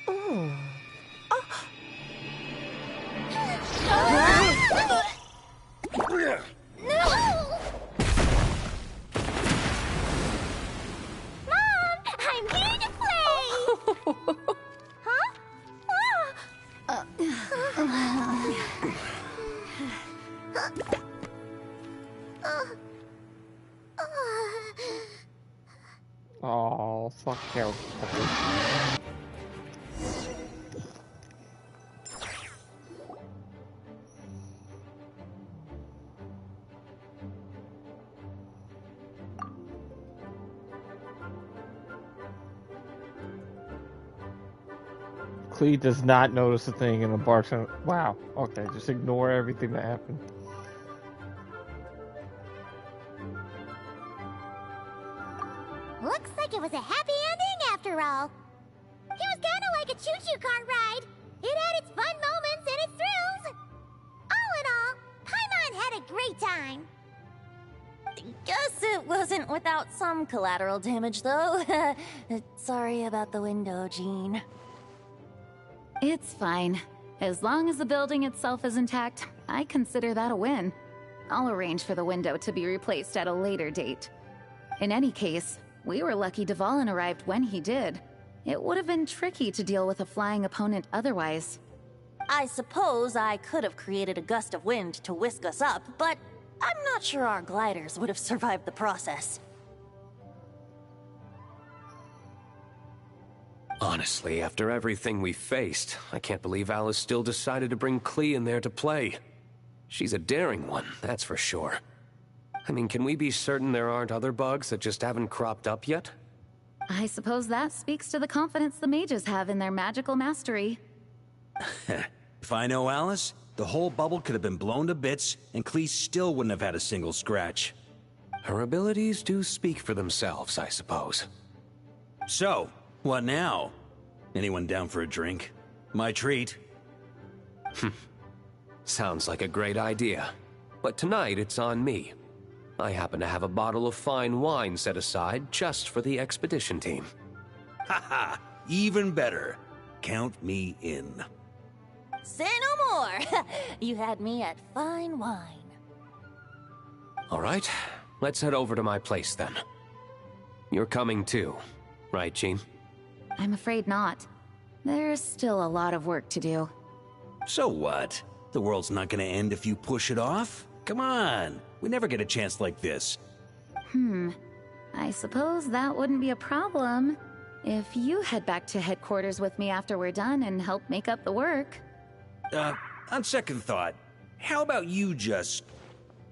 Oh!
Oh, fuck hell. Clee does not notice a thing and the barks on. Wow. Okay, just ignore everything that happened.
Looks like it was a happy ending after all. It was kind of like a choo-choo cart ride. It had its fun moments and its thrills. All in all, Paimon had a great time.
Guess it wasn't without some collateral damage, though. Sorry about the window, Jean.
It's fine. As long as the building itself is intact, I consider that a win. I'll arrange for the window to be replaced at a later date. In any case, we were lucky Dvalin arrived when he did. It would have been tricky to deal with a flying opponent otherwise.
I suppose I could have created a gust of wind to whisk us up, but I'm not sure our gliders would have survived the process.
Honestly, after everything we faced, I can't believe Alice still decided to bring Clee in there to play. She's a daring one, that's for sure. I mean, can we be certain there aren't other bugs that just haven't cropped up yet?
I suppose that speaks to the confidence the mages have in their magical mastery.
If I know Alice, the whole bubble could have been blown to bits, and Clee still wouldn't have had a single scratch.
Her abilities do speak for themselves, I suppose.
So, what now? Anyone down for a drink? My treat.
Sounds like a great idea. But tonight it's on me. I happen to have a bottle of fine wine set aside just for the expedition team.
Haha, even better. Count me in.
Say no more! You had me at fine wine.
All right, let's head over to my place then. You're coming too, right, Jean?
I'm afraid not. There's still a lot of work to do.
So what? The world's not gonna end if you push it off? Come on, we never get a chance like this.
I suppose that wouldn't be a problem if you head back to headquarters with me after we're done and help make up the work.
On second thought, how about you just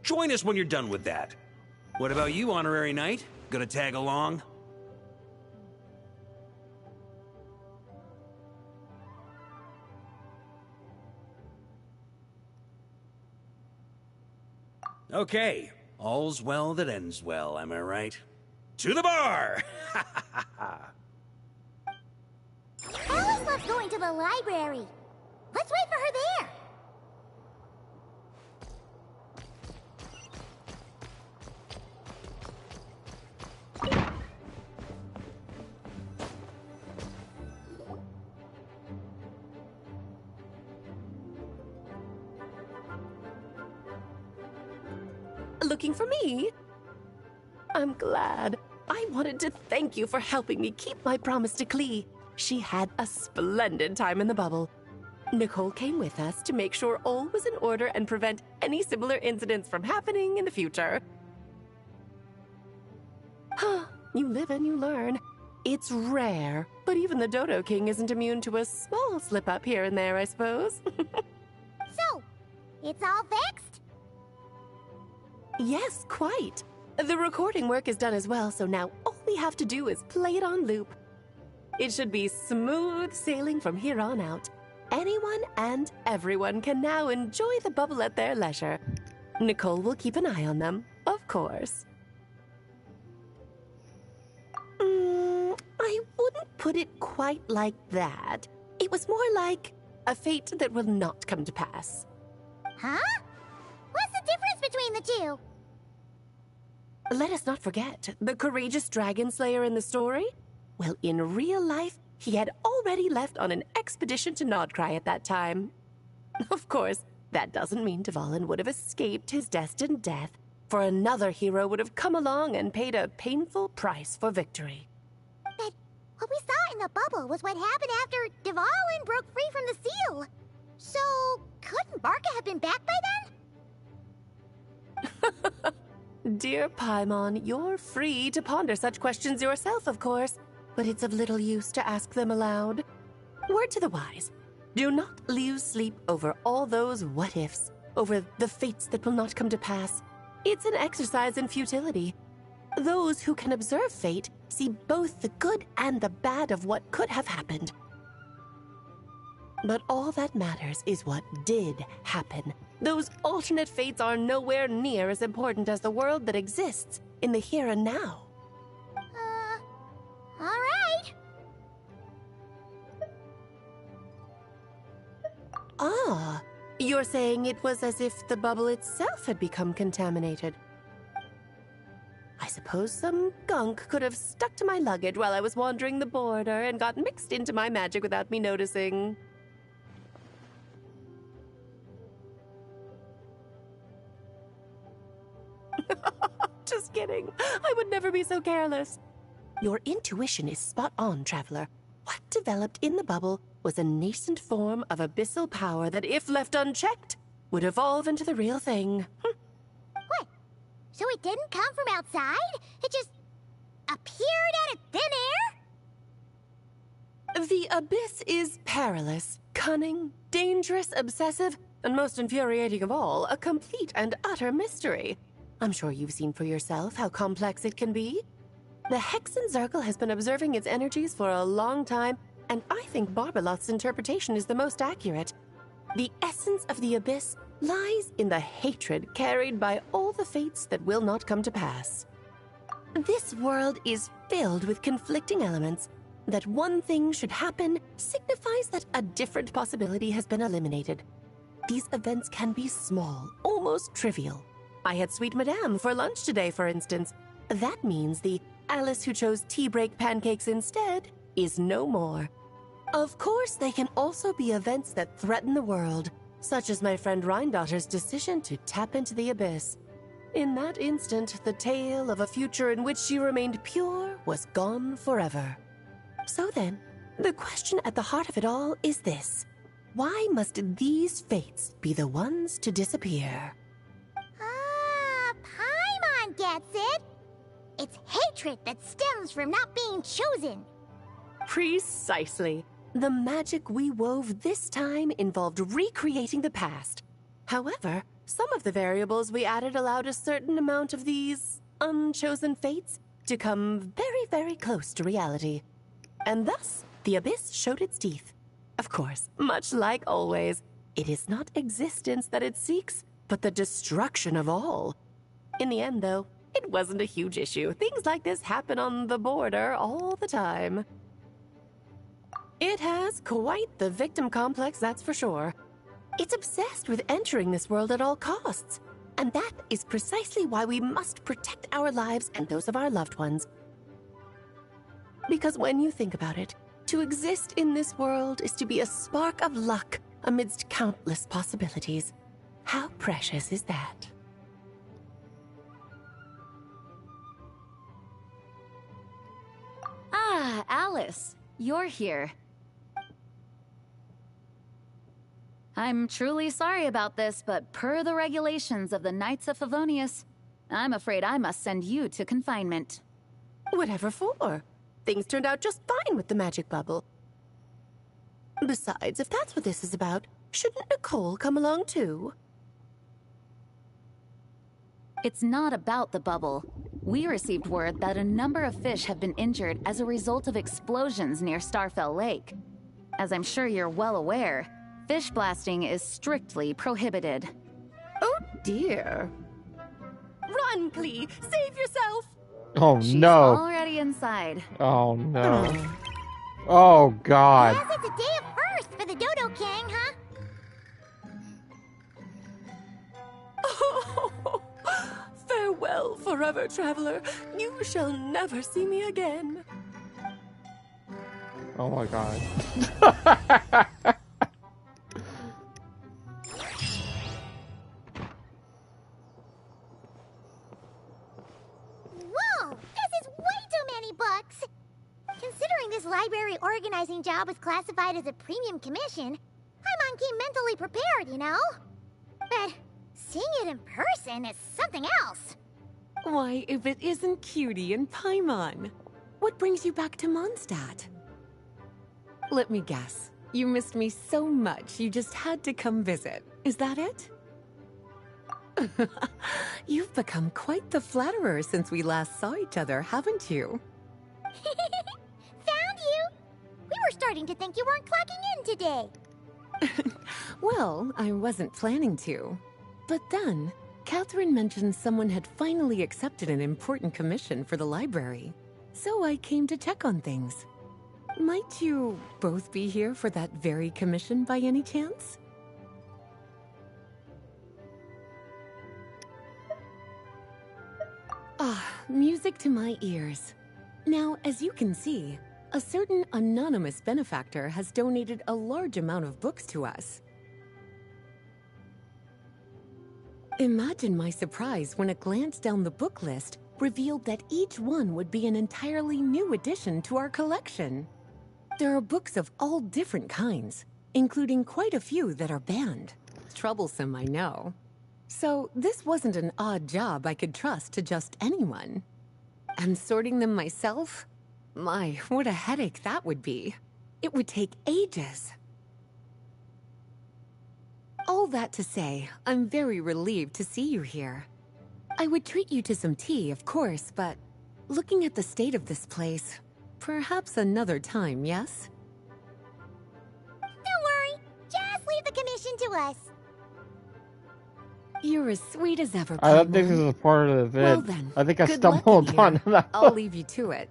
join us when you're done with that? What about you, Honorary Knight? Gonna tag along? Okay, all's well that ends well, am I right? To the bar!
Alice loves going to the library. Let's wait for her there.
Looking for me? I'm glad. I wanted to thank you for helping me keep my promise to Clee. She had a splendid time in the bubble. Nicole came with us to make sure all was in order and prevent any similar incidents from happening in the future. You live and you learn. It's rare, but even the Dodo King isn't immune to a small slip-up here and there, I suppose.
So, it's all fixed?
Yes, quite. The recording work is done as well, so now all we have to do is play it on loop. It should be smooth sailing from here on out. Anyone and everyone can now enjoy the bubble at their leisure. Nicole will keep an eye on them, of course. I wouldn't put it quite like that. It was more like a fate that will not come to pass.
Huh? What's the difference between the two?
Let us not forget the courageous dragon slayer in the story. Well, in real life, he had already left on an expedition to Nodcry at that time. Of course, that doesn't mean Dvalin would have escaped his destined death, for another hero would have come along and paid a painful price for victory.
But what we saw in the bubble was what happened after Dvalin broke free from the seal. So, couldn't Varka have been back by then?
Dear Paimon, you're free to ponder such questions yourself, of course, but it's of little use to ask them aloud. Word to the wise, do not lose sleep over all those what-ifs, over the fates that will not come to pass. It's an exercise in futility. Those who can observe fate see both the good and the bad of what could have happened. But all that matters is what did happen. Those alternate fates are nowhere near as important as the world that exists in the here and now.
All right.
Ah, you're saying it was as if the bubble itself had become contaminated. I suppose some gunk could have stuck to my luggage while I was wandering the border and got mixed into my magic without me noticing. Just kidding. I would never be so careless. Your intuition is spot on, Traveler. What developed in the bubble was a nascent form of abyssal power that, if left unchecked, would evolve into the real thing.
What? So it didn't come from outside? It just appeared out of thin air?
The abyss is perilous, cunning, dangerous, obsessive, and most infuriating of all, a complete and utter mystery. I'm sure you've seen for yourself how complex it can be. The Hexen Circle has been observing its energies for a long time, and I think Barbalot's interpretation is the most accurate. The essence of the abyss lies in the hatred carried by all the fates that will not come to pass. This world is filled with conflicting elements. That one thing should happen signifies that a different possibility has been eliminated. These events can be small, almost trivial. I had Sweet Madame for lunch today, for instance. That means the Alice who chose tea break pancakes instead is no more. Of course, they can also be events that threaten the world, such as my friend Rhindotter's decision to tap into the abyss. In that instant, the tale of a future in which she remained pure was gone forever. So then, the question at the heart of it all is this. Why must these fates be the ones to disappear?
Paimon gets it. It's hatred that stems from not being chosen.
Precisely. The magic we wove this time involved recreating the past. However, some of the variables we added allowed a certain amount of these unchosen fates to come very, very close to reality. And thus, the abyss showed its teeth. Of course, much like always, it is not existence that it seeks, but the destruction of all. In the end, though, it wasn't a huge issue. Things like this happen on the border all the time. It has quite the victim complex, that's for sure. It's obsessed with entering this world at all costs. And that is precisely why we must protect our lives and those of our loved ones. Because when you think about it, to exist in this world is to be a spark of luck amidst countless possibilities. How precious is that?
Ah, Alice, you're here. I'm truly sorry about this, but per the regulations of the Knights of Favonius, I'm afraid I must send you to confinement.
Whatever for? Things turned out just fine with the magic bubble. Besides, if that's what this is about, shouldn't Nicole come along too?
It's not about the bubble. We received word that a number of fish have been injured as a result of explosions near Starfell Lake. As I'm sure you're well aware, fish blasting is strictly prohibited.
Oh dear. Run, Clee! Save yourself!
Oh
She's
no.
already inside.
Oh no. Oh god.
Guess it's a day of first for the Dodo King, huh?
Oh, farewell forever, traveler. You shall never see me again.
Oh my god.
Whoa! This is way too many books! Considering this library organizing job was classified as a premium commission, I'm came mentally prepared, you know? But seeing it in person is something else.
Why, if it isn't Cutie and Paimon. What brings you back to Mondstadt? Let me guess. You missed me so much, you just had to come visit. Is that it? You've become quite the flatterer since we last saw each other, haven't you?
Found you! We were starting to think you weren't clocking in today.
Well, I wasn't planning to. But then, Catherine mentioned someone had finally accepted an important commission for the library. So I came to check on things. Might you both be here for that very commission by any chance? Ah, music to my ears. Now, as you can see, a certain anonymous benefactor has donated a large amount of books to us. Imagine my surprise when a glance down the book list revealed that each one would be an entirely new addition to our collection. There are books of all different kinds, including quite a few that are banned. Troublesome, I know. So this wasn't an odd job I could trust to just anyone. And sorting them myself? My, what a headache that would be. It would take ages. All that to say, I'm very relieved to see you here. I would treat you to some tea, of course, but looking at the state of this place, perhaps another time, yes?
Don't worry, just leave the commission to us.
You're as sweet as ever,
I don't think
Paimon.
this is a part of the
Well
vid.
then,
I think I
good luck
stumbled
in
on
here.
that.
I'll leave you to it.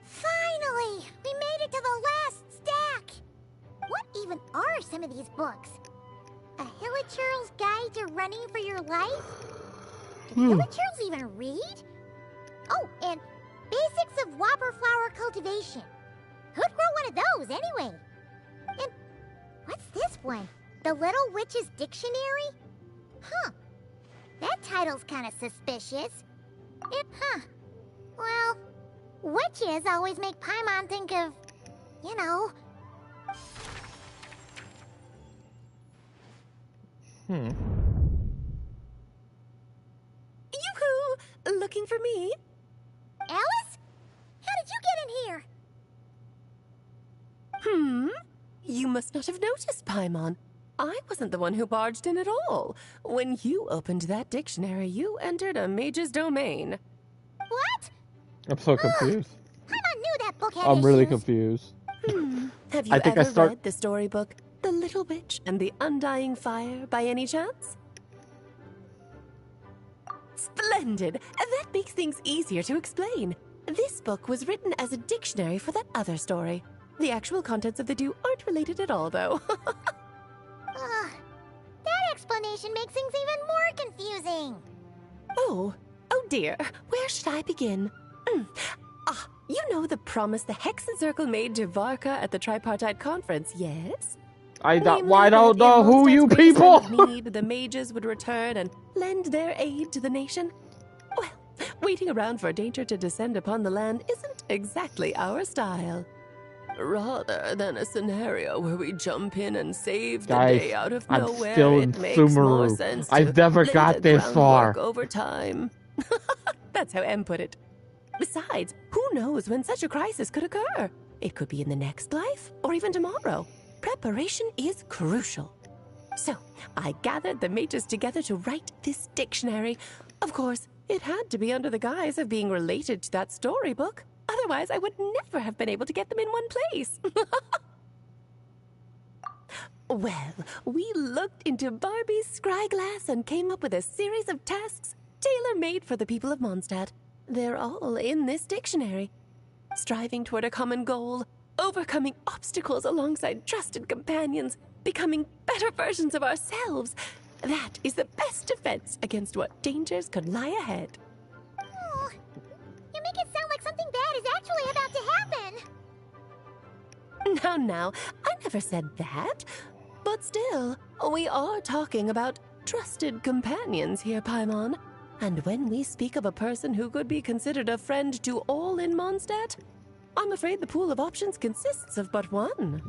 Finally! We made it to the last stack! What even are some of these books? A Hilichurl's Guide to Running for Your Life? Do Hilichurls even read? Oh, and Basics of Whopper Flower Cultivation. Who'd grow one of those, anyway? And what's this one? The Little Witch's Dictionary? Huh. That title's kind of suspicious. Well, witches always make Paimon think of, you know.
Yoo-hoo! Looking for me?
Alice? How did you get in here?
You must not have noticed, Paimon. I wasn't the one who barged in at all. When you opened that dictionary, you entered a mage's domain.
What?
I'm so confused.
Paimon knew that book had
I'm really
issues.
confused.
Have you ever read the storybook, The Little Witch and the Undying Fire, by any chance? Splendid! That makes things easier to explain. This book was written as a dictionary for that other story. The actual contents of the two aren't related at all, though.
That explanation makes things even more confusing.
Oh dear. Where should I begin? You know the promise the Hexen Circle made to Varka at the Tripartite Conference, yes?
I don't
Namely,
know
that in
who
Mondstadt's
you
greatest
people.
time of need, the mages would return and lend their aid to the nation. Well, waiting around for danger to descend upon the land isn't exactly our style. Rather than a scenario where we jump in and save the
Guys,
day out of
I'm
nowhere,
still in
it makes more
Sumeru.
sense
I've
to
never
lay
got
the
this far.
groundwork over time. That's how M put it. Besides, who knows when such a crisis could occur? It could be in the next life, or even tomorrow. Preparation is crucial. So, I gathered the mages together to write this dictionary. Of course, it had to be under the guise of being related to that storybook. Otherwise, I would never have been able to get them in one place. Well, we looked into Barbie's scryglass and came up with a series of tasks tailor-made for the people of Mondstadt. They're all in this dictionary. Striving toward a common goal, overcoming obstacles alongside trusted companions, becoming better versions of ourselves. That is the best defense against what dangers could lie ahead.
Oh, you make it sound like something bad is actually about to happen.
Now, I never said that. But still, we are talking about trusted companions here, Paimon. And when we speak of a person who could be considered a friend to all in Mondstadt, I'm afraid the pool of options consists of but one.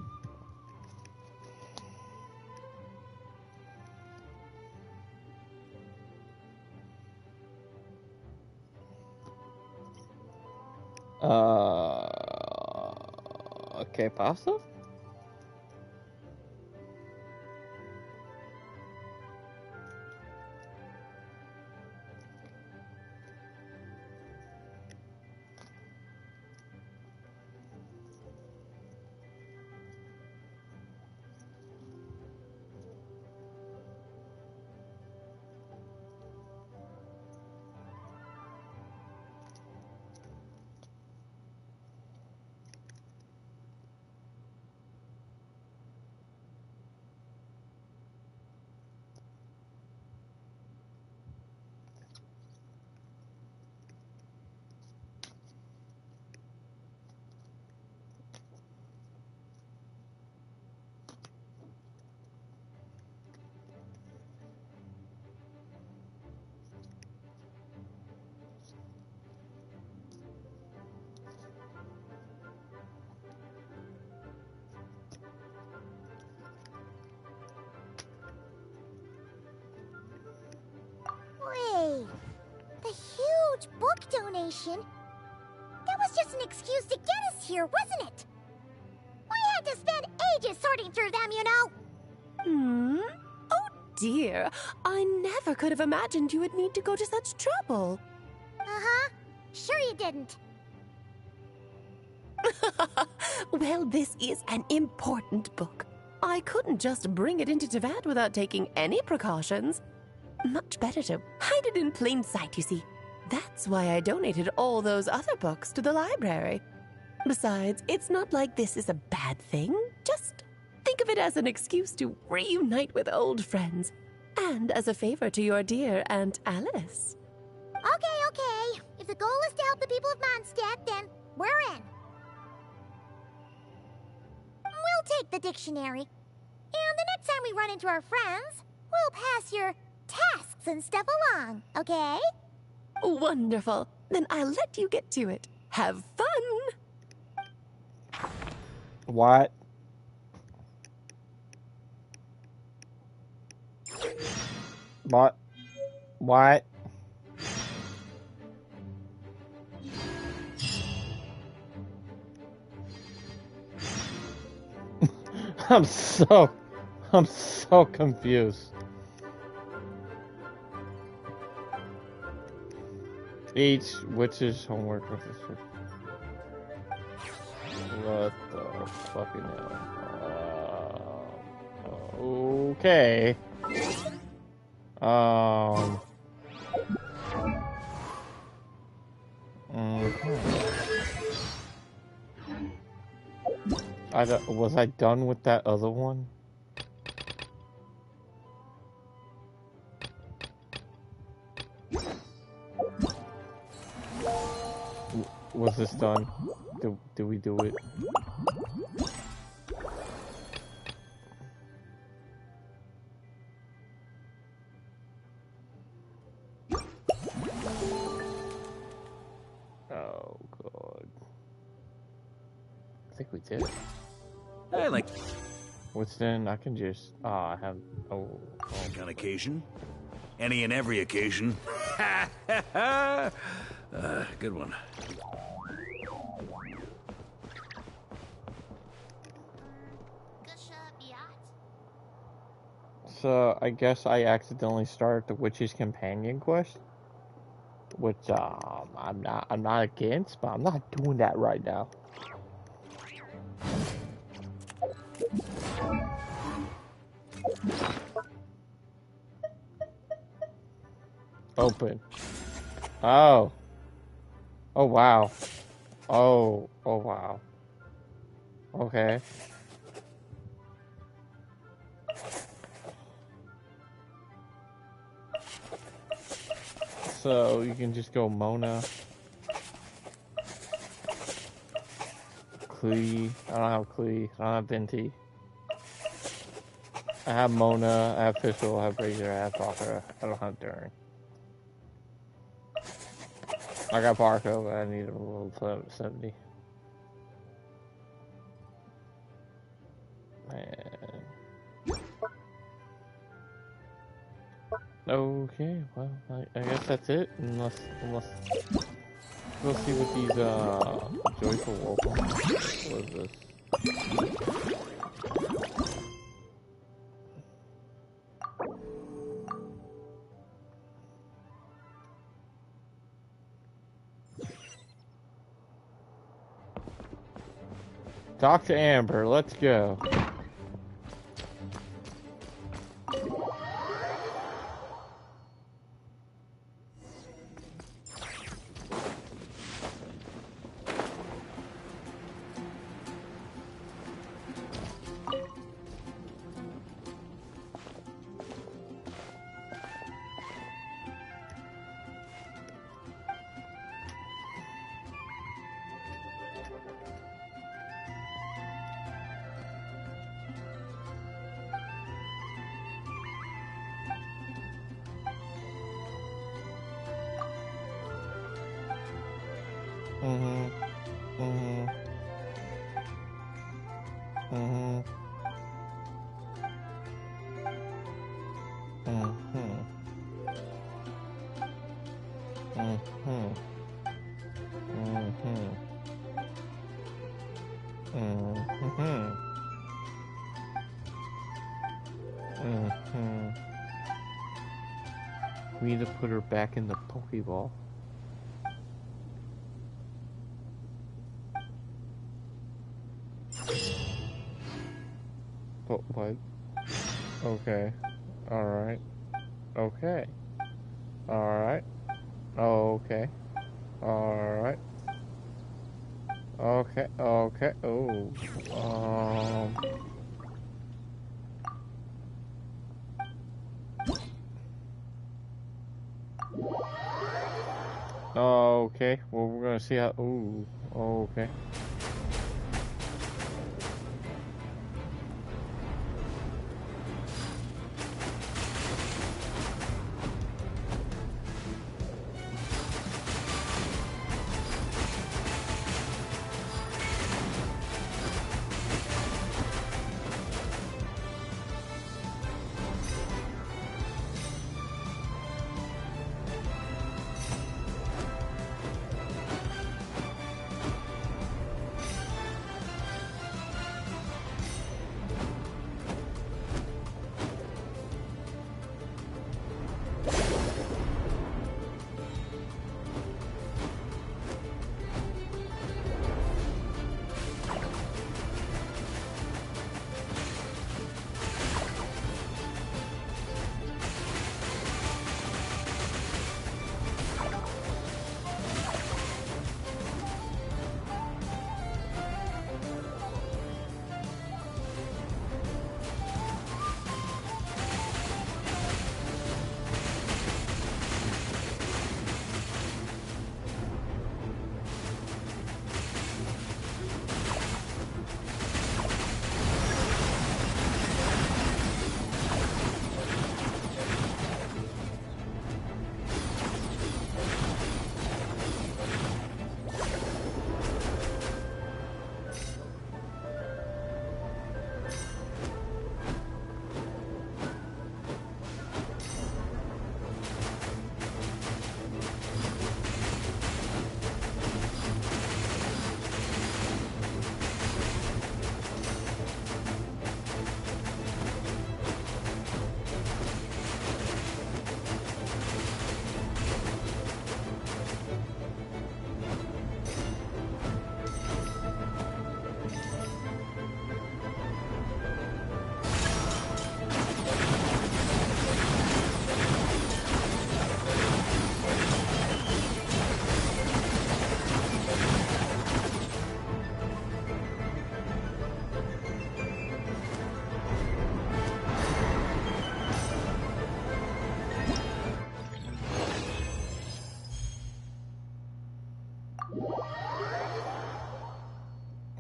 Okay, pasta?
Wait, the huge book donation? That was just an excuse to get us here, wasn't it? We had to spend ages sorting through them, you know.
Oh dear, I never could have imagined you would need to go to such trouble.
Uh-huh. Sure you didn't.
Well, this is an important book. I couldn't just bring it into Teyvat without taking any precautions. Much better to hide it in plain sight, you see. That's why I donated all those other books to the library. Besides, it's not like this is a bad thing. Just think of it as an excuse to reunite with old friends. And as a favor to your dear Aunt Alice.
Okay. If the goal is to help the people of Mondstadt, then we're in. We'll take the dictionary. And the next time we run into our friends, we'll pass your tasks and stuff along, okay?
Wonderful. Then I'll let you get to it. Have fun!
What? What? I'm so confused. Each witch's homework. What the fucking hell? Okay. Was I done with that other one? Was this done? Did we do it? Oh god. I think we did.
I like.
Which then I can just I have
On occasion? Any and every occasion. Good one.
So I guess I accidentally started the Witch's Companion quest, which I'm not against, but I'm not doing that right now. Open. Oh. Oh wow. Oh wow. Okay. So you can just go Mona, Klee. I don't have Klee. I don't have Venti. I have Mona. I have Fischl. I have Razor. I have Varka. I don't have Durin. I got Varka, but I need a level 70. Man. Okay, well, I guess that's it. Unless we'll see what these joyful welcome. What is this? Talk to Amber. Let's go. We need to put her back in the Pokeball. Oh, what? Okay. Alright. Okay. Alright. Okay. Alright. Okay. Okay. Oh. Okay. Well, we're gonna see how. Ooh. Okay.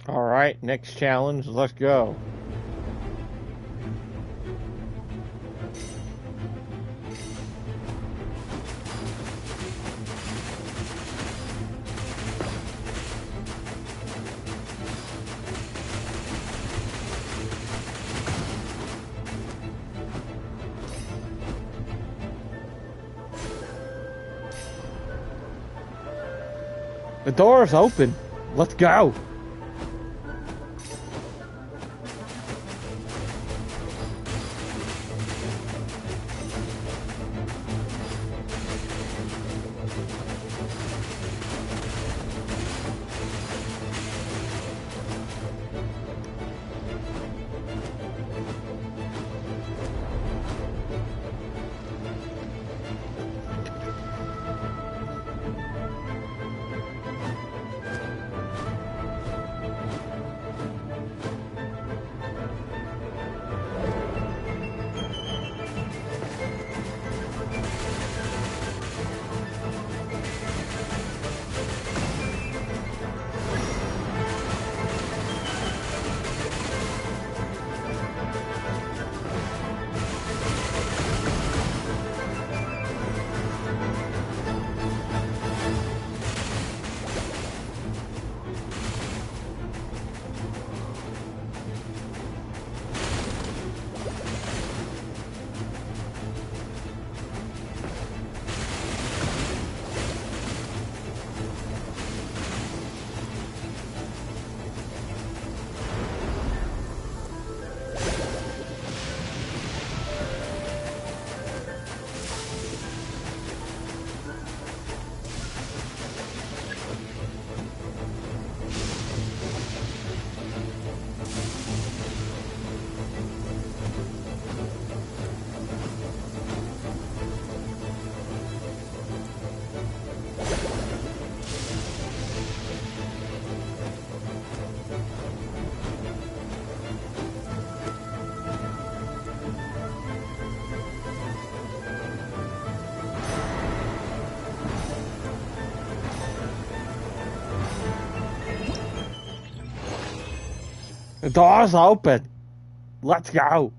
Alright, next challenge, let's go. The door's open. Let's go. The door's open. Let's go.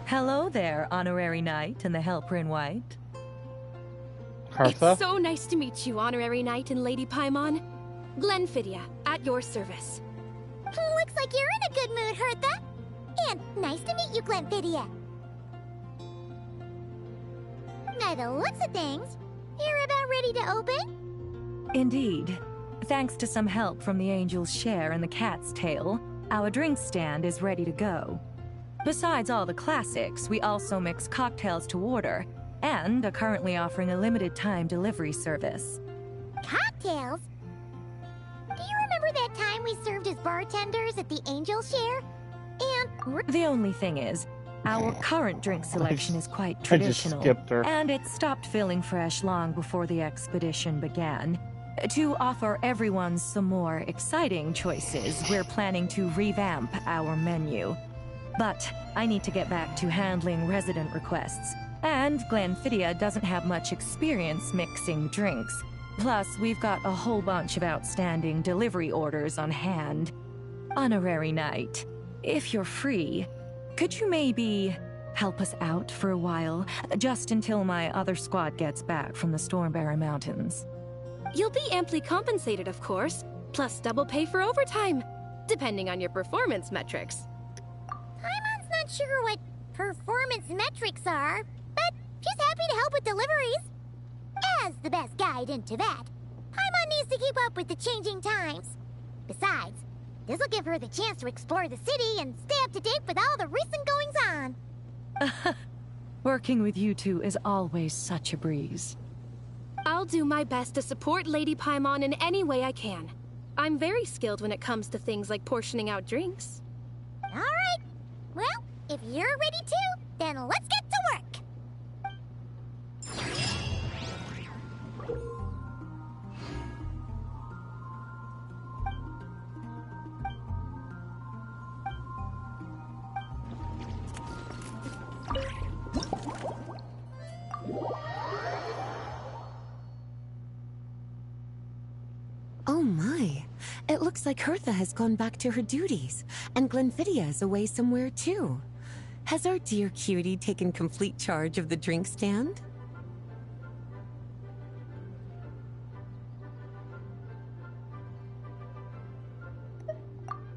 Hello there, Honorary Knight and the Helper in White.
It's so nice to meet you, Honorary Knight and Lady Paimon. Glenfidia, at your service.
Looks like you're in a good mood, Hertha. And nice to meet you, Glenfidia. By the looks of things, you're about ready to open?
Indeed. Thanks to some help from the Angel's Share and the Cat's Tail, our drink stand is ready to go. Besides all the classics, we also mix cocktails to order, and are currently offering a limited-time delivery service.
Cocktails? Do you remember that time we served as bartenders at the Angel's Share? And
the only thing is, our current drink selection is quite traditional, and it stopped feeling fresh long before the expedition began. To offer everyone some more exciting choices, we're planning to revamp our menu. But I need to get back to handling resident requests, and Glenfidia doesn't have much experience mixing drinks. Plus, we've got a whole bunch of outstanding delivery orders on hand. Honorary Knight, if you're free, could you maybe help us out for a while, just until my other squad gets back from the Stormbearer Mountains?
You'll be amply compensated, of course, plus double pay for overtime, depending on your performance metrics.
Paimon's not sure what performance metrics are, but she's happy to help with deliveries. As the best guide into that, Paimon needs to keep up with the changing times. Besides, this'll give her the chance to explore the city and stay up to date with all the recent goings-on.
Working with you two is always such a breeze.
I'll do my best to support Lady Paimon in any way I can. I'm very skilled when it comes to things like portioning out drinks.
All right. Well, if you're ready to, then let's get to work.
Oh my. It looks like Hertha has gone back to her duties, and Glenfidia is away somewhere too. Has our dear cutie taken complete charge of the drink stand?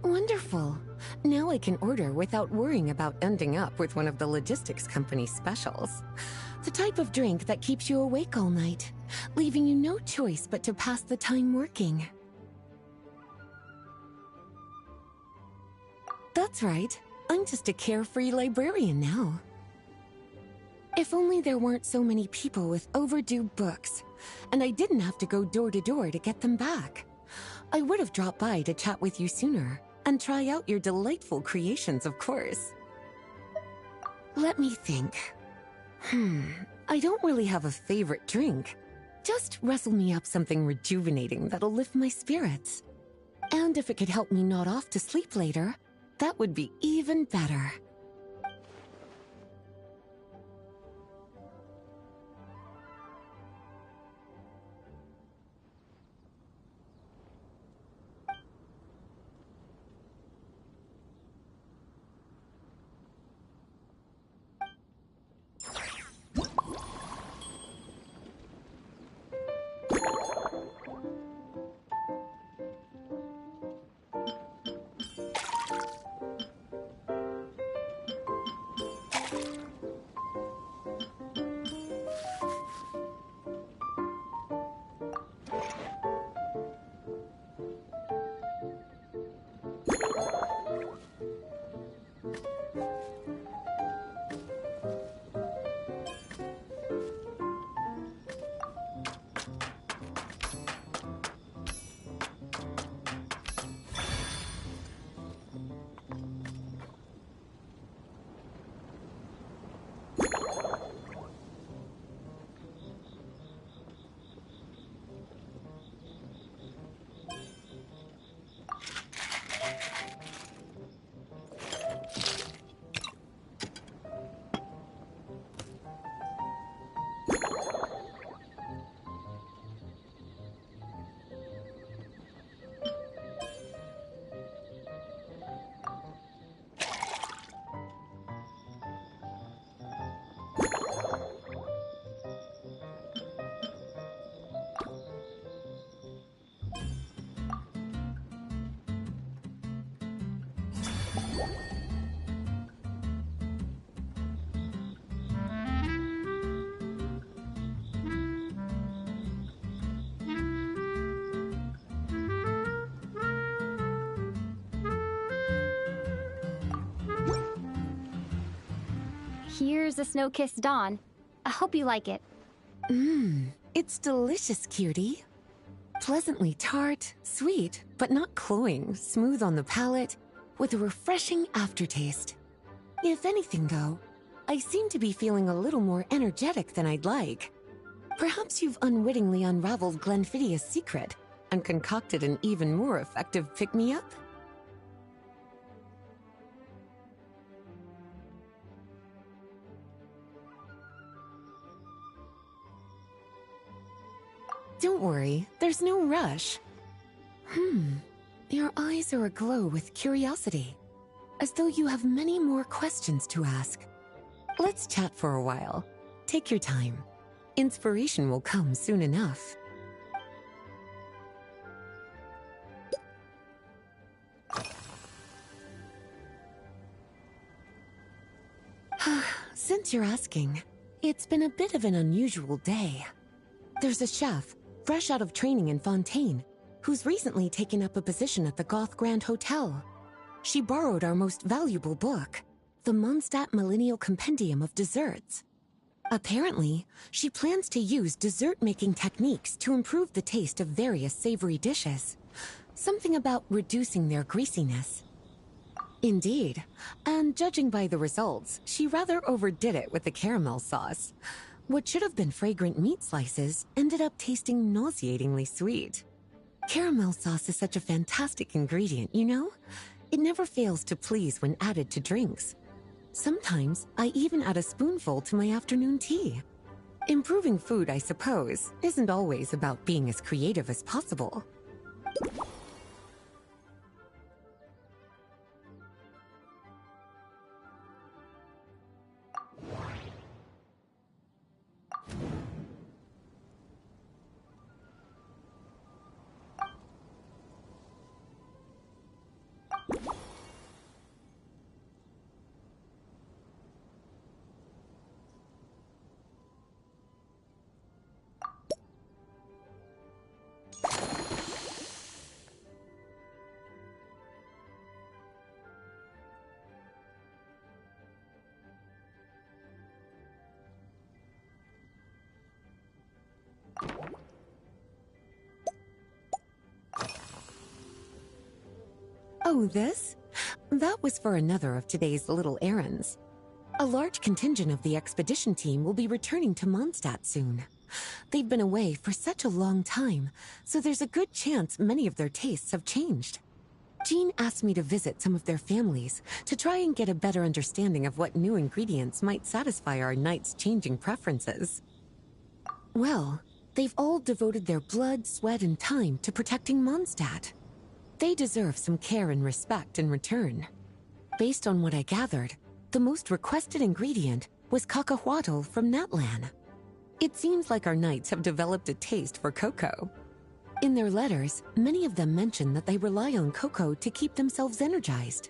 Wonderful. Now I can order without worrying about ending up with one of the logistics company's specials. The type of drink that keeps you awake all night, leaving you no choice but to pass the time working. That's right. I'm just a carefree librarian now. If only there weren't so many people with overdue books, and I didn't have to go door to door to get them back. I would have dropped by to chat with you sooner, and try out your delightful creations, of course. Let me think. I don't really have a favorite drink. Just rustle me up something rejuvenating that'll lift my spirits. And if it could help me nod off to sleep later, that would be even better.
Here's a snow-kissed dawn. I hope you like it.
It's delicious, cutie. Pleasantly tart, sweet, but not cloying, smooth on the palate, with a refreshing aftertaste. If anything, though, I seem to be feeling a little more energetic than I'd like. Perhaps you've unwittingly unraveled Glenfiddia's secret and concocted an even more effective pick-me-up? Don't worry, there's no rush. Your eyes are aglow with curiosity, as though you have many more questions to ask. Let's chat for a while. Take your time. Inspiration will come soon enough. Since you're asking, it's been a bit of an unusual day. There's a chef, fresh out of training in Fontaine, who's recently taken up a position at the Goth Grand Hotel. She borrowed our most valuable book, the Mondstadt Millennial Compendium of Desserts. Apparently, she plans to use dessert-making techniques to improve the taste of various savory dishes. Something about reducing their greasiness. Indeed, and judging by the results, she rather overdid it with the caramel sauce. What should have been fragrant meat slices ended up tasting nauseatingly sweet. Caramel sauce is such a fantastic ingredient, you know? It never fails to please when added to drinks. Sometimes I even add a spoonful to my afternoon tea. Improving food, I suppose, isn't always about being as creative as possible. Oh, this? That was for another of today's little errands. A large contingent of the expedition team will be returning to Mondstadt soon. They've been away for such a long time, so there's a good chance many of their tastes have changed. Jean asked me to visit some of their families to try and get a better understanding of what new ingredients might satisfy our knights' changing preferences. Well, they've all devoted their blood, sweat, and time to protecting Mondstadt. They deserve some care and respect in return. Based on what I gathered, the most requested ingredient was cacahuatl from Natlan. It seems like our knights have developed a taste for cocoa. In their letters, many of them mention that they rely on cocoa to keep themselves energized.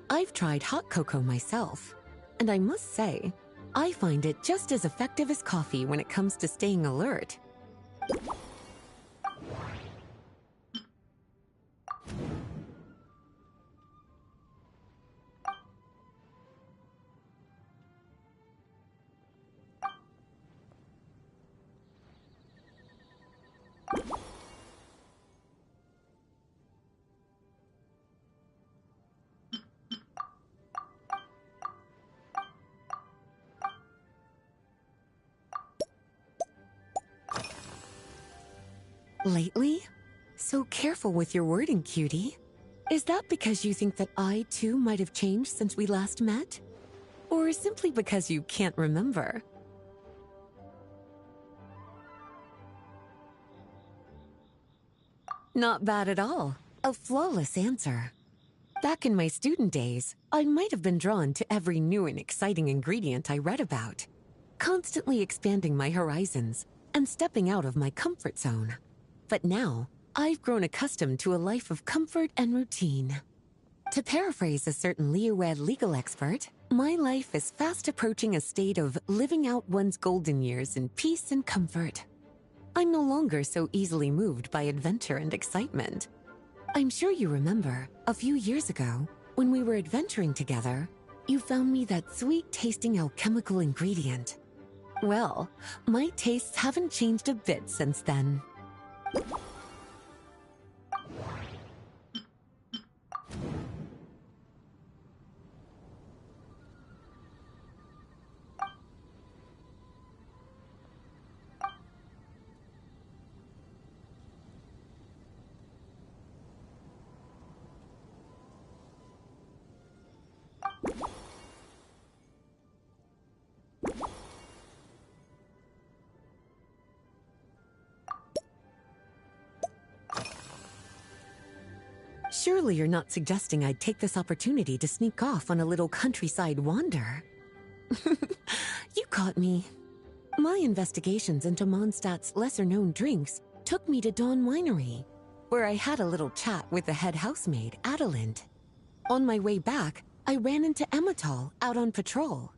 I've tried hot cocoa myself, and I must say, I find it just as effective as coffee when it comes to staying alert. Lately? So careful with your wording, cutie. Is that because you think that I, too, might have changed since we last met? Or simply because you can't remember? Not bad at all. A flawless answer. Back in my student days, I might have been drawn to every new and exciting ingredient I read about, constantly expanding my horizons and stepping out of my comfort zone. But now, I've grown accustomed to a life of comfort and routine. To paraphrase a certain Leoed legal expert, my life is fast approaching a state of living out one's golden years in peace and comfort. I'm no longer so easily moved by adventure and excitement. I'm sure you remember, a few years ago, when we were adventuring together, you found me that sweet-tasting alchemical ingredient. Well, my tastes haven't changed a bit since then. Surely you're not suggesting I'd take this opportunity to sneak off on a little countryside wander? You caught me. My investigations into Mondstadt's lesser-known drinks took me to Dawn Winery, where I had a little chat with the head housemaid, Adelind. On my way back, I ran into Emmetall out on patrol.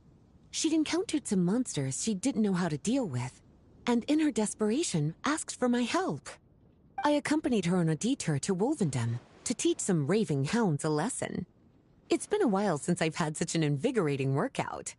She'd encountered some monsters she didn't know how to deal with, and in her desperation, asked for my help. I accompanied her on a detour to Wolvendom to teach some raving hounds a lesson. It's been a while since I've had such an invigorating workout.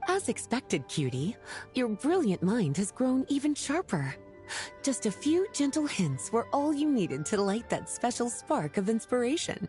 As expected, cutie, your brilliant mind has grown even sharper. Just a few gentle hints were all you needed to light that special spark of inspiration.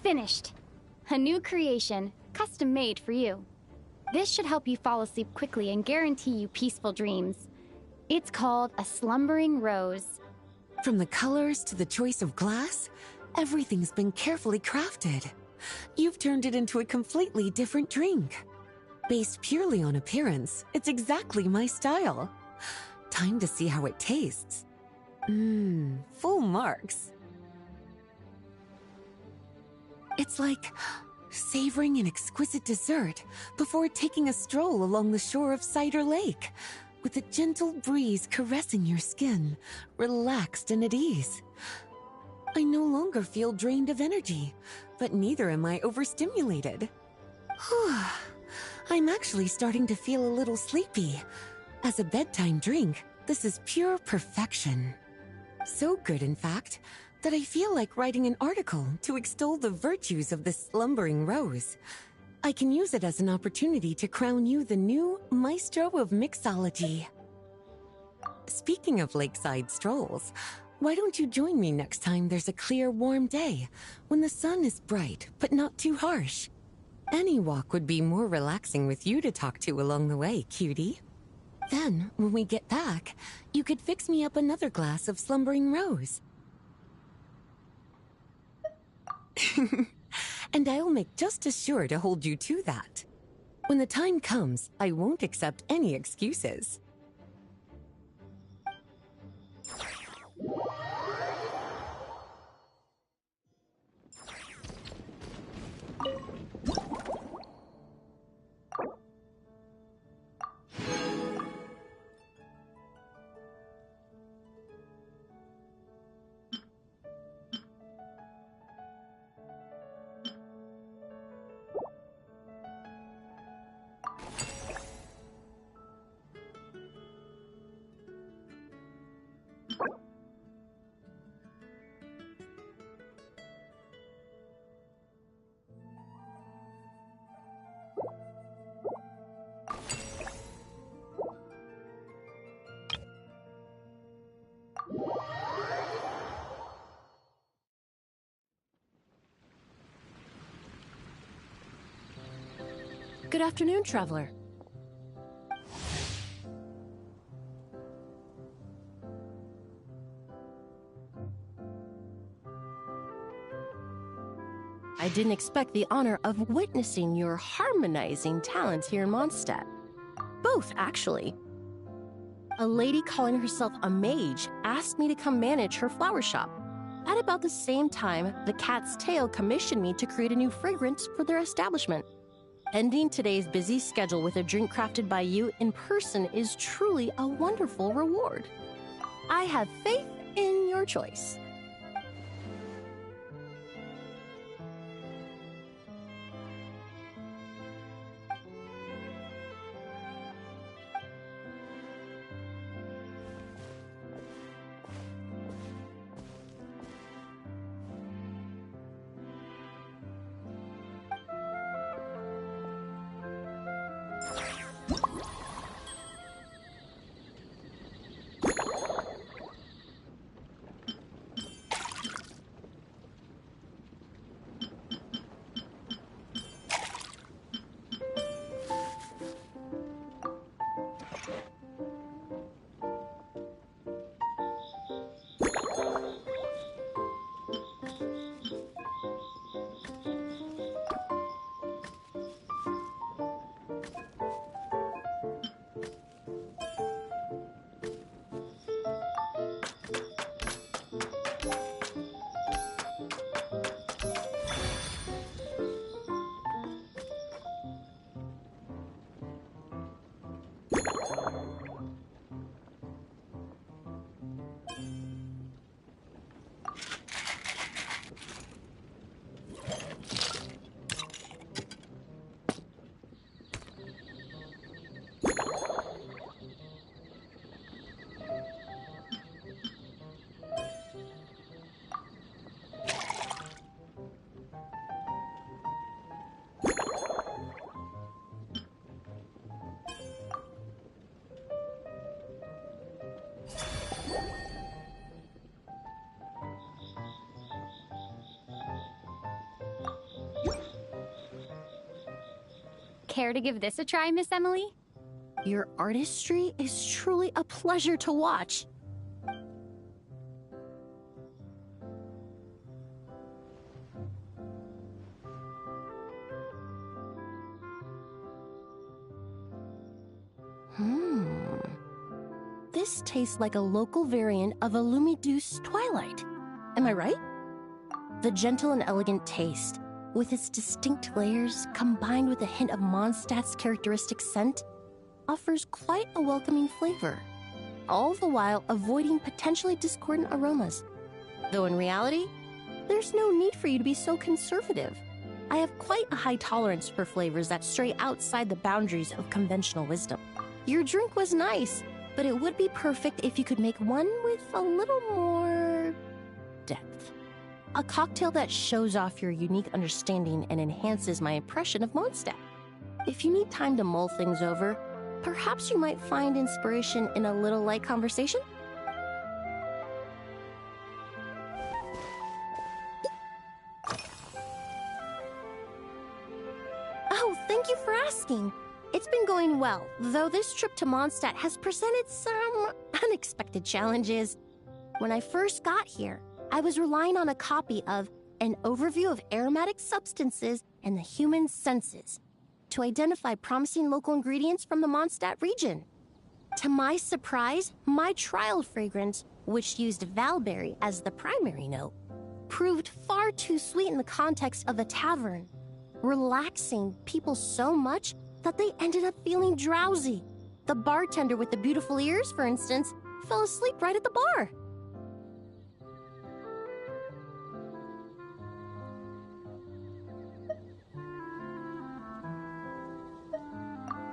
Finished. A new creation, custom made for you. This should help you fall asleep quickly and guarantee you peaceful dreams. It's called a slumbering rose.
From the colors to the choice of glass, everything's been carefully crafted. You've turned it into a completely different drink. Based purely on appearance, it's exactly my style. Time to see how it tastes. Full marks. It's like savoring an exquisite dessert before taking a stroll along the shore of Cider Lake, with a gentle breeze caressing your skin, relaxed and at ease. I no longer feel drained of energy, but neither am I overstimulated. I'm actually starting to feel a little sleepy. As a bedtime drink, this is pure perfection. So good, in fact, that I feel like writing an article to extol the virtues of this slumbering rose. I can use it as an opportunity to crown you the new maestro of mixology. Speaking of lakeside strolls, why don't you join me next time there's a clear, warm day, when the sun is bright but not too harsh? Any walk would be more relaxing with you to talk to along the way, cutie. Then, when we get back, you could fix me up another glass of slumbering rose. And I'll make just as sure to hold you to that. When the time comes, I won't accept any excuses.
Good afternoon, traveler. I didn't expect the honor of witnessing your harmonizing talents here in Mondstadt. Both, actually. A lady calling herself a mage asked me to come manage her flower shop. At about the same time, the Cat's Tail commissioned me to create a new fragrance for their establishment. Ending today's busy schedule with a drink crafted by you in person is truly a wonderful reward. I have faith in your choice.
Care to give this a try, Miss Emily?
Your artistry is truly a pleasure to watch. This tastes like a local variant of a Lumideuse Twilight. Am I right? The gentle and elegant taste, with its distinct layers combined with a hint of Mondstadt's characteristic scent, offers quite a welcoming flavor, all the while avoiding potentially discordant aromas. Though in reality, there's no need for you to be so conservative. I have quite a high tolerance for flavors that stray outside the boundaries of conventional wisdom. Your drink was nice, but it would be perfect if you could make one with a little more depth. A cocktail that shows off your unique understanding and enhances my impression of Mondstadt. If you need time to mull things over, perhaps you might find inspiration in a little light conversation? Oh, thank you for asking. It's been going well, though this trip to Mondstadt has presented some unexpected challenges. When I first got here, I was relying on a copy of An Overview of Aromatic Substances and the Human Senses to identify promising local ingredients from the Mondstadt region. To my surprise, my trial fragrance, which used valberry as the primary note, proved far too sweet in the context of a tavern, relaxing people so much that they ended up feeling drowsy. The bartender with the beautiful ears, for instance, fell asleep right at the bar.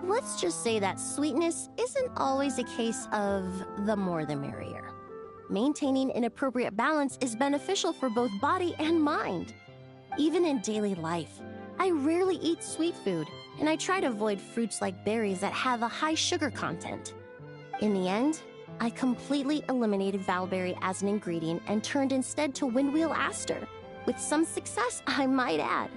Let's just say that sweetness isn't always a case of the more the merrier. Maintaining an appropriate balance is beneficial for both body and mind. Even in daily life, I rarely eat sweet food, and I try to avoid fruits like berries that have a high sugar content. In the end, I completely eliminated valberry as an ingredient and turned instead to windwheel aster, with some success, I might add.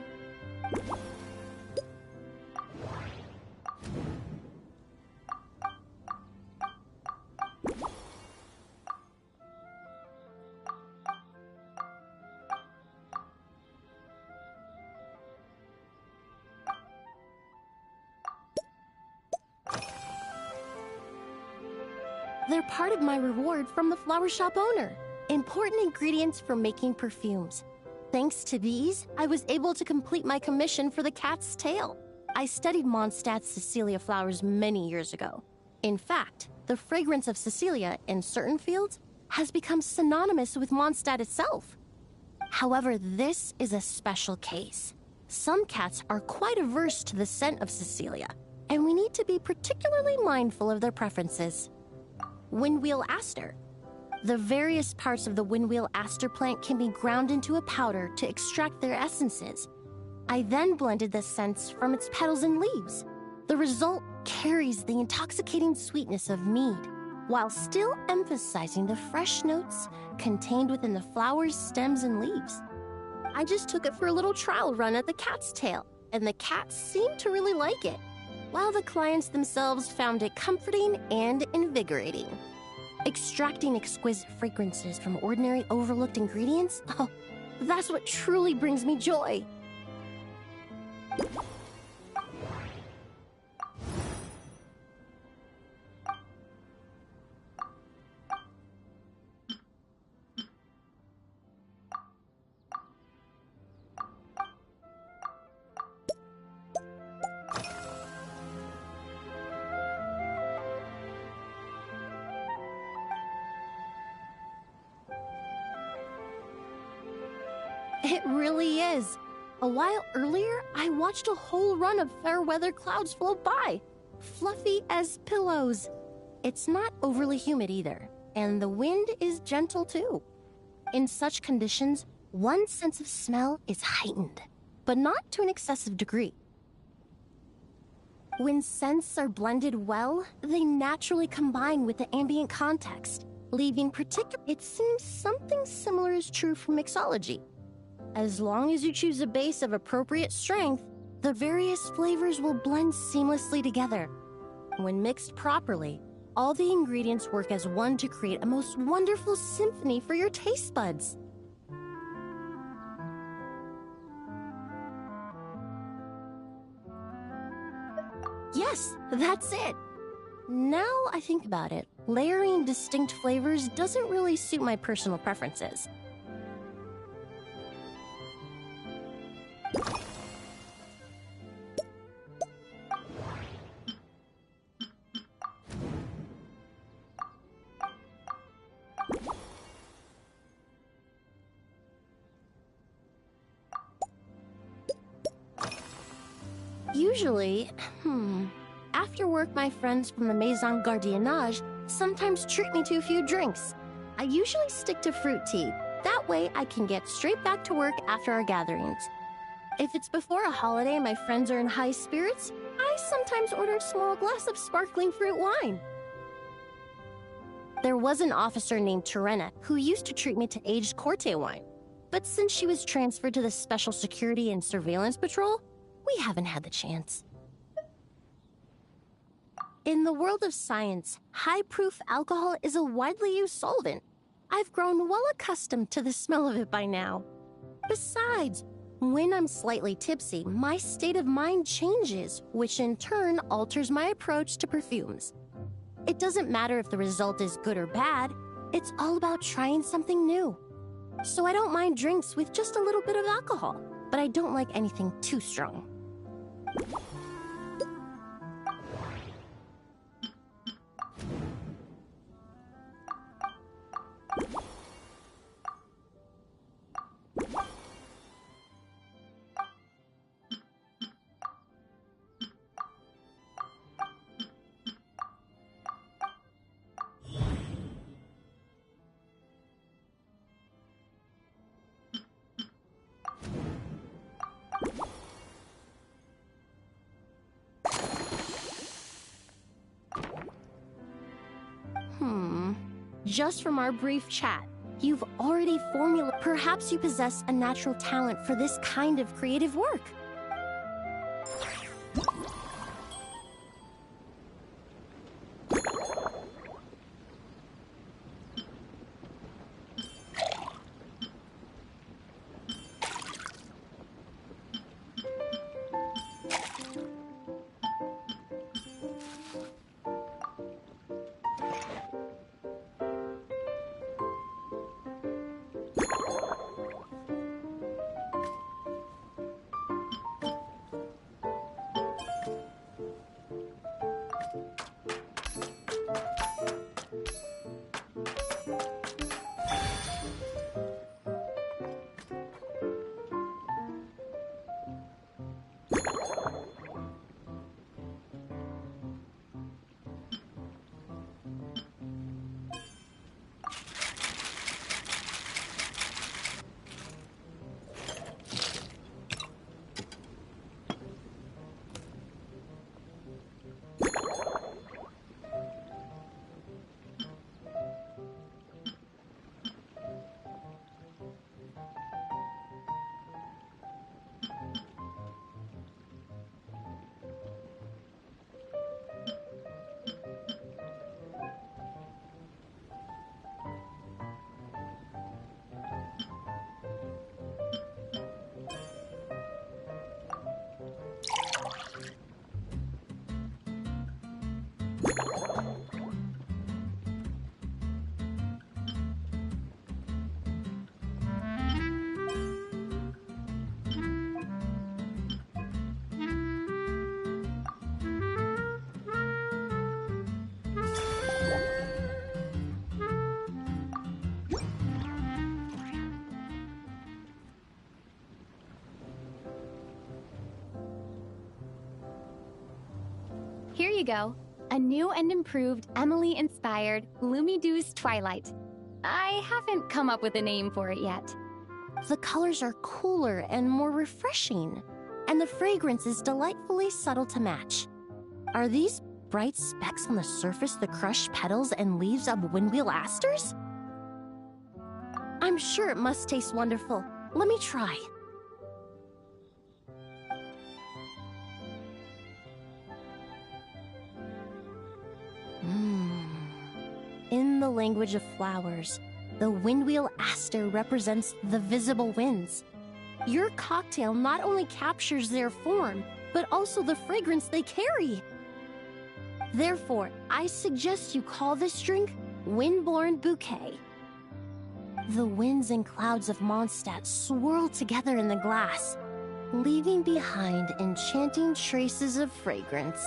They're part of my reward from the flower shop owner. Important ingredients for making perfumes. Thanks to these, I was able to complete my commission for the cat's tail. I studied Mondstadt's Cecilia flowers many years ago. In fact, the fragrance of Cecilia in certain fields has become synonymous with Mondstadt itself. However, this is a special case. Some cats are quite averse to the scent of Cecilia, and we need to be particularly mindful of their preferences. Windwheel aster. The various parts of the windwheel aster plant can be ground into a powder to extract their essences. I then blended the scents from its petals and leaves. The result carries the intoxicating sweetness of mead, while still emphasizing the fresh notes contained within the flower's stems and leaves. I just took it for a little trial run at the cat's tail, and the cats seemed to really like it, while the clients themselves found it comforting and invigorating. Extracting exquisite fragrances from ordinary overlooked ingredients? Oh, that's what truly brings me joy. It really is. A while earlier, I watched a whole run of fair weather clouds float by, fluffy as pillows. It's not overly humid either, and the wind is gentle too. In such conditions, one's sense of smell is heightened, but not to an excessive degree. When scents are blended well, they naturally combine with the ambient context, leaving particular. It seems something similar is true for mixology. As long as you choose a base of appropriate strength, The various flavors will blend seamlessly together. When mixed properly, all the ingredients work as one to create a most wonderful symphony for your taste buds. Yes, that's it. Now I think about it, layering distinct flavors doesn't really suit my personal preferences. Usually, after work, my friends from the Maison Gardiennage sometimes treat me to a few drinks. I usually stick to fruit tea. That way, I can get straight back to work after our gatherings. If it's before a holiday and my friends are in high spirits, I sometimes order a small glass of sparkling fruit wine. There was an officer named Terena who used to treat me to aged Corte wine. But since she was transferred to the Special Security and Surveillance Patrol, we haven't had the chance. In the world of science, high-proof alcohol is a widely used solvent. I've grown well accustomed to the smell of it by now. Besides, when I'm slightly tipsy, my state of mind changes, which in turn alters my approach to perfumes. It doesn't matter if the result is good or bad, it's all about trying something new. So I don't mind drinks with just a little bit of alcohol, but I don't like anything too strong. Just from our brief chat, you've already formulated. Perhaps you possess a natural talent for this kind of creative work.
Here you go. A new and improved Emily-inspired Lumidouce Twilight. I haven't come up with a name for it yet.
The colors are cooler and more refreshing, and the fragrance is delightfully subtle to match. Are these bright specks on the surface the crushed petals and leaves of windwheel asters? I'm sure it must taste wonderful. Let me try. language of flowers. The windwheel aster represents the visible winds. Your cocktail not only captures their form, but also the fragrance they carry. Therefore, I suggest you call this drink Windborne Bouquet. The winds and clouds of Mondstadt swirl together in the glass, leaving behind enchanting traces of fragrance.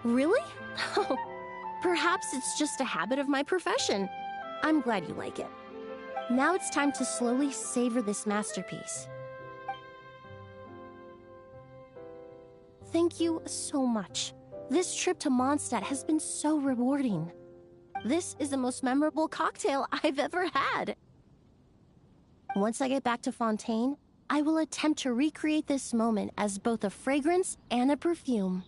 Really? Oh, perhaps it's just a habit of my profession. I'm glad you like it. Now it's time to slowly savor this masterpiece. Thank you so much. This trip to Mondstadt has been so rewarding. This is the most memorable cocktail I've ever had. Once I get back to Fontaine, I will attempt to recreate this moment as both a fragrance and a perfume.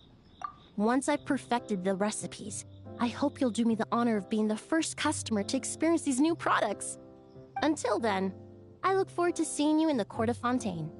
Once I've perfected the recipes, I hope you'll do me the honor of being the first customer to experience these new products. Until then, I look forward to seeing you in the Court of Fontaine.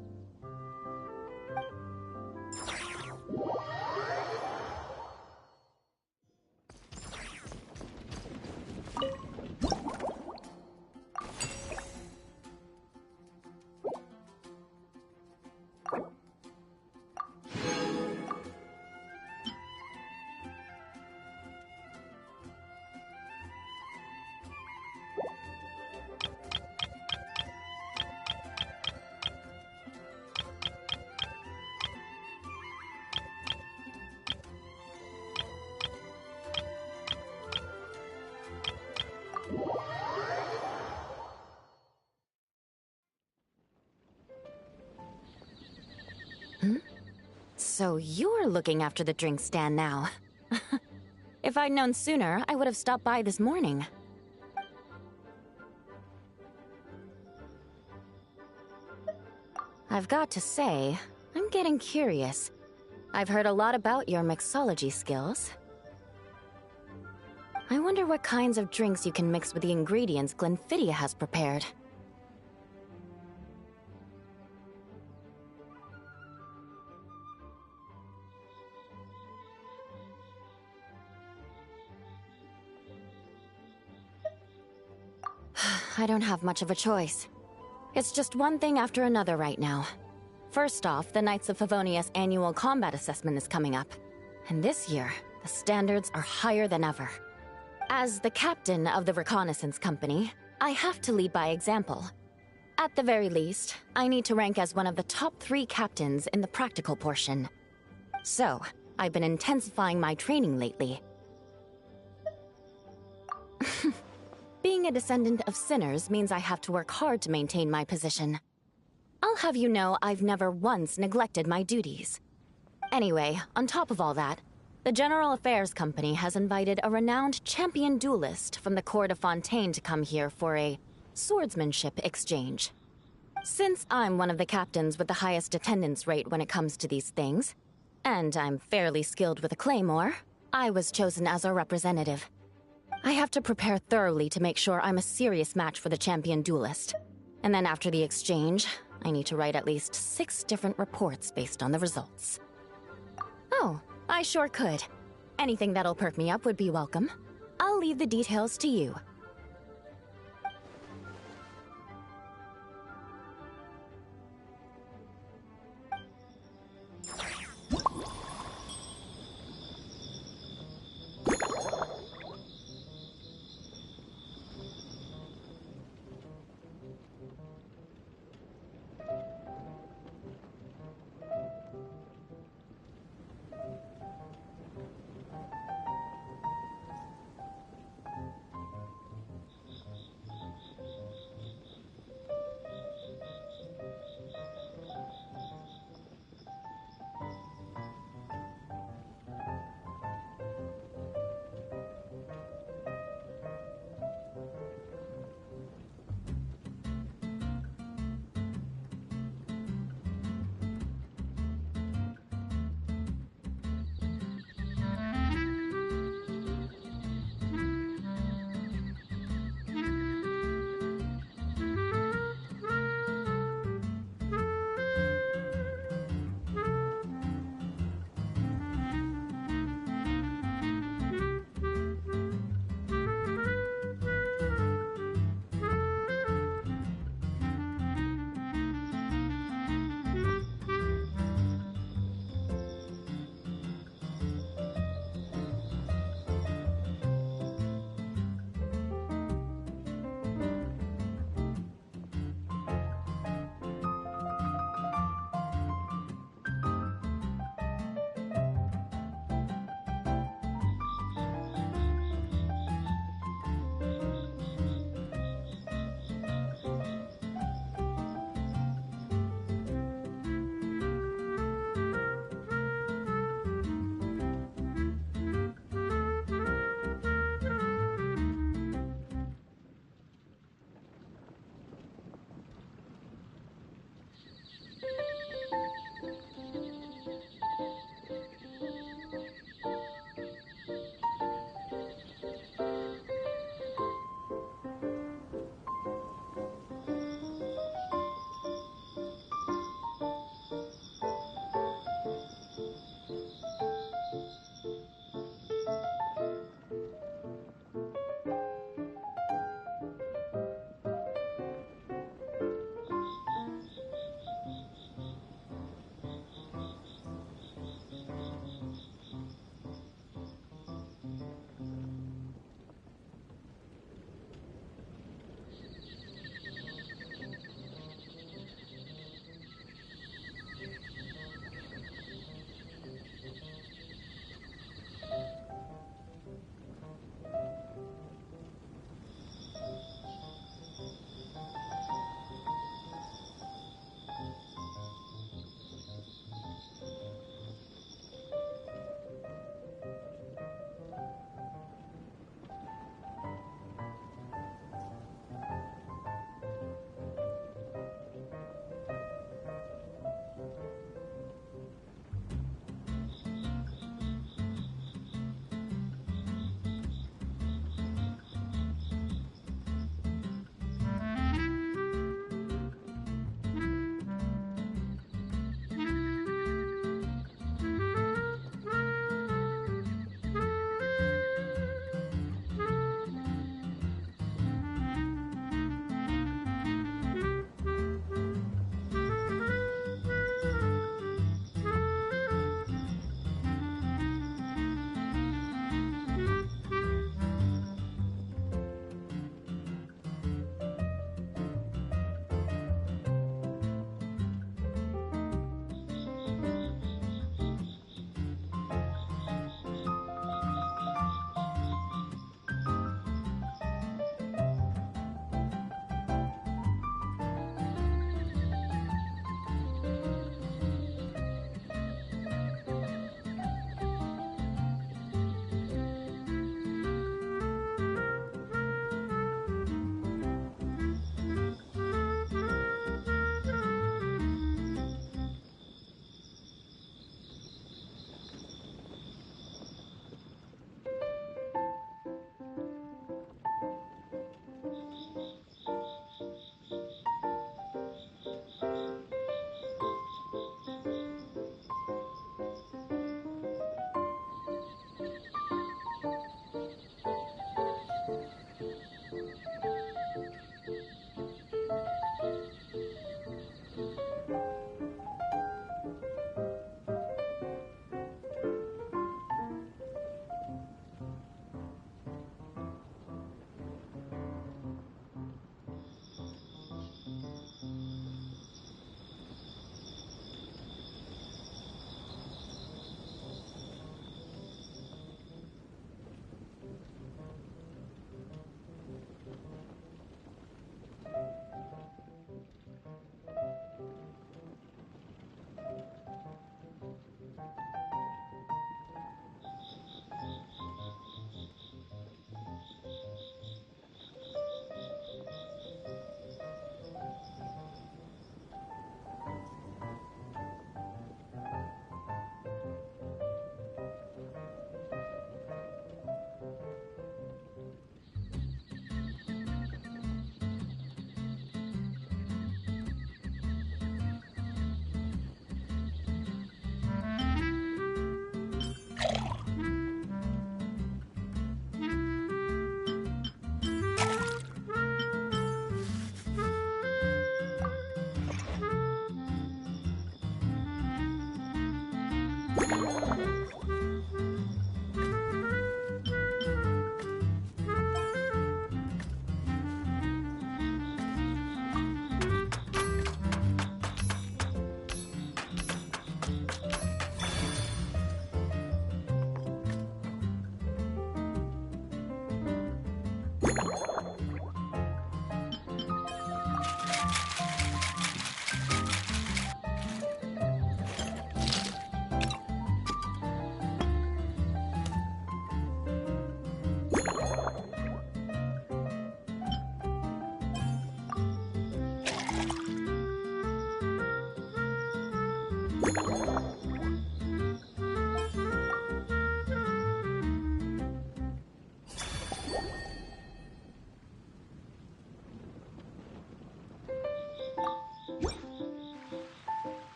So you're looking after the drink stand now. If I'd known sooner, I would have stopped by this morning. I've got to say, I'm getting curious. I've heard a lot about your mixology skills. I wonder what kinds of drinks you can mix with the ingredients Glenfiddich has prepared. I don't have much of a choice. It's just one thing after another right now. First off, the Knights of Favonius annual combat assessment is coming up. And this year, the standards are higher than ever. As the captain of the reconnaissance company, I have to lead by example. At the very least, I need to rank as one of the top 3 captains in the practical portion. So, I've been intensifying my training lately. Being a descendant of sinners means I have to work hard to maintain my position. I'll have you know I've never once neglected my duties. Anyway, on top of all that, the General Affairs Company has invited a renowned champion duelist from the Court of Fontaine to come here for a swordsmanship exchange. Since I'm one of the captains with the highest attendance rate when it comes to these things, and I'm fairly skilled with a claymore, I was chosen as a representative. I have to prepare thoroughly to make sure I'm a serious match for the champion duelist. And then after the exchange, I need to write at least 6 different reports based on the results. Oh, I sure could. Anything that'll perk me up would be welcome. I'll leave the details to you.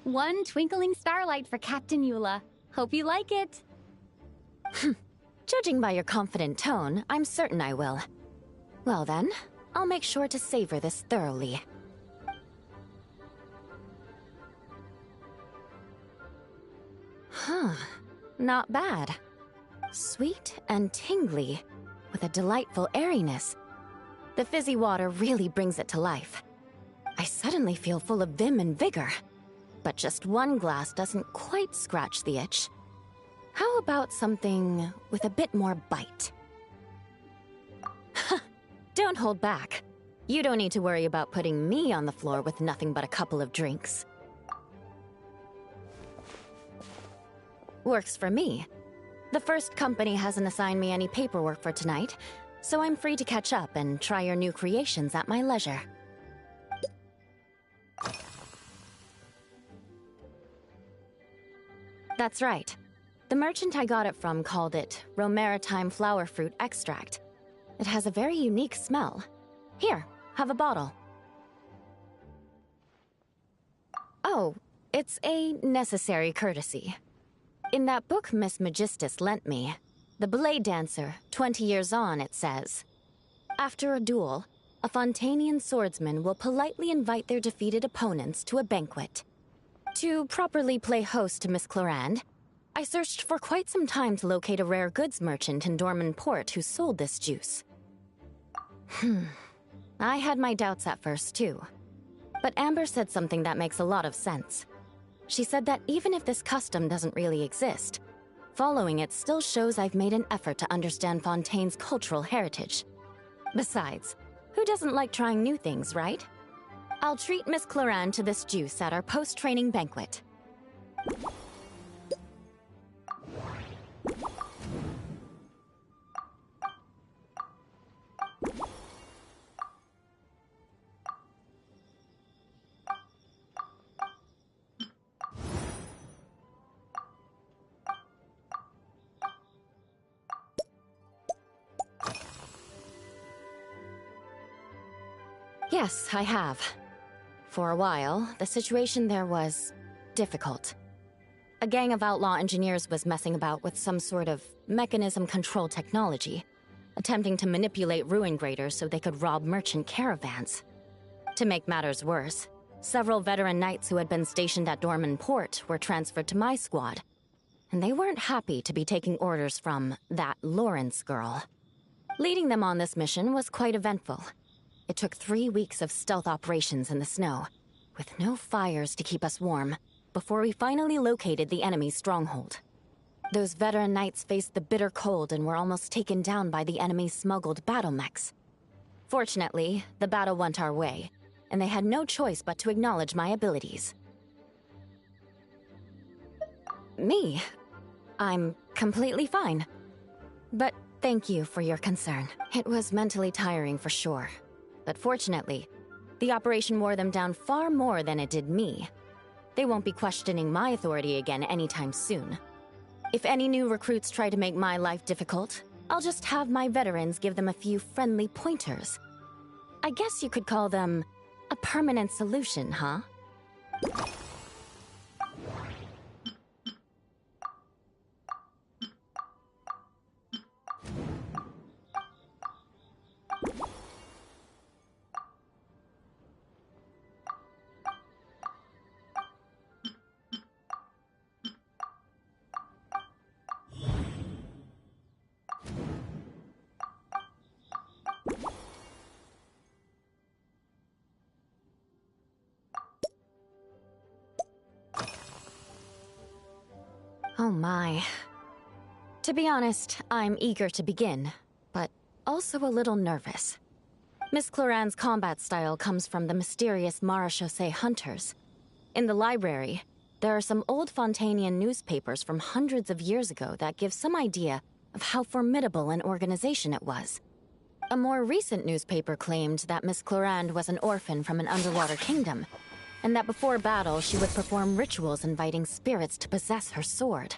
One twinkling starlight for Captain Eula. Hope you like it.
Judging by your confident tone, I'm certain I will. Well then, I'll make sure to savor this thoroughly. Huh. Not bad. Sweet and tingly, with a delightful airiness. The fizzy water really brings it to life. I suddenly feel full of vim and vigor. But just one glass doesn't quite scratch the itch. How about something with a bit more bite? Don't hold back. You don't need to worry about putting me on the floor with nothing but a couple of drinks. Works for me. The first company hasn't assigned me any paperwork for tonight, so I'm free to catch up and try your new creations at my leisure. That's right. The merchant I got it from called it Romaritime Flower Fruit Extract. It has a very unique smell. Here, have a bottle. Oh, it's a necessary courtesy. In that book Miss Magistus lent me, The Blade Dancer, 20 years on, it says, after a duel, a Fontanian swordsman will politely invite their defeated opponents to a banquet. To properly play host to Miss Clorinde, I searched for quite some time to locate a rare goods merchant in Dorman Port who sold this juice. I had my doubts at first, too. But Amber said something that makes a lot of sense. She said that even if this custom doesn't really exist, following it still shows I've made an effort to understand Fontaine's cultural heritage. Besides, who doesn't like trying new things, right? I'll treat Miss Clorinde to this juice at our post-training banquet. Yes, I have. For a while, the situation there was difficult. A gang of outlaw engineers was messing about with some sort of mechanism control technology, attempting to manipulate ruin graders so they could rob merchant caravans. To make matters worse, several veteran knights who had been stationed at Dorman Port were transferred to my squad, and they weren't happy to be taking orders from that Lawrence girl. Leading them on this mission was quite eventful. It took 3 weeks of stealth operations in the snow, with no fires to keep us warm, before we finally located the enemy's stronghold. Those veteran knights faced the bitter cold and were almost taken down by the enemy's smuggled battle mechs. Fortunately, the battle went our way, and they had no choice but to acknowledge my abilities. Me? I'm completely fine. But thank you for your concern. It was mentally tiring for sure. But fortunately, the operation wore them down far more than it did me. They won't be questioning my authority again anytime soon. If any new recruits try to make my life difficult, I'll just have my veterans give them a few friendly pointers. I guess you could call them a permanent solution, huh? Oh my. To be honest, I'm eager to begin, but also a little nervous. Miss Clorande's combat style comes from the mysterious Marechaussee hunters. In the library, there are some old Fontanian newspapers from hundreds of years ago that give some idea of how formidable an organization it was. A more recent newspaper claimed that Miss Clorinde was an orphan from an underwater kingdom, and that before battle she would perform rituals inviting spirits to possess her sword.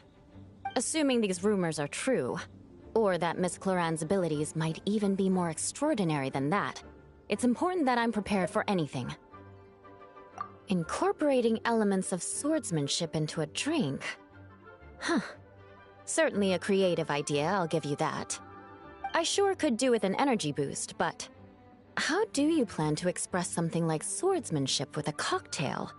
Assuming these rumors are true, or that Miss Cloran's abilities might even be more extraordinary than that, it's important that I'm prepared for anything. Incorporating elements of swordsmanship into a drink? Huh. Certainly a creative idea, I'll give you that. I sure could do with an energy boost, but how do you plan to express something like swordsmanship with a cocktail?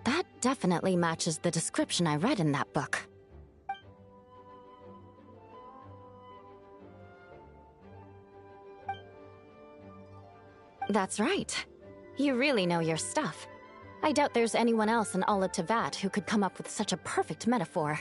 That definitely matches the description I read in that book. That's right. You really know your stuff. I doubt there's anyone else in all of Teyvat who could come up with such a perfect metaphor.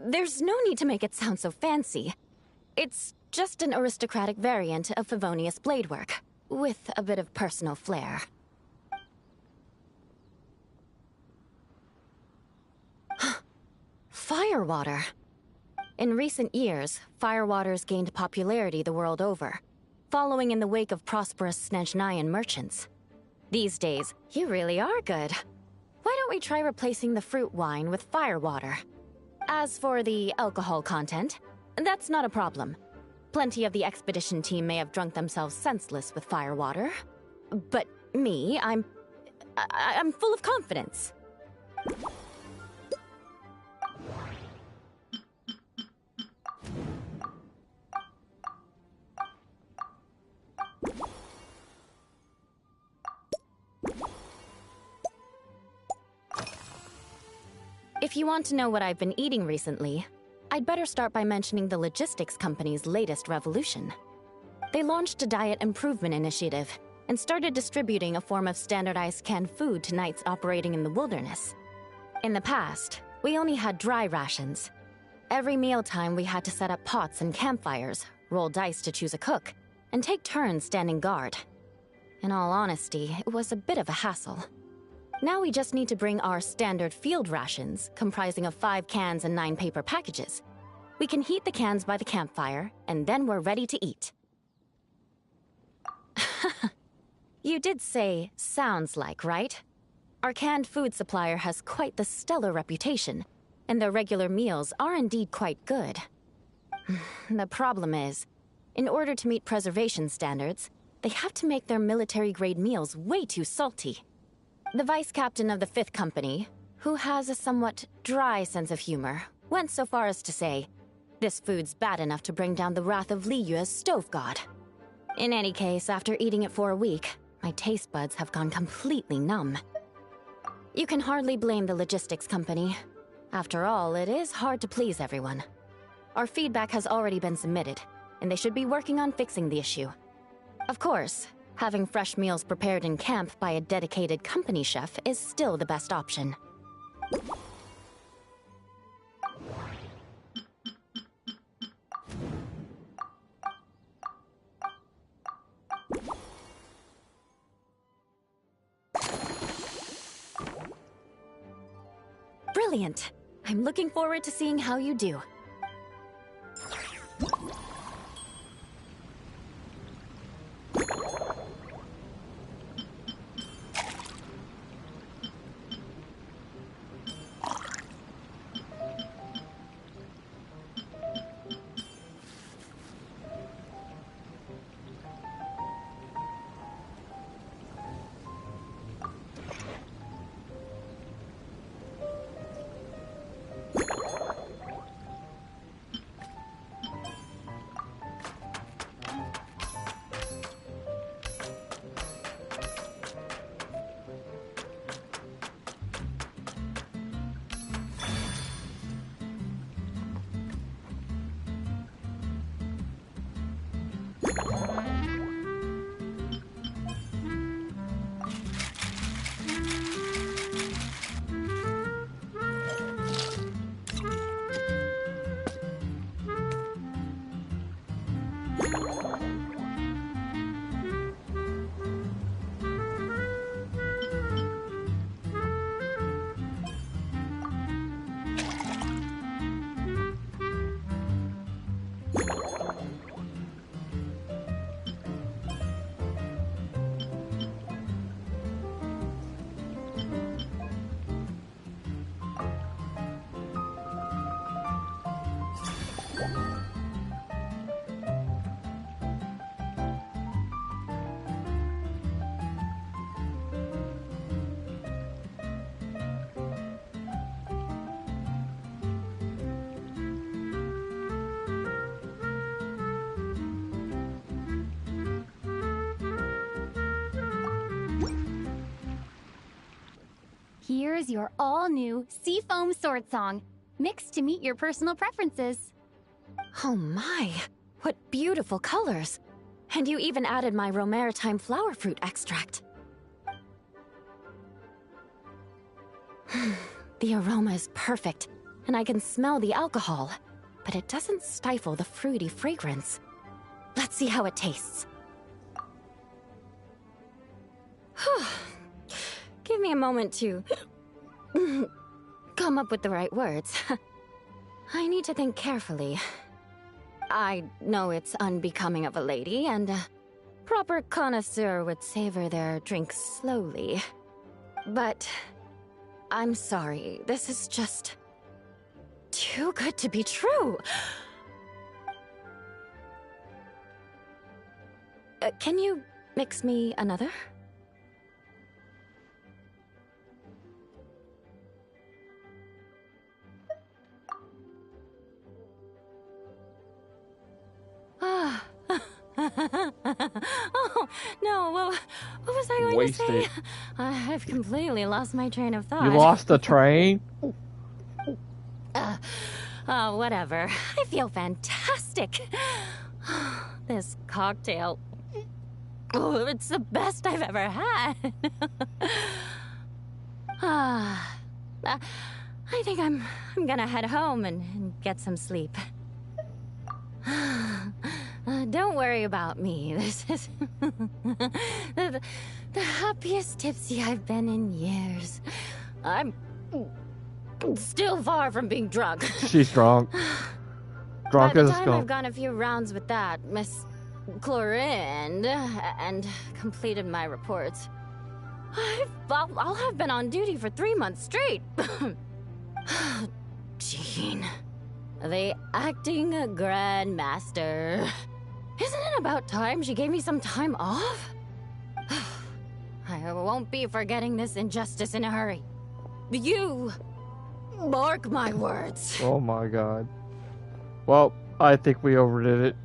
There's no need to make it sound so fancy. It's just an aristocratic variant of Favonius bladework, with a bit of personal flair. Firewater. In recent years, firewaters gained popularity the world over, following in the wake of prosperous Snezhnayan merchants. These days, you really are good. Why don't we try replacing the fruit wine with firewater? As for the alcohol content, that's not a problem. Plenty of the expedition team may have drunk themselves senseless with firewater. But me, I'm full of confidence. If you want to know what I've been eating recently, I'd better start by mentioning the logistics company's latest revolution. They launched a diet improvement initiative and started distributing a form of standardized canned food to knights operating in the wilderness. In the past, we only had dry rations. Every mealtime we had to set up pots and campfires, roll dice to choose a cook, and take turns standing guard. In all honesty, it was a bit of a hassle. Now we just need to bring our standard field rations, comprising of 5 cans and 9 paper packages. We can heat the cans by the campfire, and then we're ready to eat. You did say, sounds like, right? Our canned food supplier has quite the stellar reputation, and their regular meals are indeed quite good. The problem is, in order to meet preservation standards, they have to make their military-grade meals way too salty. The vice captain of the 5th Company, who has a somewhat dry sense of humor, went so far as to say, this food's bad enough to bring down the wrath of Liyue's stove god. In any case, after eating it for a week, my taste buds have gone completely numb. You can hardly blame the logistics company. After all, it is hard to please everyone. Our feedback has already been submitted, and they should be working on fixing the issue. Of course, having fresh meals prepared in camp by a dedicated company chef is still the best option. Brilliant! I'm looking forward to seeing how you do.
Here's your all-new Seafoam Sword Song, mixed to meet your personal preferences.
Oh my, what beautiful colors. And you even added my romaritime flower fruit extract. The aroma is perfect, and I can smell the alcohol, but it doesn't stifle the fruity fragrance. Let's see how it tastes. Give me a moment to come up with the right words. I need to think carefully. I know it's unbecoming of a lady, and a proper connoisseur would savor their drinks slowly. But I'm sorry, this is just too good to be true. Can you mix me another? Oh, no, what was I going to say? I've completely lost my train of thought.
You lost the train?
Whatever. I feel fantastic. This cocktail, it's the best I've ever had. I think I'm gonna head home and get some sleep. Don't worry about me. This is the happiest tipsy I've been in years. I'm still far from being drunk.
She's drunk. Drunk as a skunk.
By the time I've gone a few rounds with that, Miss Chlorinde, and completed my reports, I'll have been on duty for 3 months straight. Jean, the acting grandmaster. Isn't it about time she gave me some time off? I won't be forgetting this injustice in a hurry. You mark my words.
Oh my god. Well, I think we overdid it.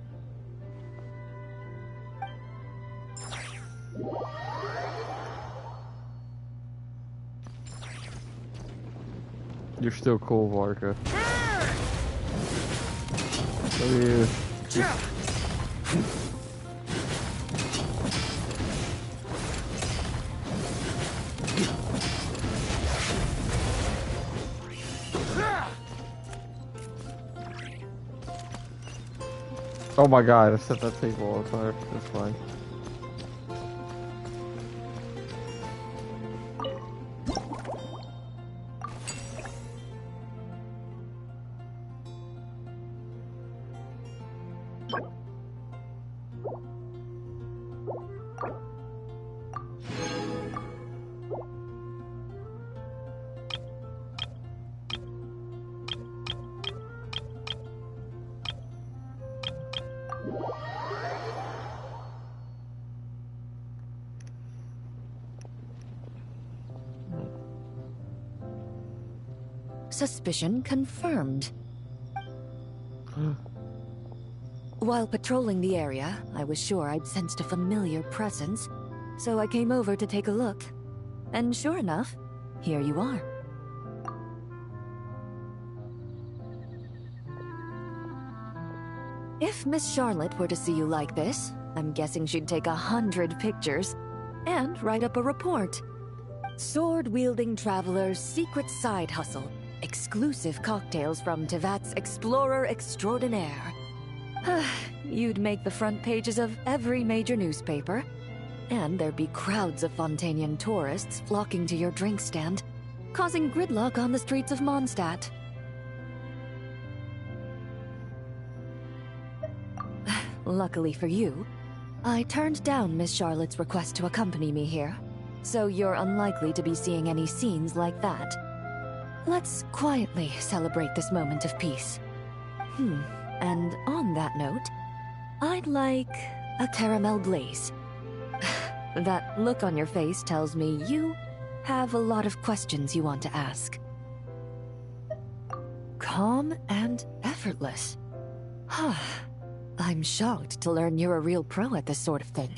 You're still cool, Varka. Look at you. Oh my god, I set that table on fire. That's fine.
Suspicion confirmed. While patrolling the area, I was sure I'd sensed a familiar presence, so I came over to take a look. And sure enough, here you are. If Miss Charlotte were to see you like this, I'm guessing she'd take 100 pictures and write up a report. Sword-wielding traveler's secret side hustle. Exclusive cocktails from Tevat's Explorer Extraordinaire. you'd make the front pages of every major newspaper, and there'd be crowds of Fontanian tourists flocking to your drink stand, causing gridlock on the streets of Mondstadt. Luckily for you, I turned down Miss Charlotte's request to accompany me here, so you're unlikely to be seeing any scenes like that. Let's quietly celebrate this moment of peace. And on that note, I'd like a caramel glaze. That look on your face tells me you have a lot of questions you want to ask. Calm and effortless. I'm shocked to learn you're a real pro at this sort of thing.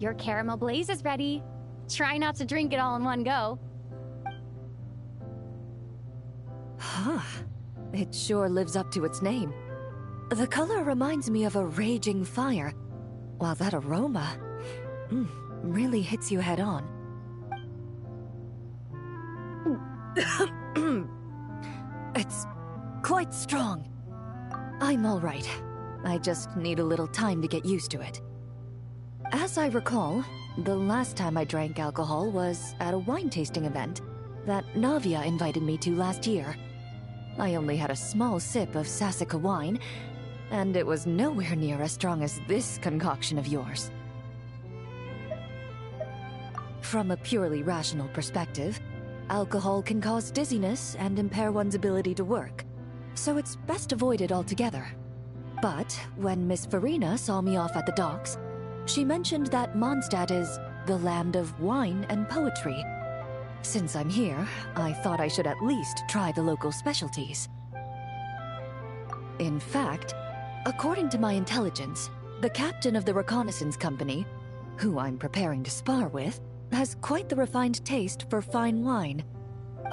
Your caramel blaze is ready. Try not to drink it all in one go.
It sure lives up to its name. The color reminds me of a raging fire, while that aroma really hits you head on. It's quite strong. I'm all right. I just need a little time to get used to it. As I recall, the last time I drank alcohol was at a wine tasting event that Navia invited me to last year. I only had a small sip of Sassica wine, and it was nowhere near as strong as this concoction of yours. From a purely rational perspective, alcohol can cause dizziness and impair one's ability to work, so it's best avoided altogether. But when Miss Farina saw me off at the docks, she mentioned that Mondstadt is the land of wine and poetry. Since I'm here, I thought I should at least try the local specialties. In fact, according to my intelligence, the captain of the reconnaissance company, who I'm preparing to spar with, has quite the refined taste for fine wine.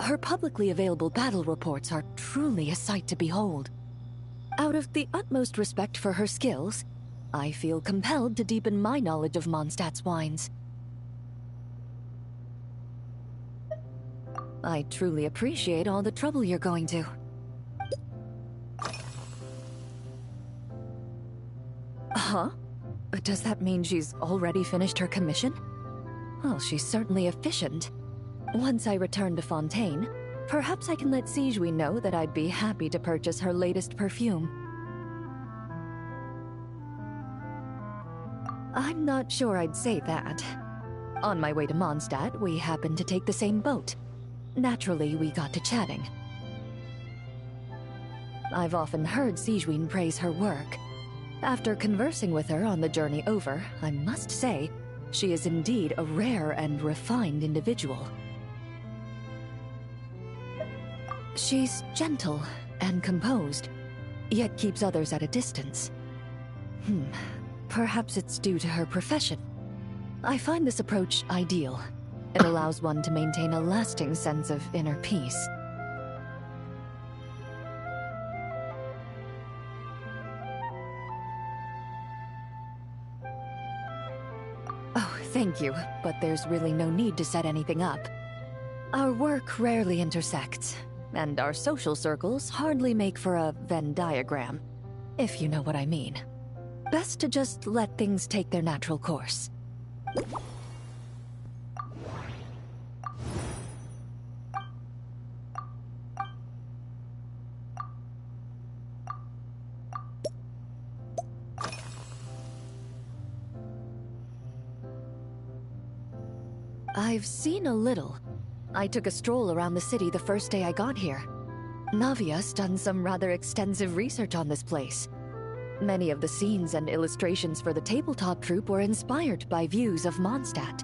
Her publicly available battle reports are truly a sight to behold. Out of the utmost respect for her skills, I feel compelled to deepen my knowledge of Mondstadt's wines. I truly appreciate all the trouble you're going to. Huh? Does that mean she's already finished her commission? Well, she's certainly efficient. Once I return to Fontaine, perhaps I can let Sigewinne know that I'd be happy to purchase her latest perfume. I'm not sure I'd say that. On my way to Mondstadt, we happened to take the same boat. Naturally, we got to chatting. I've often heard Sigewinne praise her work. After conversing with her on the journey over, I must say, she is indeed a rare and refined individual. She's gentle and composed, yet keeps others at a distance. Perhaps it's due to her profession. I find this approach ideal. It allows one to maintain a lasting sense of inner peace. thank you, but there's really no need to set anything up. Our work rarely intersects, and our social circles hardly make for a Venn diagram, if you know what I mean. Best to just let things take their natural course. I've seen a little. I took a stroll around the city the first day I got here. Navia's done some rather extensive research on this place. Many of the scenes and illustrations for the tabletop troupe were inspired by views of Mondstadt.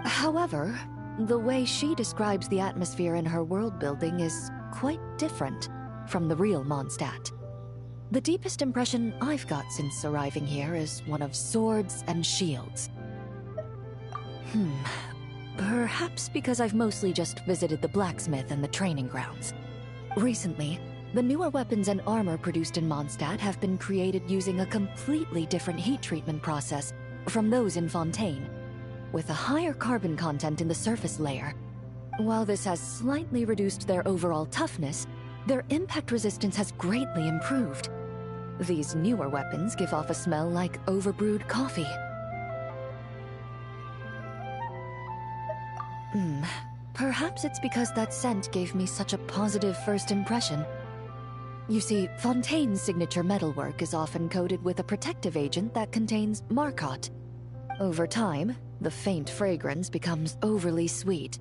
However, the way she describes the atmosphere in her world building is quite different from the real Mondstadt. The deepest impression I've got since arriving here is one of swords and shields. Perhaps because I've mostly just visited the blacksmith and the training grounds. Recently, the newer weapons and armor produced in Mondstadt have been created using a completely different heat treatment process from those in Fontaine, with a higher carbon content in the surface layer. While this has slightly reduced their overall toughness, their impact resistance has greatly improved. These newer weapons give off a smell like overbrewed coffee. Perhaps it's because that scent gave me such a positive first impression. You see, Fontaine's signature metalwork is often coated with a protective agent that contains Marcotte. Over time, the faint fragrance becomes overly sweet.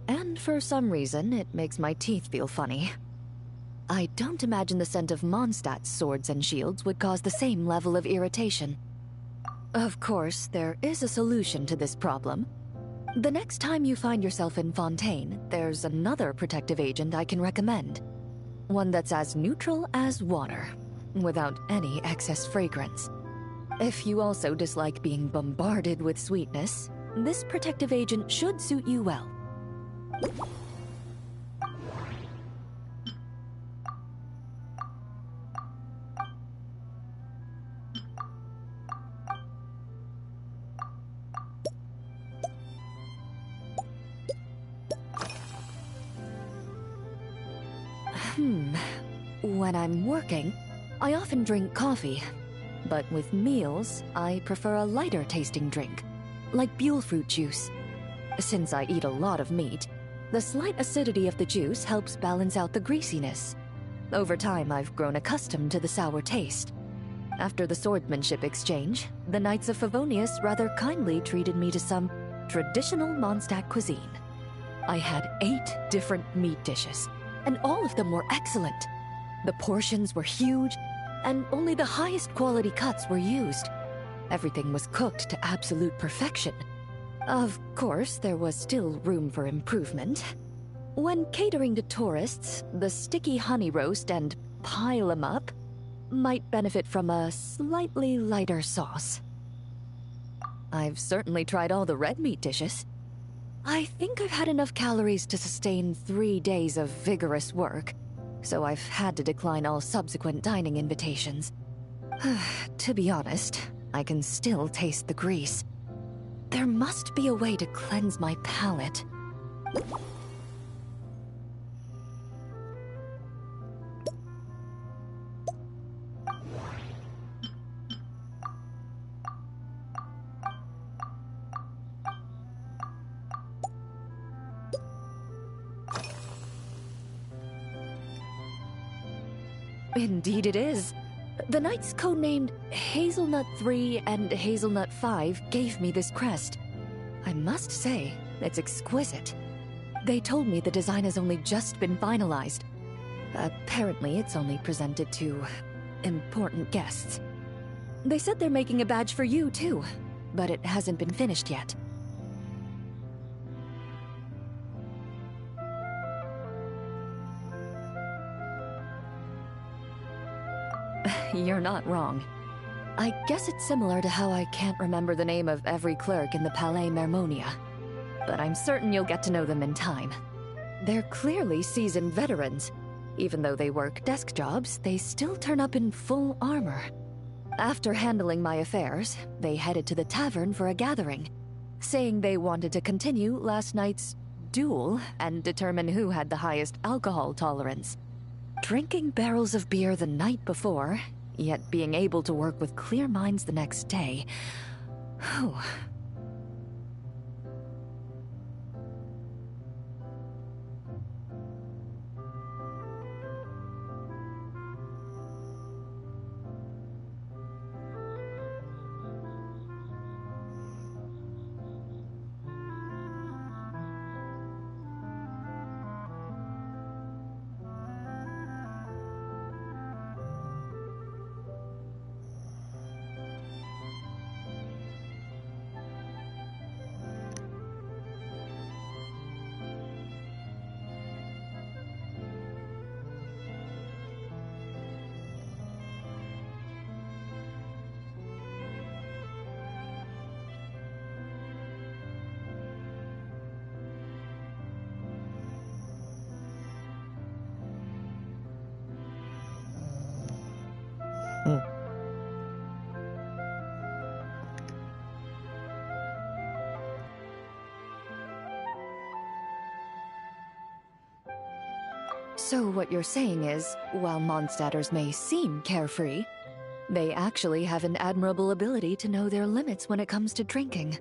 And for some reason, it makes my teeth feel funny. I don't imagine the scent of Mondstadt's swords and shields would cause the same level of irritation. Of course, there is a solution to this problem. The next time you find yourself in Fontaine, there's another protective agent I can recommend. One that's as neutral as water, without any excess fragrance. If you also dislike being bombarded with sweetness, this protective agent should suit you well. When I'm working, I often drink coffee. But with meals, I prefer a lighter tasting drink, like Buell fruit juice. Since I eat a lot of meat, the slight acidity of the juice helps balance out the greasiness. Over time, I've grown accustomed to the sour taste. After the swordsmanship exchange, the Knights of Favonius rather kindly treated me to some traditional Mondstadt cuisine. I had 8 different meat dishes, and all of them were excellent. The portions were huge, and only the highest quality cuts were used. Everything was cooked to absolute perfection. Of course, there was still room for improvement. When catering to tourists, the sticky honey roast and pile 'em up might benefit from a slightly lighter sauce. I've certainly tried all the red meat dishes. I think I've had enough calories to sustain 3 days of vigorous work, so I've had to decline all subsequent dining invitations. To be honest, I can still taste the grease. There must be a way to cleanse my palate. Indeed it is. The knights codenamed Hazelnut 3 and Hazelnut 5 gave me this crest. I must say, it's exquisite. They told me the design has only just been finalized. Apparently, it's only presented to important guests. They said they're making a badge for you, too, but it hasn't been finished yet. You're not wrong. I guess it's similar to how I can't remember the name of every clerk in the Palais Mermonia. But I'm certain you'll get to know them in time. They're clearly seasoned veterans. Even though they work desk jobs, they still turn up in full armor. After handling my affairs, they headed to the tavern for a gathering. saying they wanted to continue last night's duel and determine who had the highest alcohol tolerance. Drinking barrels of beer the night before, yet being able to work with clear minds the next day. Whew. So what you're saying is, while Mondstadters may seem carefree, they actually have an admirable ability to know their limits when it comes to drinking.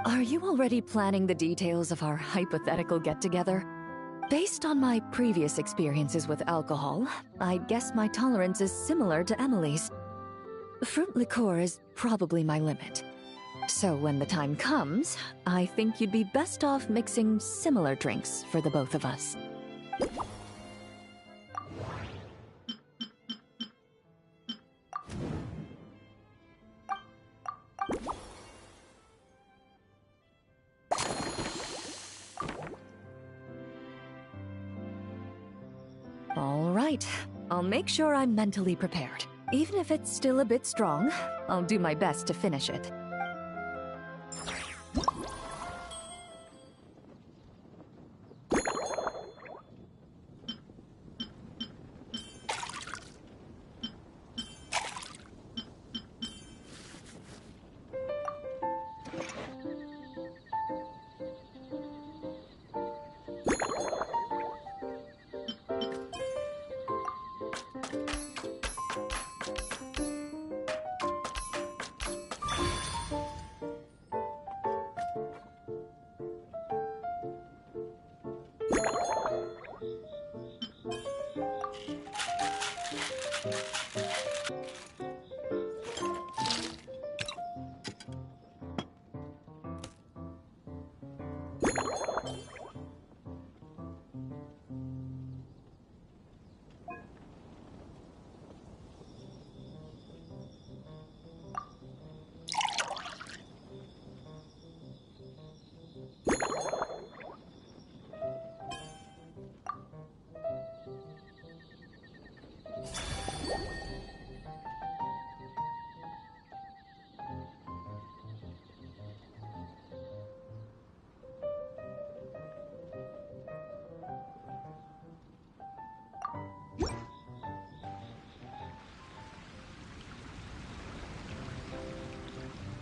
Are you already planning the details of our hypothetical get-together? Based on my previous experiences with alcohol, I'd guess my tolerance is similar to Emily's. Fruit liqueur is probably my limit. So when the time comes, I think you'd be best off mixing similar drinks for the both of us. All right, I'll make sure I'm mentally prepared. Even if it's still a bit strong, I'll do my best to finish it.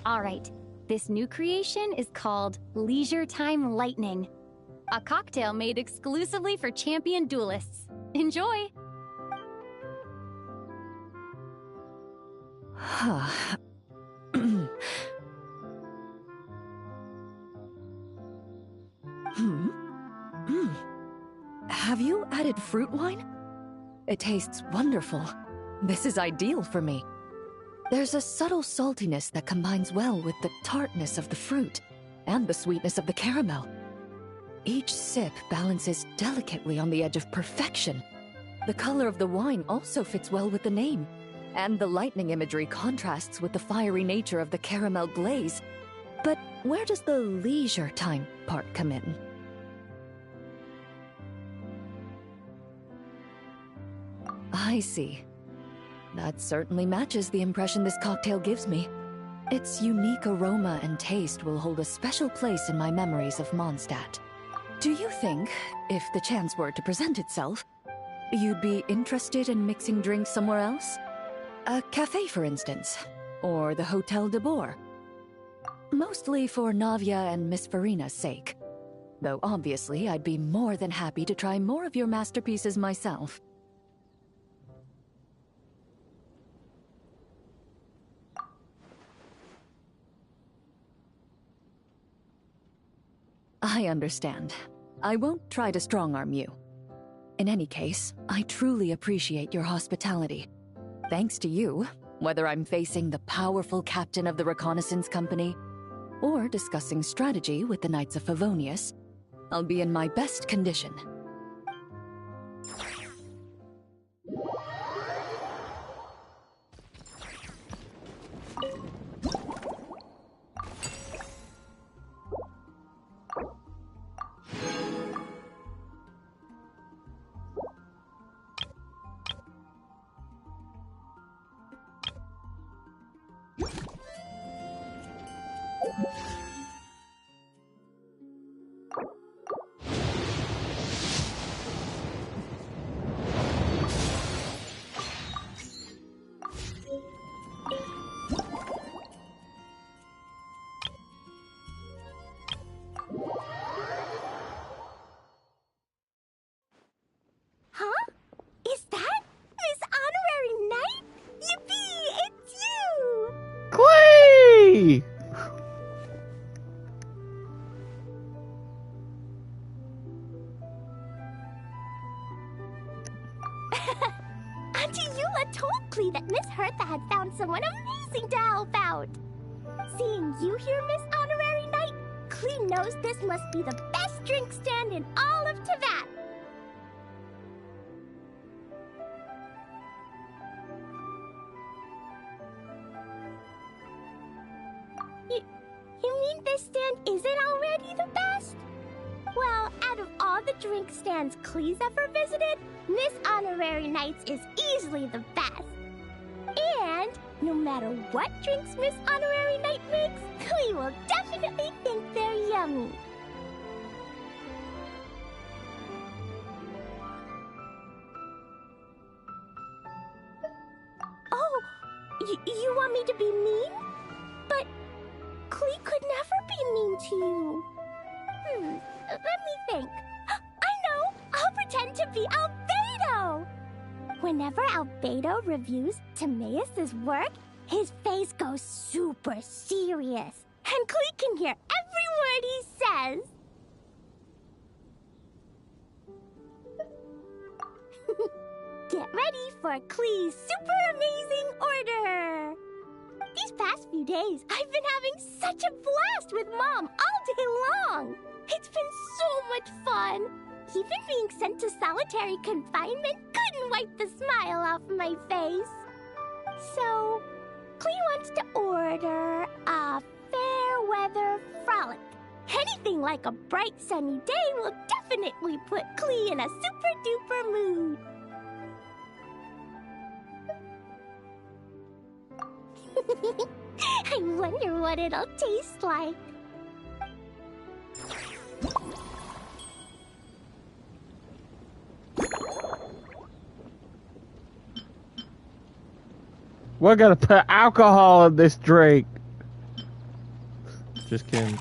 Alright, this new creation is called Leisure Time Lightning. A cocktail made exclusively for champion duelists. Enjoy!
Have you added fruit wine? It tastes wonderful. This is ideal for me. There's a subtle saltiness that combines well with the tartness of the fruit and the sweetness of the caramel. Each sip balances delicately on the edge of perfection. The color of the wine also fits well with the name. and the lightning imagery contrasts with the fiery nature of the caramel glaze. But where does the leisure time part come in? I see. That certainly matches the impression this cocktail gives me. Its unique aroma and taste will hold a special place in my memories of Mondstadt. Do you think, if the chance were to present itself, you'd be interested in mixing drinks somewhere else? A cafe, for instance, or the Hotel de Boer. Mostly for Navia and Miss Farina's sake. Though obviously I'd be more than happy to try more of your masterpieces myself. I understand. I won't try to strong-arm you. In any case, I truly appreciate your hospitality. Thanks to you, whether I'm facing the powerful captain of the reconnaissance company, or discussing strategy with the Knights of Favonius, I'll be in my best condition.
Huh? Is that Miss Honorary Knight? Yippee! It's you!
Clay!
Auntie Eula told Klee that Miss Hertha had found someone amazing to help out. Seeing you here, Miss Honorary Knight, Klee knows this must be the best drink stand in all of Teyvat. You mean this stand isn't already the best? Well, out of all the drink stands Klee's ever visited, Miss Honorary Knight's is easily the best. And no matter what drinks Miss Honorary Knight makes, Klee will definitely think they're yummy. Oh, you want me to be mean? But Klee could never be mean to you. Let me think. I know! I'll pretend to be Albedo! Whenever Albedo reviews Timaeus' work, his face goes super serious, and Klee can hear every word he says. Get ready for Klee's super amazing order! These past few days, I've been having such a blast with Mom all day long! It's been so much fun! Even being sent to solitary confinement couldn't wipe the smile off my face. So, Klee wants to order a fair weather frolic. Anything like a bright sunny day will definitely put Klee in a super duper mood. I wonder what it'll taste like.
We're gonna put alcohol in this drink. Just kidding.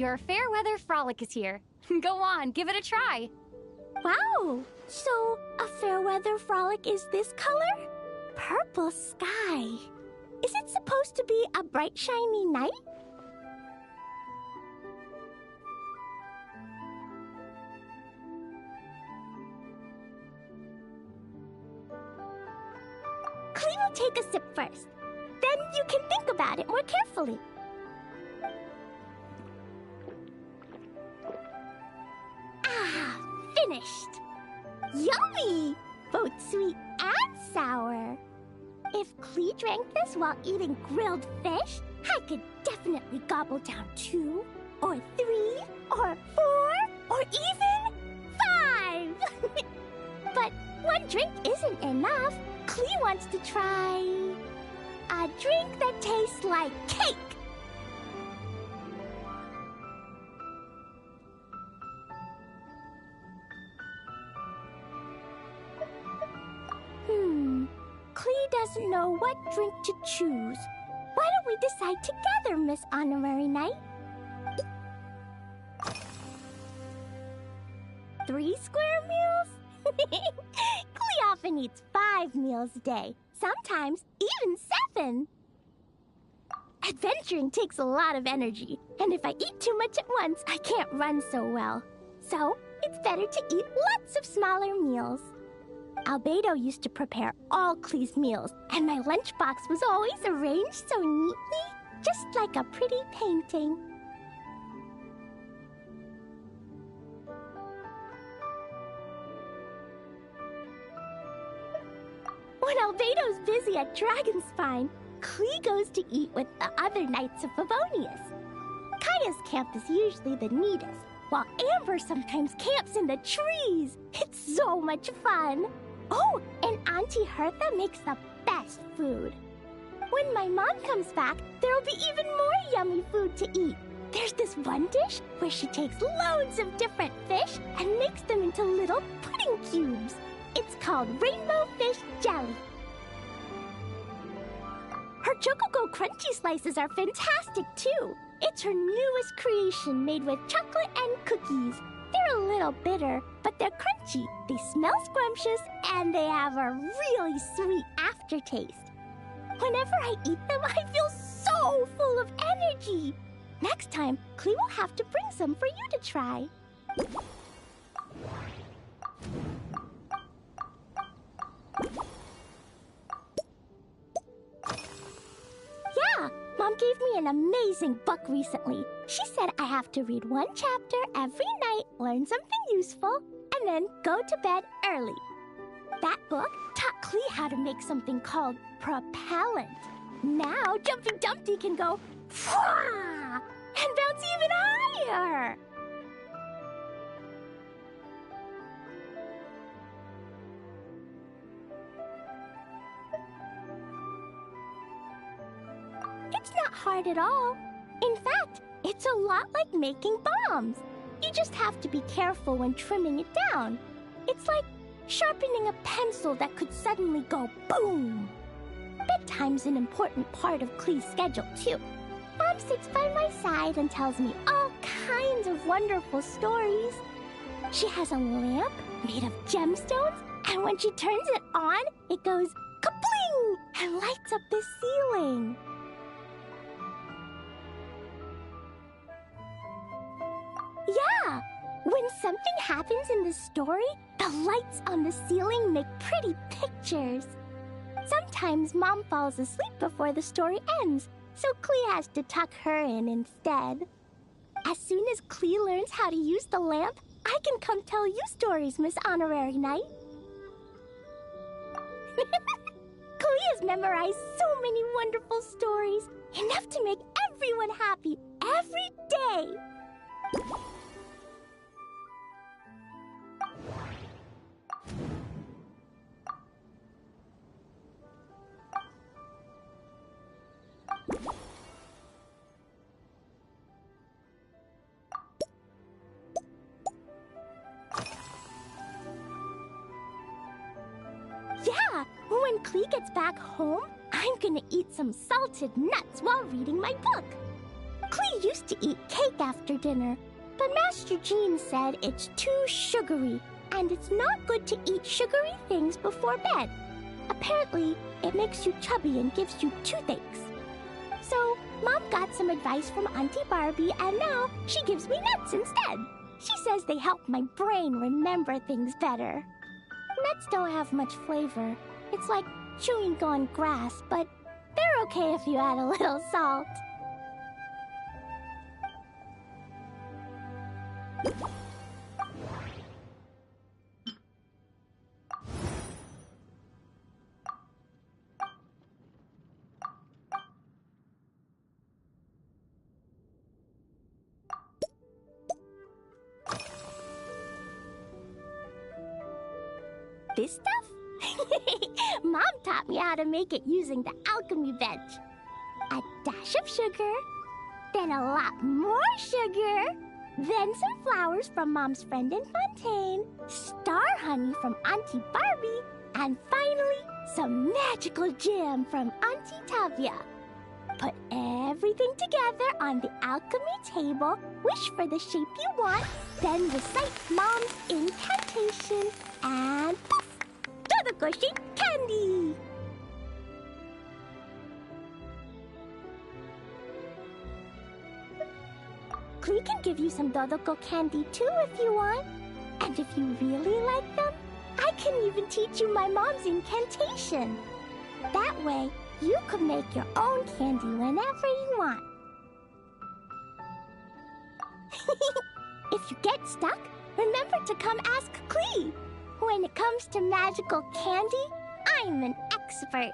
Your Fairweather Frolic is here. Go on, give it a try.
Wow! So, a Fairweather Frolic is this color? Purple sky. Is it supposed to be a bright, shiny night? Clee will take a sip first. Then you can think about it more carefully. Ah, finished. Yummy! Both sweet and sour. If Clee drank this while eating grilled fish, I could definitely gobble down 2, or 3, or 4, or even 5! But one drink isn't enough. Clee wants to try a drink that tastes like cake. Clee doesn't know what drink to choose. Why don't we decide together, Miss Honorary Knight? 3 square meals? Clee often eats 5 meals a day, sometimes even 7. Adventuring takes a lot of energy, and if I eat too much at once, I can't run so well. So, it's better to eat lots of smaller meals. Albedo used to prepare all Clee's meals, and my lunchbox was always arranged so neatly, just like a pretty painting. When Albedo's busy at Dragonspine, Clee goes to eat with the other Knights of Favonius. Kaya's camp is usually the neatest, while Amber sometimes camps in the trees. It's so much fun. Oh, and Auntie Hertha makes the best food. When my mom comes back, there'll be even more yummy food to eat. There's this one dish where she takes loads of different fish and makes them into little pudding cubes. It's called Rainbow Fish Jelly. Her Chocogo Crunchy Slices are fantastic, too. It's her newest creation made with chocolate and cookies. They're a little bitter, but they're crunchy. They smell scrumptious, and they have a really sweet aftertaste. Whenever I eat them, I feel so full of energy. Next time, Clee will have to bring some for you to try. Yeah, Mom gave me an amazing book recently. She said I have to read 1 chapter every night, learn something useful, and then go to bed early. That book taught Clee how to make something called propellant. Now Jumpy Dumpty can go and bounce even higher. It's not hard at all. In fact, it's a lot like making bombs. You just have to be careful when trimming it down. It's like sharpening a pencil that could suddenly go boom. Bedtime's an important part of Clee's schedule, too. Mom sits by my side and tells me all kinds of wonderful stories. She has a lamp made of gemstones, and when she turns it on, it goes kabling and lights up the ceiling. Yeah, when something happens in the story, the lights on the ceiling make pretty pictures. Sometimes Mom falls asleep before the story ends, so Clee has to tuck her in instead. As soon as Clee learns how to use the lamp, I can come tell you stories, Miss Honorary Knight. Clee has memorized so many wonderful stories, enough to make everyone happy every day. Yeah, when Clee gets back home, I'm gonna eat some salted nuts while reading my book. Clee used to eat cake after dinner, but Master Jean said it's too sugary, and it's not good to eat sugary things before bed. Apparently, it makes you chubby and gives you toothaches. So, Mom got some advice from Auntie Barbie, and now she gives me nuts instead. She says they help my brain remember things better. Nuts don't have much flavor. It's like chewing on grass, but they're okay if you add a little salt. This stuff? Mom taught me how to make it using the alchemy bench. A dash of sugar, then a lot more sugar, then some flowers from Mom's friend in Fontaine, star honey from Auntie Barbie, and finally, some magical jam from Auntie Tavia. Put everything together on the alchemy table, wish for the shape you want, then recite Mom's incantation, and poof! Dodoko-shaped candy! Klee can give you some Dodoko candy too if you want. And if you really like them, I can even teach you my mom's incantation. That way, you could make your own candy whenever you want. If you get stuck, remember to come ask Klee. When it comes to magical candy, I'm an expert.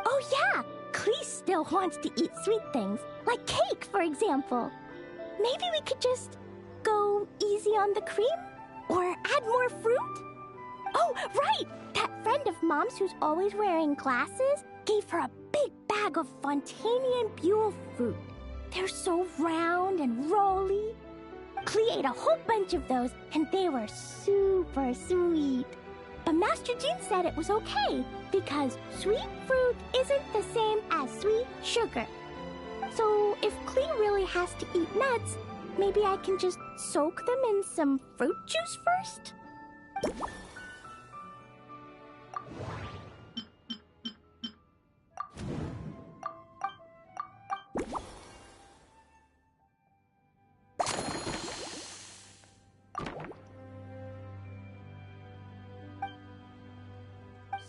Oh yeah, Klee still wants to eat sweet things, like cake, for example. Maybe we could just go easy on the cream? Or add more fruit? Oh, right! That friend of Mom's who's always wearing glasses gave her a big bag of Fontainian Buell fruit. They're so round and rolly. Klee ate a whole bunch of those, and they were super sweet. But Master Jean said it was okay, because sweet fruit isn't the same as sweet sugar. So if Klee really has to eat nuts, maybe I can just soak them in some fruit juice first?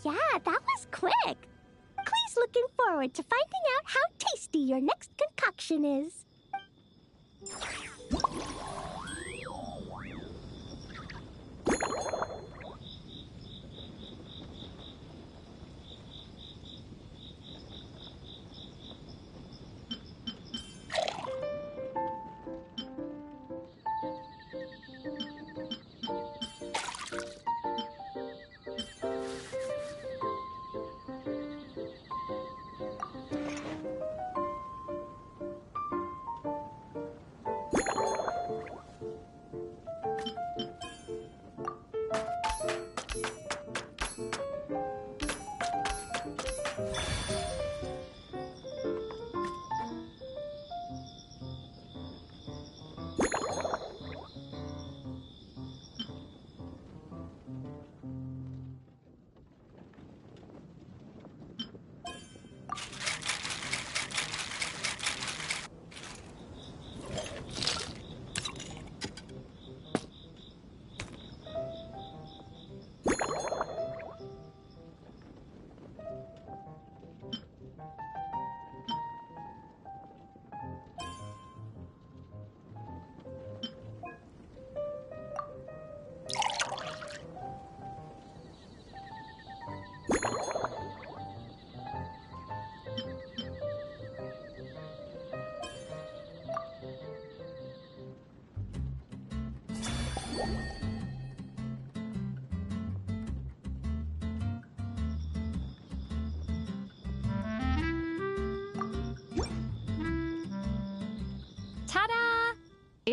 Yeah, that was quick. Klee's looking forward to finding out how tasty your next concoction is.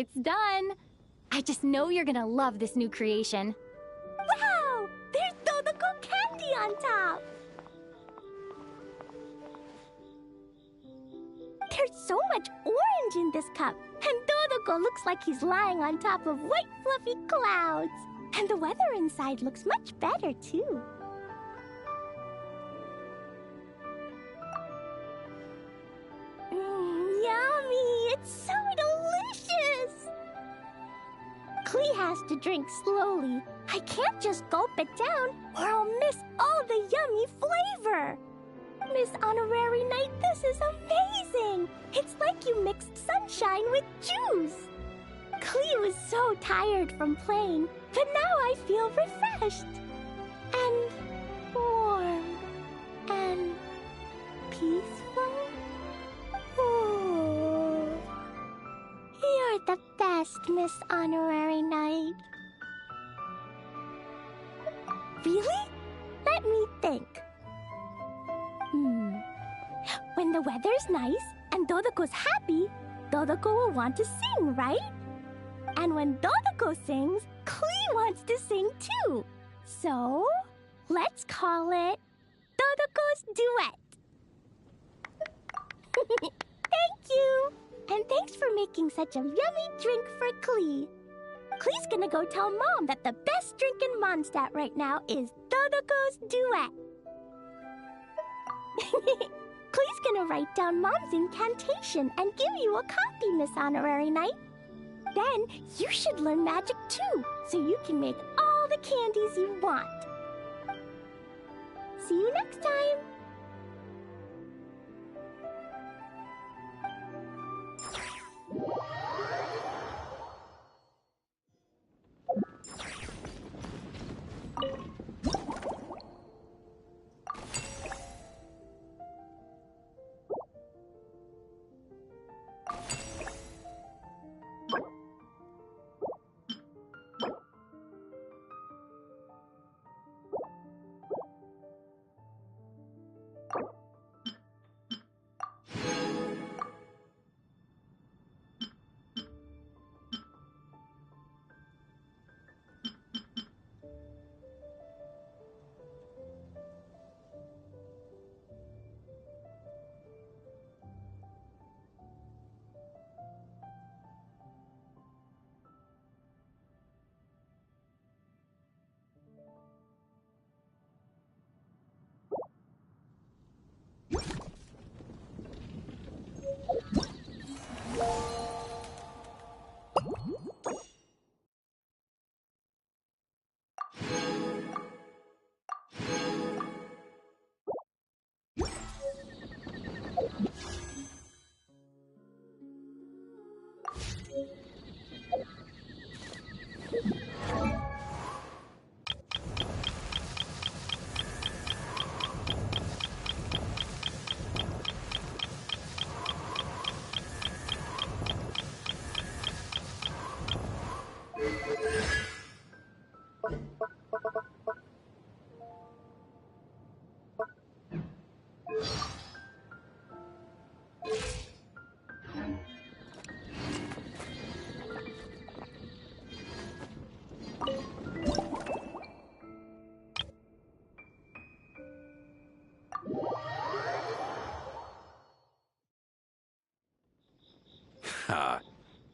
It's done. I just know you're gonna love this new creation.
Wow! There's Dodoko candy on top! There's so much orange in this cup, and Dodoko looks like he's lying on top of white fluffy clouds. And the weather inside looks much better, too. Yummy! It's so delicious! Klee has to drink slowly. I can't just gulp it down, or I'll miss all the yummy flavor. Miss Honorary Knight, this is amazing! It's like you mixed sunshine with juice. Klee was so tired from playing, but now I feel refreshed. And warm. And peaceful. Ooh. You're the best, Miss Honorary Knight. Really? Let me think. When the weather's nice and Dodoko's happy, Dodoko will want to sing, right? And when Dodoko sings, Klee wants to sing too. So, let's call it Dodoko's Duet. Thank you! And thanks for making such a yummy drink for Klee. Klee's gonna go tell Mom that the best drink in Mondstadt right now is Dodoko's Duet. Klee's gonna write down Mom's incantation and give you a copy, Miss Honorary Knight. Then you should learn magic too, so you can make all the candies you want. See you next time!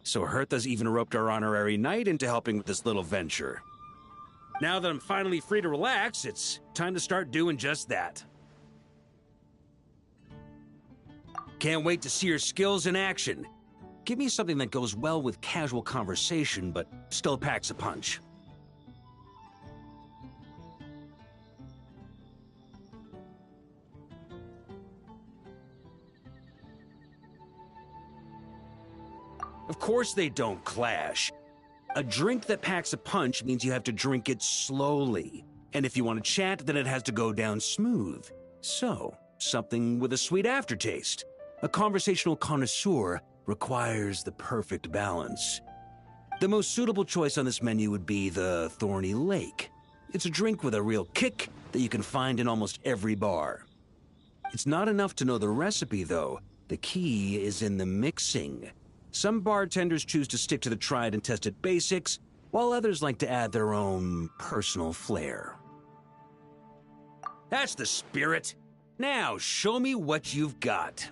So Hertha's even roped our honorary knight into helping with this little venture. Now that I'm finally free to relax, it's time to start doing just that. Can't wait to see your skills in action. Give me something that goes well with casual conversation, but still packs a punch. Of course they don't clash. A drink that packs a punch means you have to drink it slowly. And if you want to chat, then it has to go down smooth. So, something with a sweet aftertaste. A conversational connoisseur requires the perfect balance. The most suitable choice on this menu would be the Thorny Lake. It's a drink with a real kick that you can find in almost every bar. It's not enough to know the recipe, though. The key is in the mixing. Some bartenders choose to stick to the tried and tested basics, while others like to add their own personal flair. That's the spirit. Now, show me what you've got.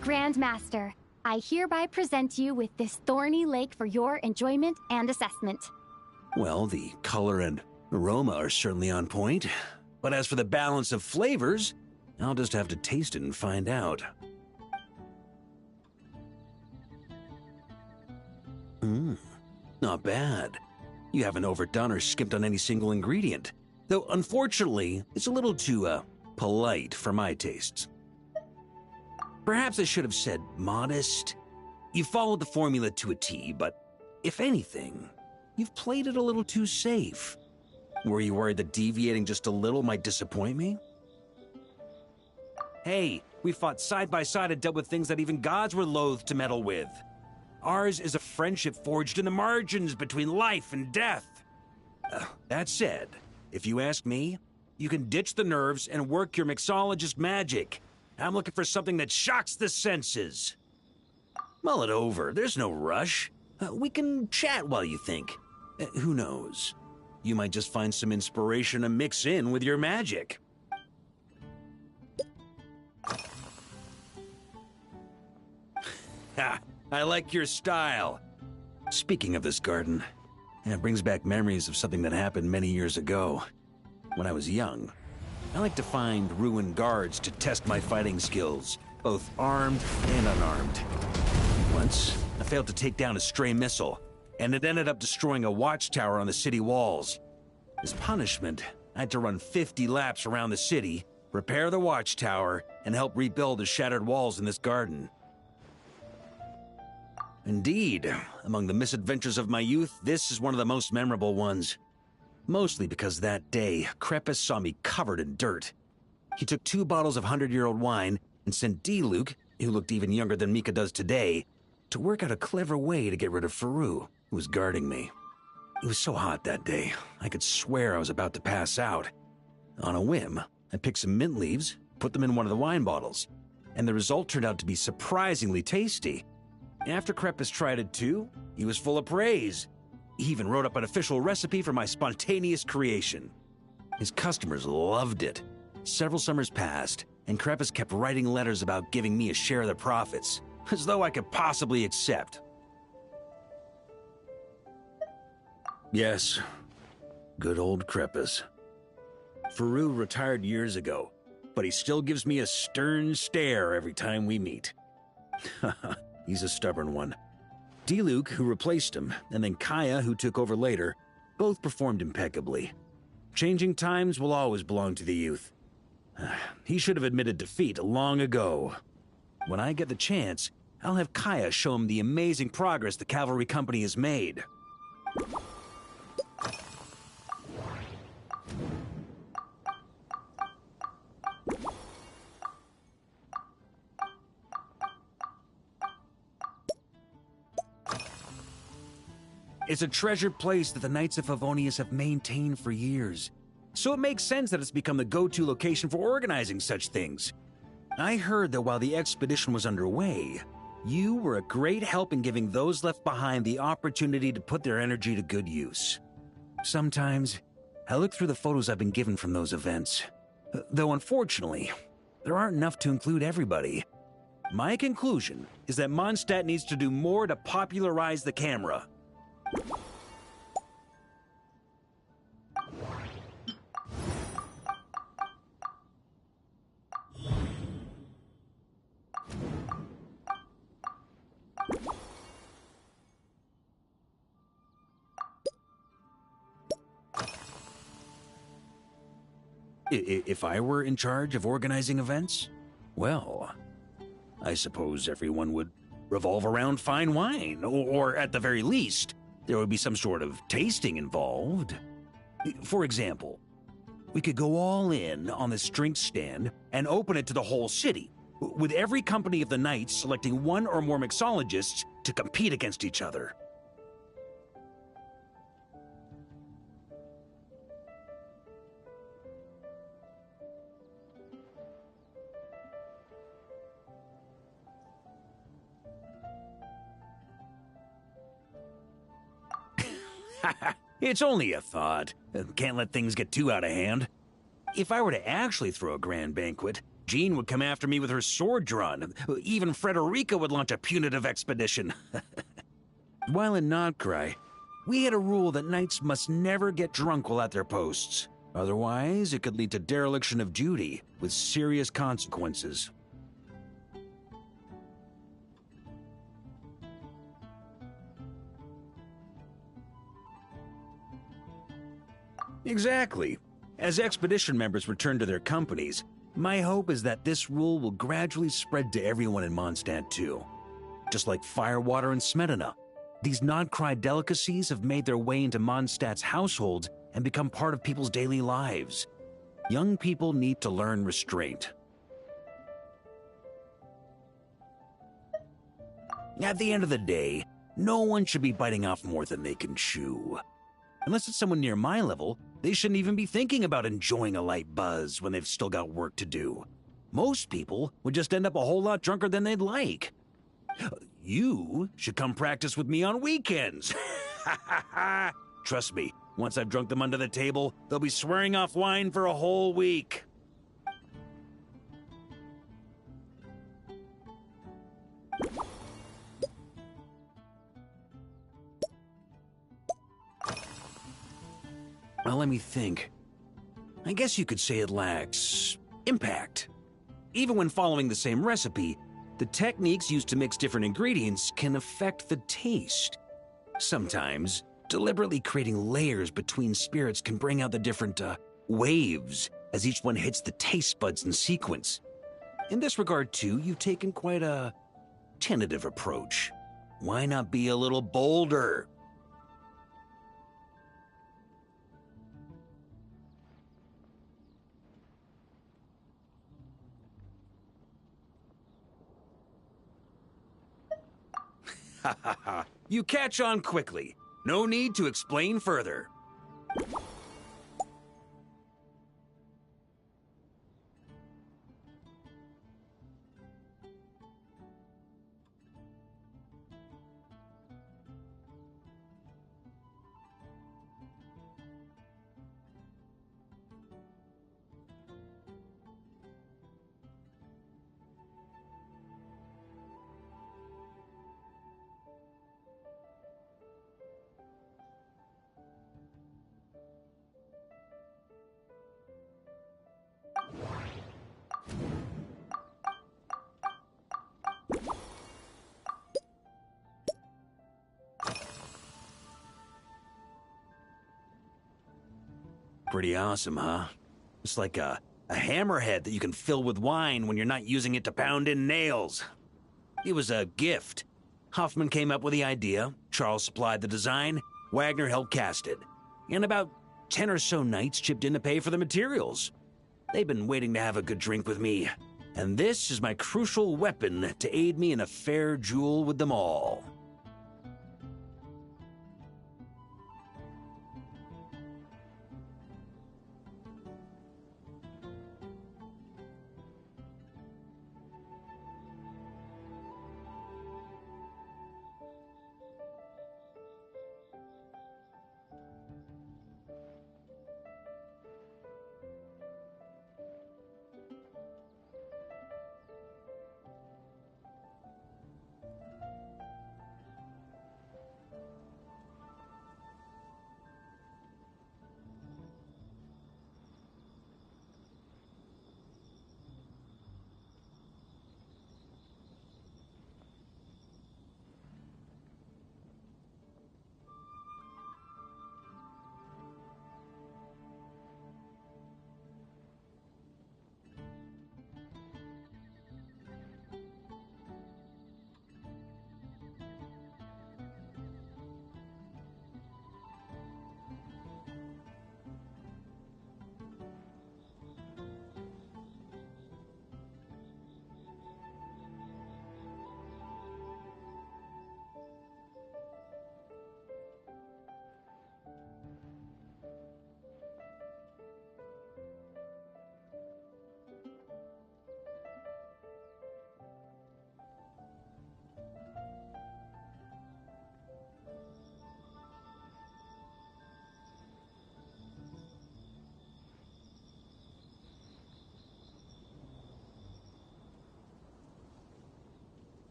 Grandmaster, I hereby present you with this thorny lake for your enjoyment and assessment.
Well, the color and aroma are certainly on point. But as for the balance of flavors, I'll just have to taste it and find out. Not bad. You haven't overdone or skimped on any single ingredient. Though, unfortunately, it's a little too, polite for my tastes. Perhaps I should have said modest. You followed the formula to a T, but if anything, you've played it a little too safe. Were you worried that deviating just a little might disappoint me? Hey, we fought side by side and dealt with things that even gods were loath to meddle with. Ours is a friendship forged in the margins between life and death. That said, if you ask me, you can ditch the nerves and work your mixologist magic. I'm looking for something that shocks the senses. Mull it over. There's no rush. We can chat while you think. Who knows? You might just find some inspiration to mix in with your magic. Ha! I like your style. Speaking of this garden, it brings back memories of something that happened many years ago. When I was young, I like to find ruined guards to test my fighting skills, both armed and unarmed. Once, I failed to take down a stray missile, and it ended up destroying a watchtower on the city walls. As punishment, I had to run 50 laps around the city, repair the watchtower, and help rebuild the shattered walls in this garden. Indeed, among the misadventures of my youth, this is one of the most memorable ones. Mostly because that day, Crepus saw me covered in dirt. He took 2 bottles of 100-year-old wine and sent D-Luke, who looked even younger than Mika does today, to work out a clever way to get rid of Faru, who was guarding me. It was so hot that day, I could swear I was about to pass out. On a whim, I picked some mint leaves, put them in one of the wine bottles, and the result turned out to be surprisingly tasty. After Crepus tried it too, he was full of praise. He even wrote up an official recipe for my spontaneous creation. His customers loved it. Several summers passed, and Crepus kept writing letters about giving me a share of the profits, as though I could possibly accept. Yes, good old Crepus. Faru retired years ago, but he still gives me a stern stare every time we meet. He's a stubborn one. D-Luke, who replaced him, and then Kaya, who took over later, both performed impeccably. Changing times will always belong to the youth. He should have admitted defeat long ago. When I get the chance, I'll have Kaya show him the amazing progress the cavalry company has made. It's a treasured place that the Knights of Favonius have maintained for years. So it makes sense that it's become the go-to location for organizing such things. I heard that while the expedition was underway, you were a great help in giving those left behind the opportunity to put their energy to good use. Sometimes, I look through the photos I've been given from those events. Though unfortunately, there aren't enough to include everybody. My conclusion is that Mondstadt needs to do more to popularize the camera. If I were in charge of organizing events, well, I suppose everyone would revolve around fine wine, or at the very least, there would be some sort of tasting involved. For example, we could go all in on this drink stand and open it to the whole city, with every company of the Knights selecting one or more mixologists to compete against each other. It's only a thought. Can't let things get too out of hand. If I were to actually throw a grand banquet, Jean would come after me with her sword drawn. Even Frederica would launch a punitive expedition. While in Nodcry, we had a rule that knights must never get drunk while at their posts. Otherwise, it could lead to dereliction of duty, with serious consequences. Exactly. As expedition members return to their companies, my hope is that this rule will gradually spread to everyone in Mondstadt too. Just like firewater and Smedina, these Nodcry delicacies have made their way into Mondstadt's households and become part of people's daily lives. Young people need to learn restraint. At the end of the day, no one should be biting off more than they can chew. Unless it's someone near my level, they shouldn't even be thinking about enjoying a light buzz when they've still got work to do. Most people would just end up a whole lot drunker than they'd like. You should come practice with me on weekends. Trust me, once I've drunk them under the table, they'll be swearing off wine for a whole week. Well, let me think. I guess you could say it lacks impact. Even when following the same recipe, the techniques used to mix different ingredients can affect the taste. Sometimes, deliberately creating layers between spirits can bring out the different waves as each one hits the taste buds in sequence. In this regard, too, you've taken quite a tentative approach. Why not be a little bolder? Ha ha ha. You catch on quickly. No need to explain further. Pretty awesome, huh? It's like a A hammerhead that you can fill with wine when you're not using it to pound in nails. It was a gift. Hoffman came up with the idea, Charles supplied the design, Wagner helped cast it. And about 10 or so knights chipped in to pay for the materials. They've been waiting to have a good drink with me, and this is my crucial weapon to aid me in a fair duel with them all.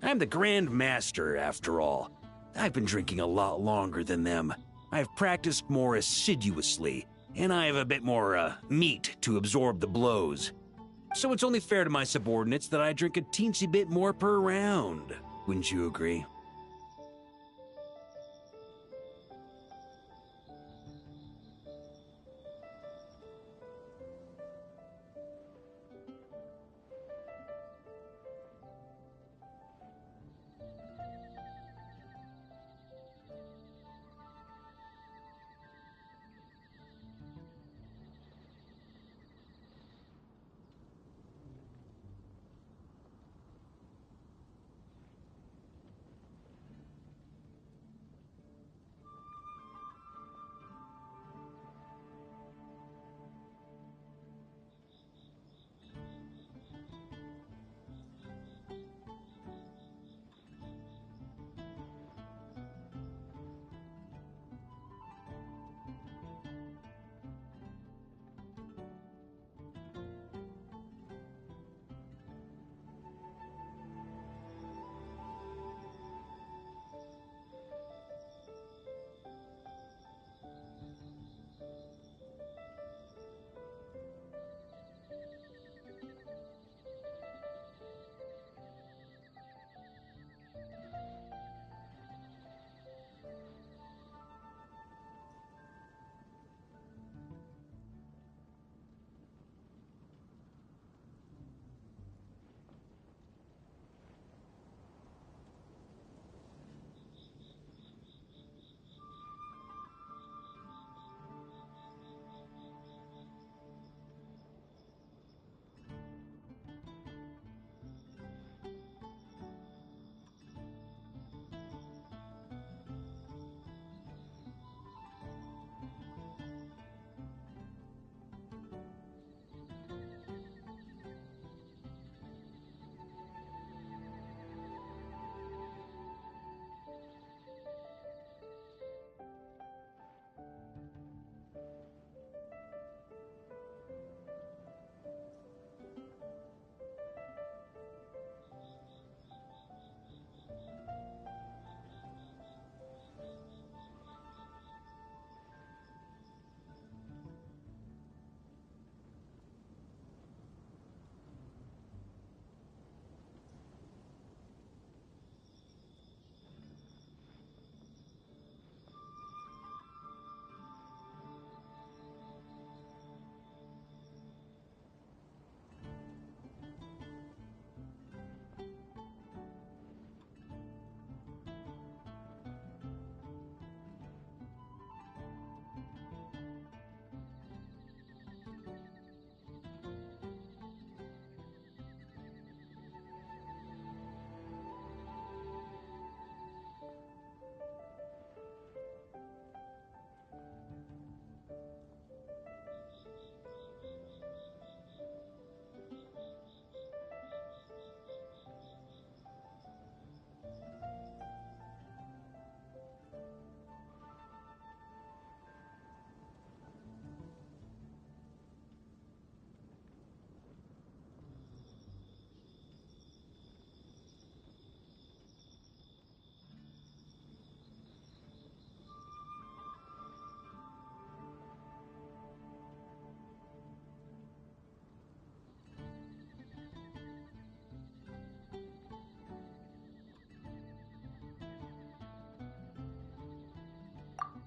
I'm the Grand Master, after all. I've been drinking a lot longer than them. I've practiced more assiduously, and I have a bit more, meat to absorb the blows. So it's only fair to my subordinates that I drink a teensy bit more per round. Wouldn't you agree?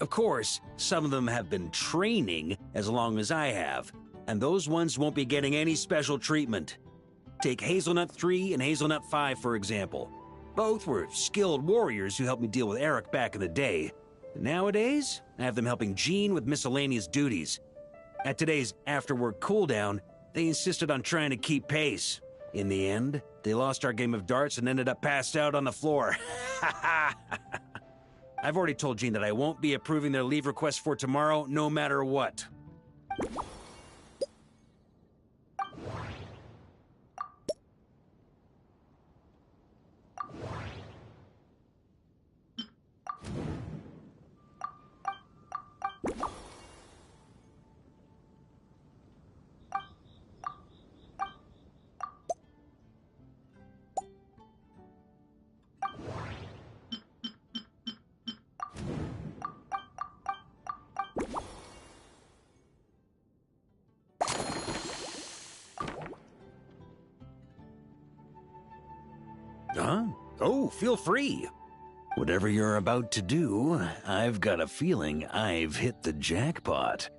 Of course, some of them have been training as long as I have, and those ones won't be getting any special treatment. Take Hazelnut 3 and Hazelnut 5, for example. Both were skilled warriors who helped me deal with Eric back in the day. Nowadays, I have them helping Jean with miscellaneous duties. At today's after-work cooldown, they insisted on trying to keep pace. In the end, they lost our game of darts and ended up passed out on the floor. I've already told Jean that I won't be approving their leave request for tomorrow, no matter what. Huh? Oh, feel free. Whatever you're about to do, I've got a feeling I've hit the jackpot.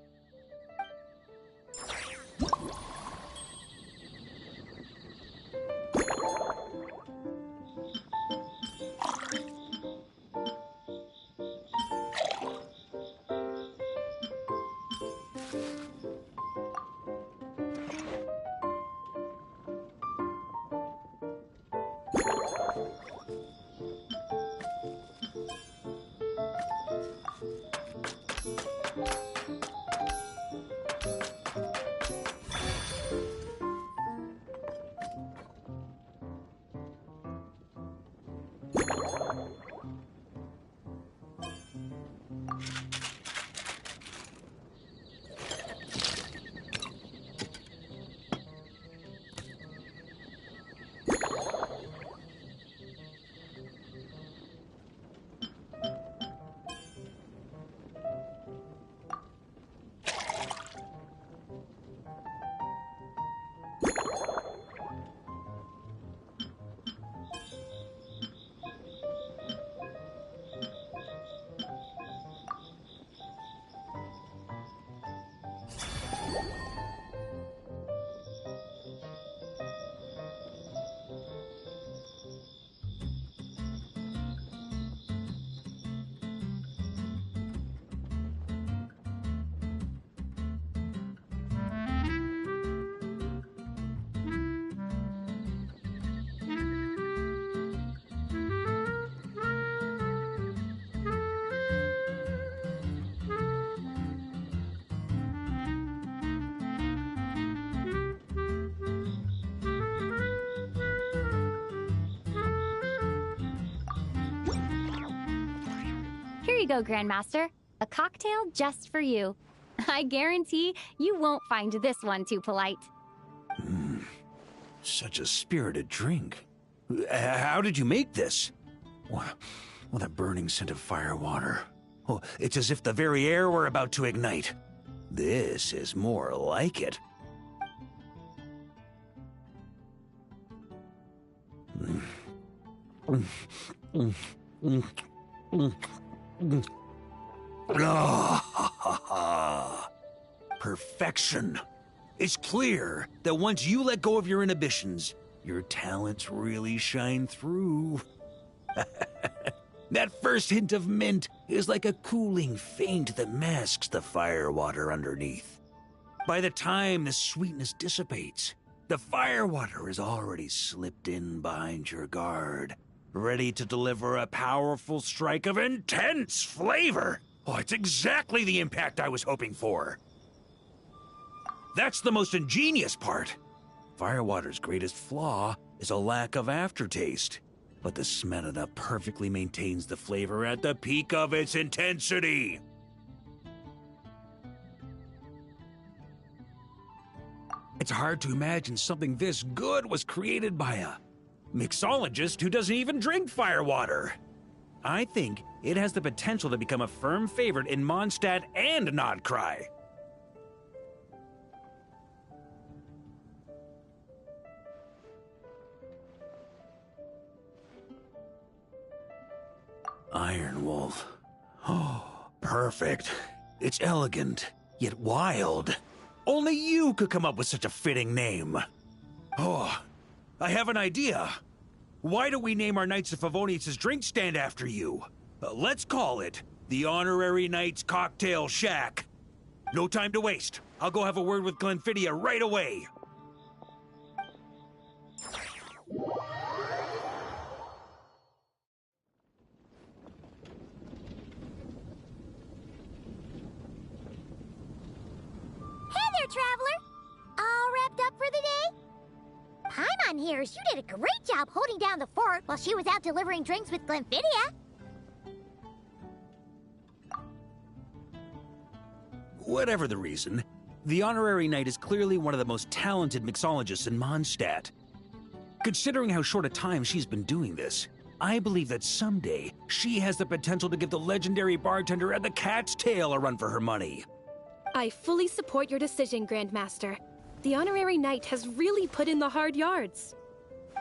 Here you go, Grandmaster. A cocktail just for you. I guarantee you won't find this one too polite.
Such a spirited drink. How did you make this? Well, that burning scent of firewater. Oh, it's as if the very air were about to ignite. This is more like it. Perfection. It's clear that once you let go of your inhibitions, your talents really shine through. That first hint of mint is like a cooling feint that masks the firewater underneath. By the time the sweetness dissipates, the firewater is already slipped in behind your guard, ready to deliver a powerful strike of intense flavor. Oh, it's exactly the impact I was hoping for. That's the most ingenious part. Firewater's greatest flaw is a lack of aftertaste, but the Smetana perfectly maintains the flavor at the peak of its intensity. It's hard to imagine something this good was created by a mixologist who doesn't even drink firewater. I think it has the potential to become a firm favorite in Mondstadt and Nodcry. Iron Wolf. Oh, Perfect. It's elegant, yet wild. Only you could come up with such a fitting name. Oh, I have an idea. Why don't we name our Knights of Favonius' drink stand after you? Let's call it the Honorary Knights Cocktail Shack. No time to waste. I'll go have a word with Glenfiddia right away.
Hey there, Traveler! All wrapped up for the day? Paimon hears you did a great job holding down the fort while she was out delivering drinks with Glenfiddia.
Whatever the reason, the Honorary Knight is clearly one of the most talented mixologists in Mondstadt. Considering how short a time she's been doing this, I believe that someday she has the potential to give the legendary bartender at the Cat's Tail a run for her money.
I fully support your decision, Grandmaster. The Honorary Knight has really put in the hard yards.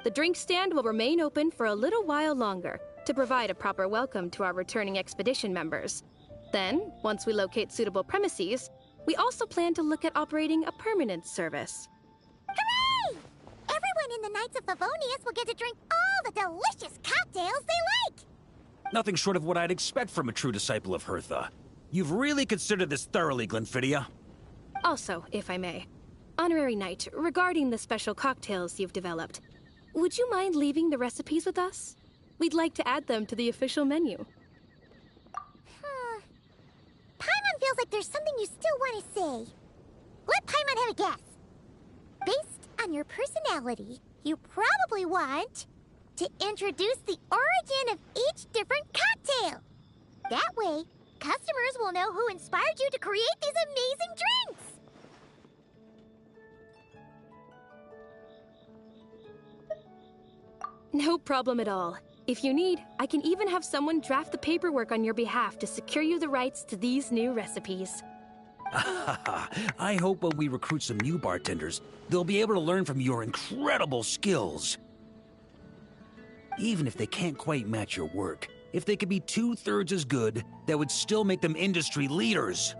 The drink stand will remain open for a little while longer to provide a proper welcome to our returning expedition members. Then, once we locate suitable premises, we also plan to look at operating a permanent service.
Hooray! Everyone in the Knights of Favonius will get to drink all the delicious cocktails they like!
Nothing short of what I'd expect from a true disciple of Hertha. You've really considered this thoroughly, Glenfiddia.
Also, if I may, Honorary Knight, regarding the special cocktails you've developed, would you mind leaving the recipes with us? We'd like to add them to the official menu.
Paimon feels like there's something you still want to say. Let Paimon have a guess. Based on your personality, you probably want to introduce the origin of each different cocktail. That way, customers will know who inspired you to create these amazing drinks.
No problem at all. If you need, I can even have someone draft the paperwork on your behalf to secure you the rights to these new recipes.
I hope when we recruit some new bartenders, they'll be able to learn from your incredible skills. Even if they can't quite match your work, if they could be 2/3 as good, that would still make them industry leaders.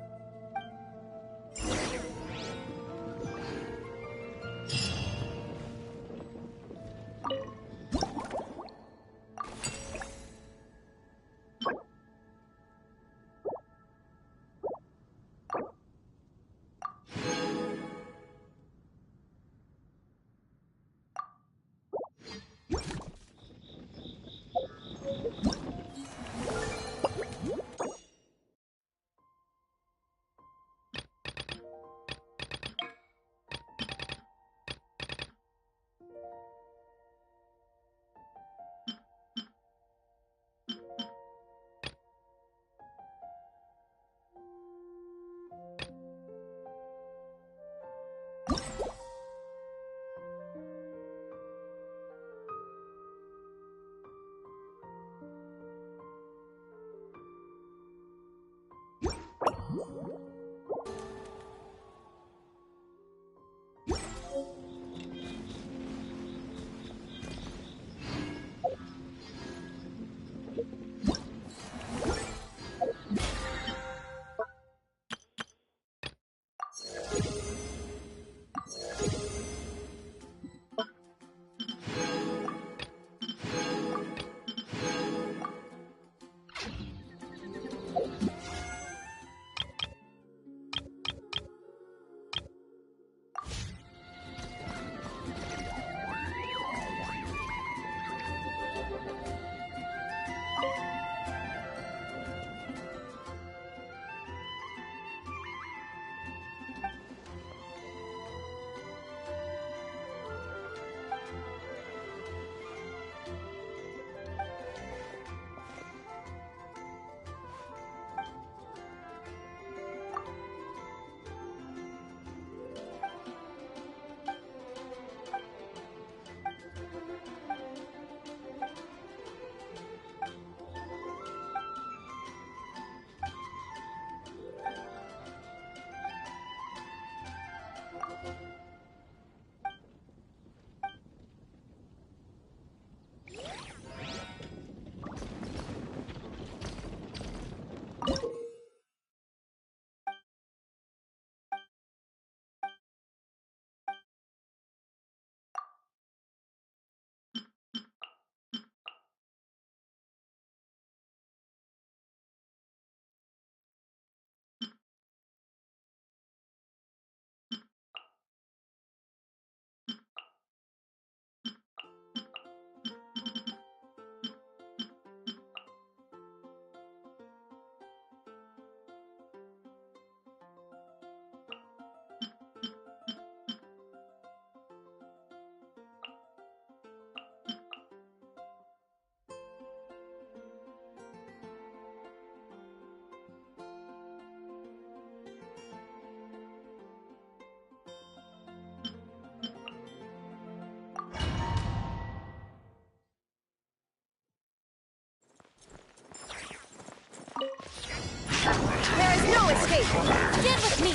Get with me!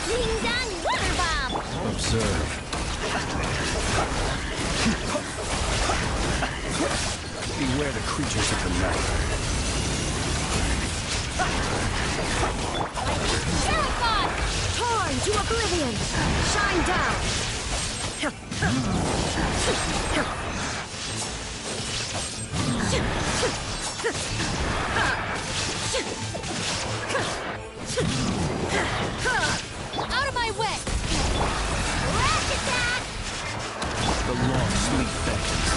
Ding dong water bomb!
Observe. Beware the creatures of the night.
Terrified!
Torn to oblivion! Shine down!
Out of my way! Rash attack!
The long, sweet vengeance.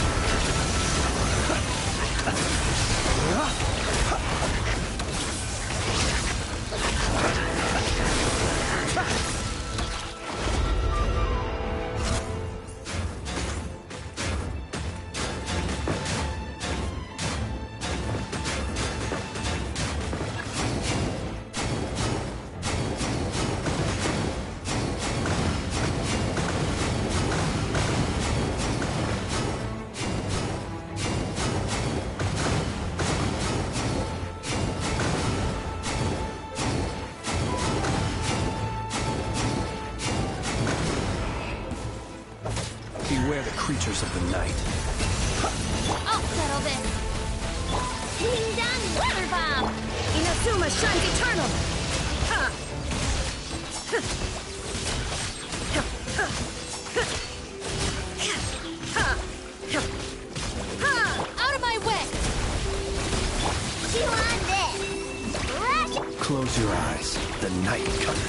Beware the creatures of the night.
I'll settle this! Ding dong water bomb!
Inazuma shines eternal!
Out of my way! Chew on this! Rash!
Close your eyes. The night comes.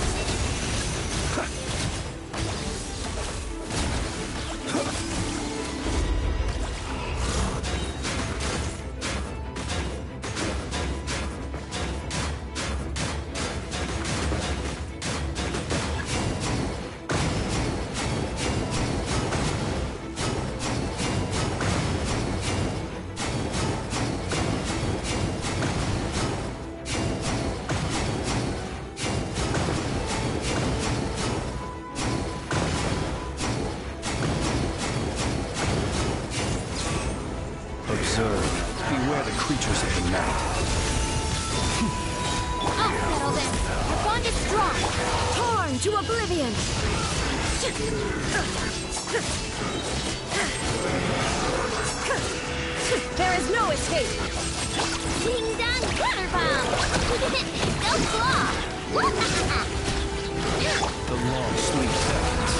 Observe. Beware the creatures of the night.
I'll settle this! Your bond is strong!
Torn to oblivion! There is no escape!
Ding dong water bomb! Go claw!
The long, sweet vengeance.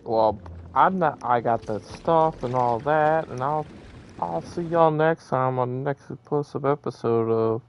Well, I got the stuff and all that, and I'll see y'all next time on the next exclusive episode of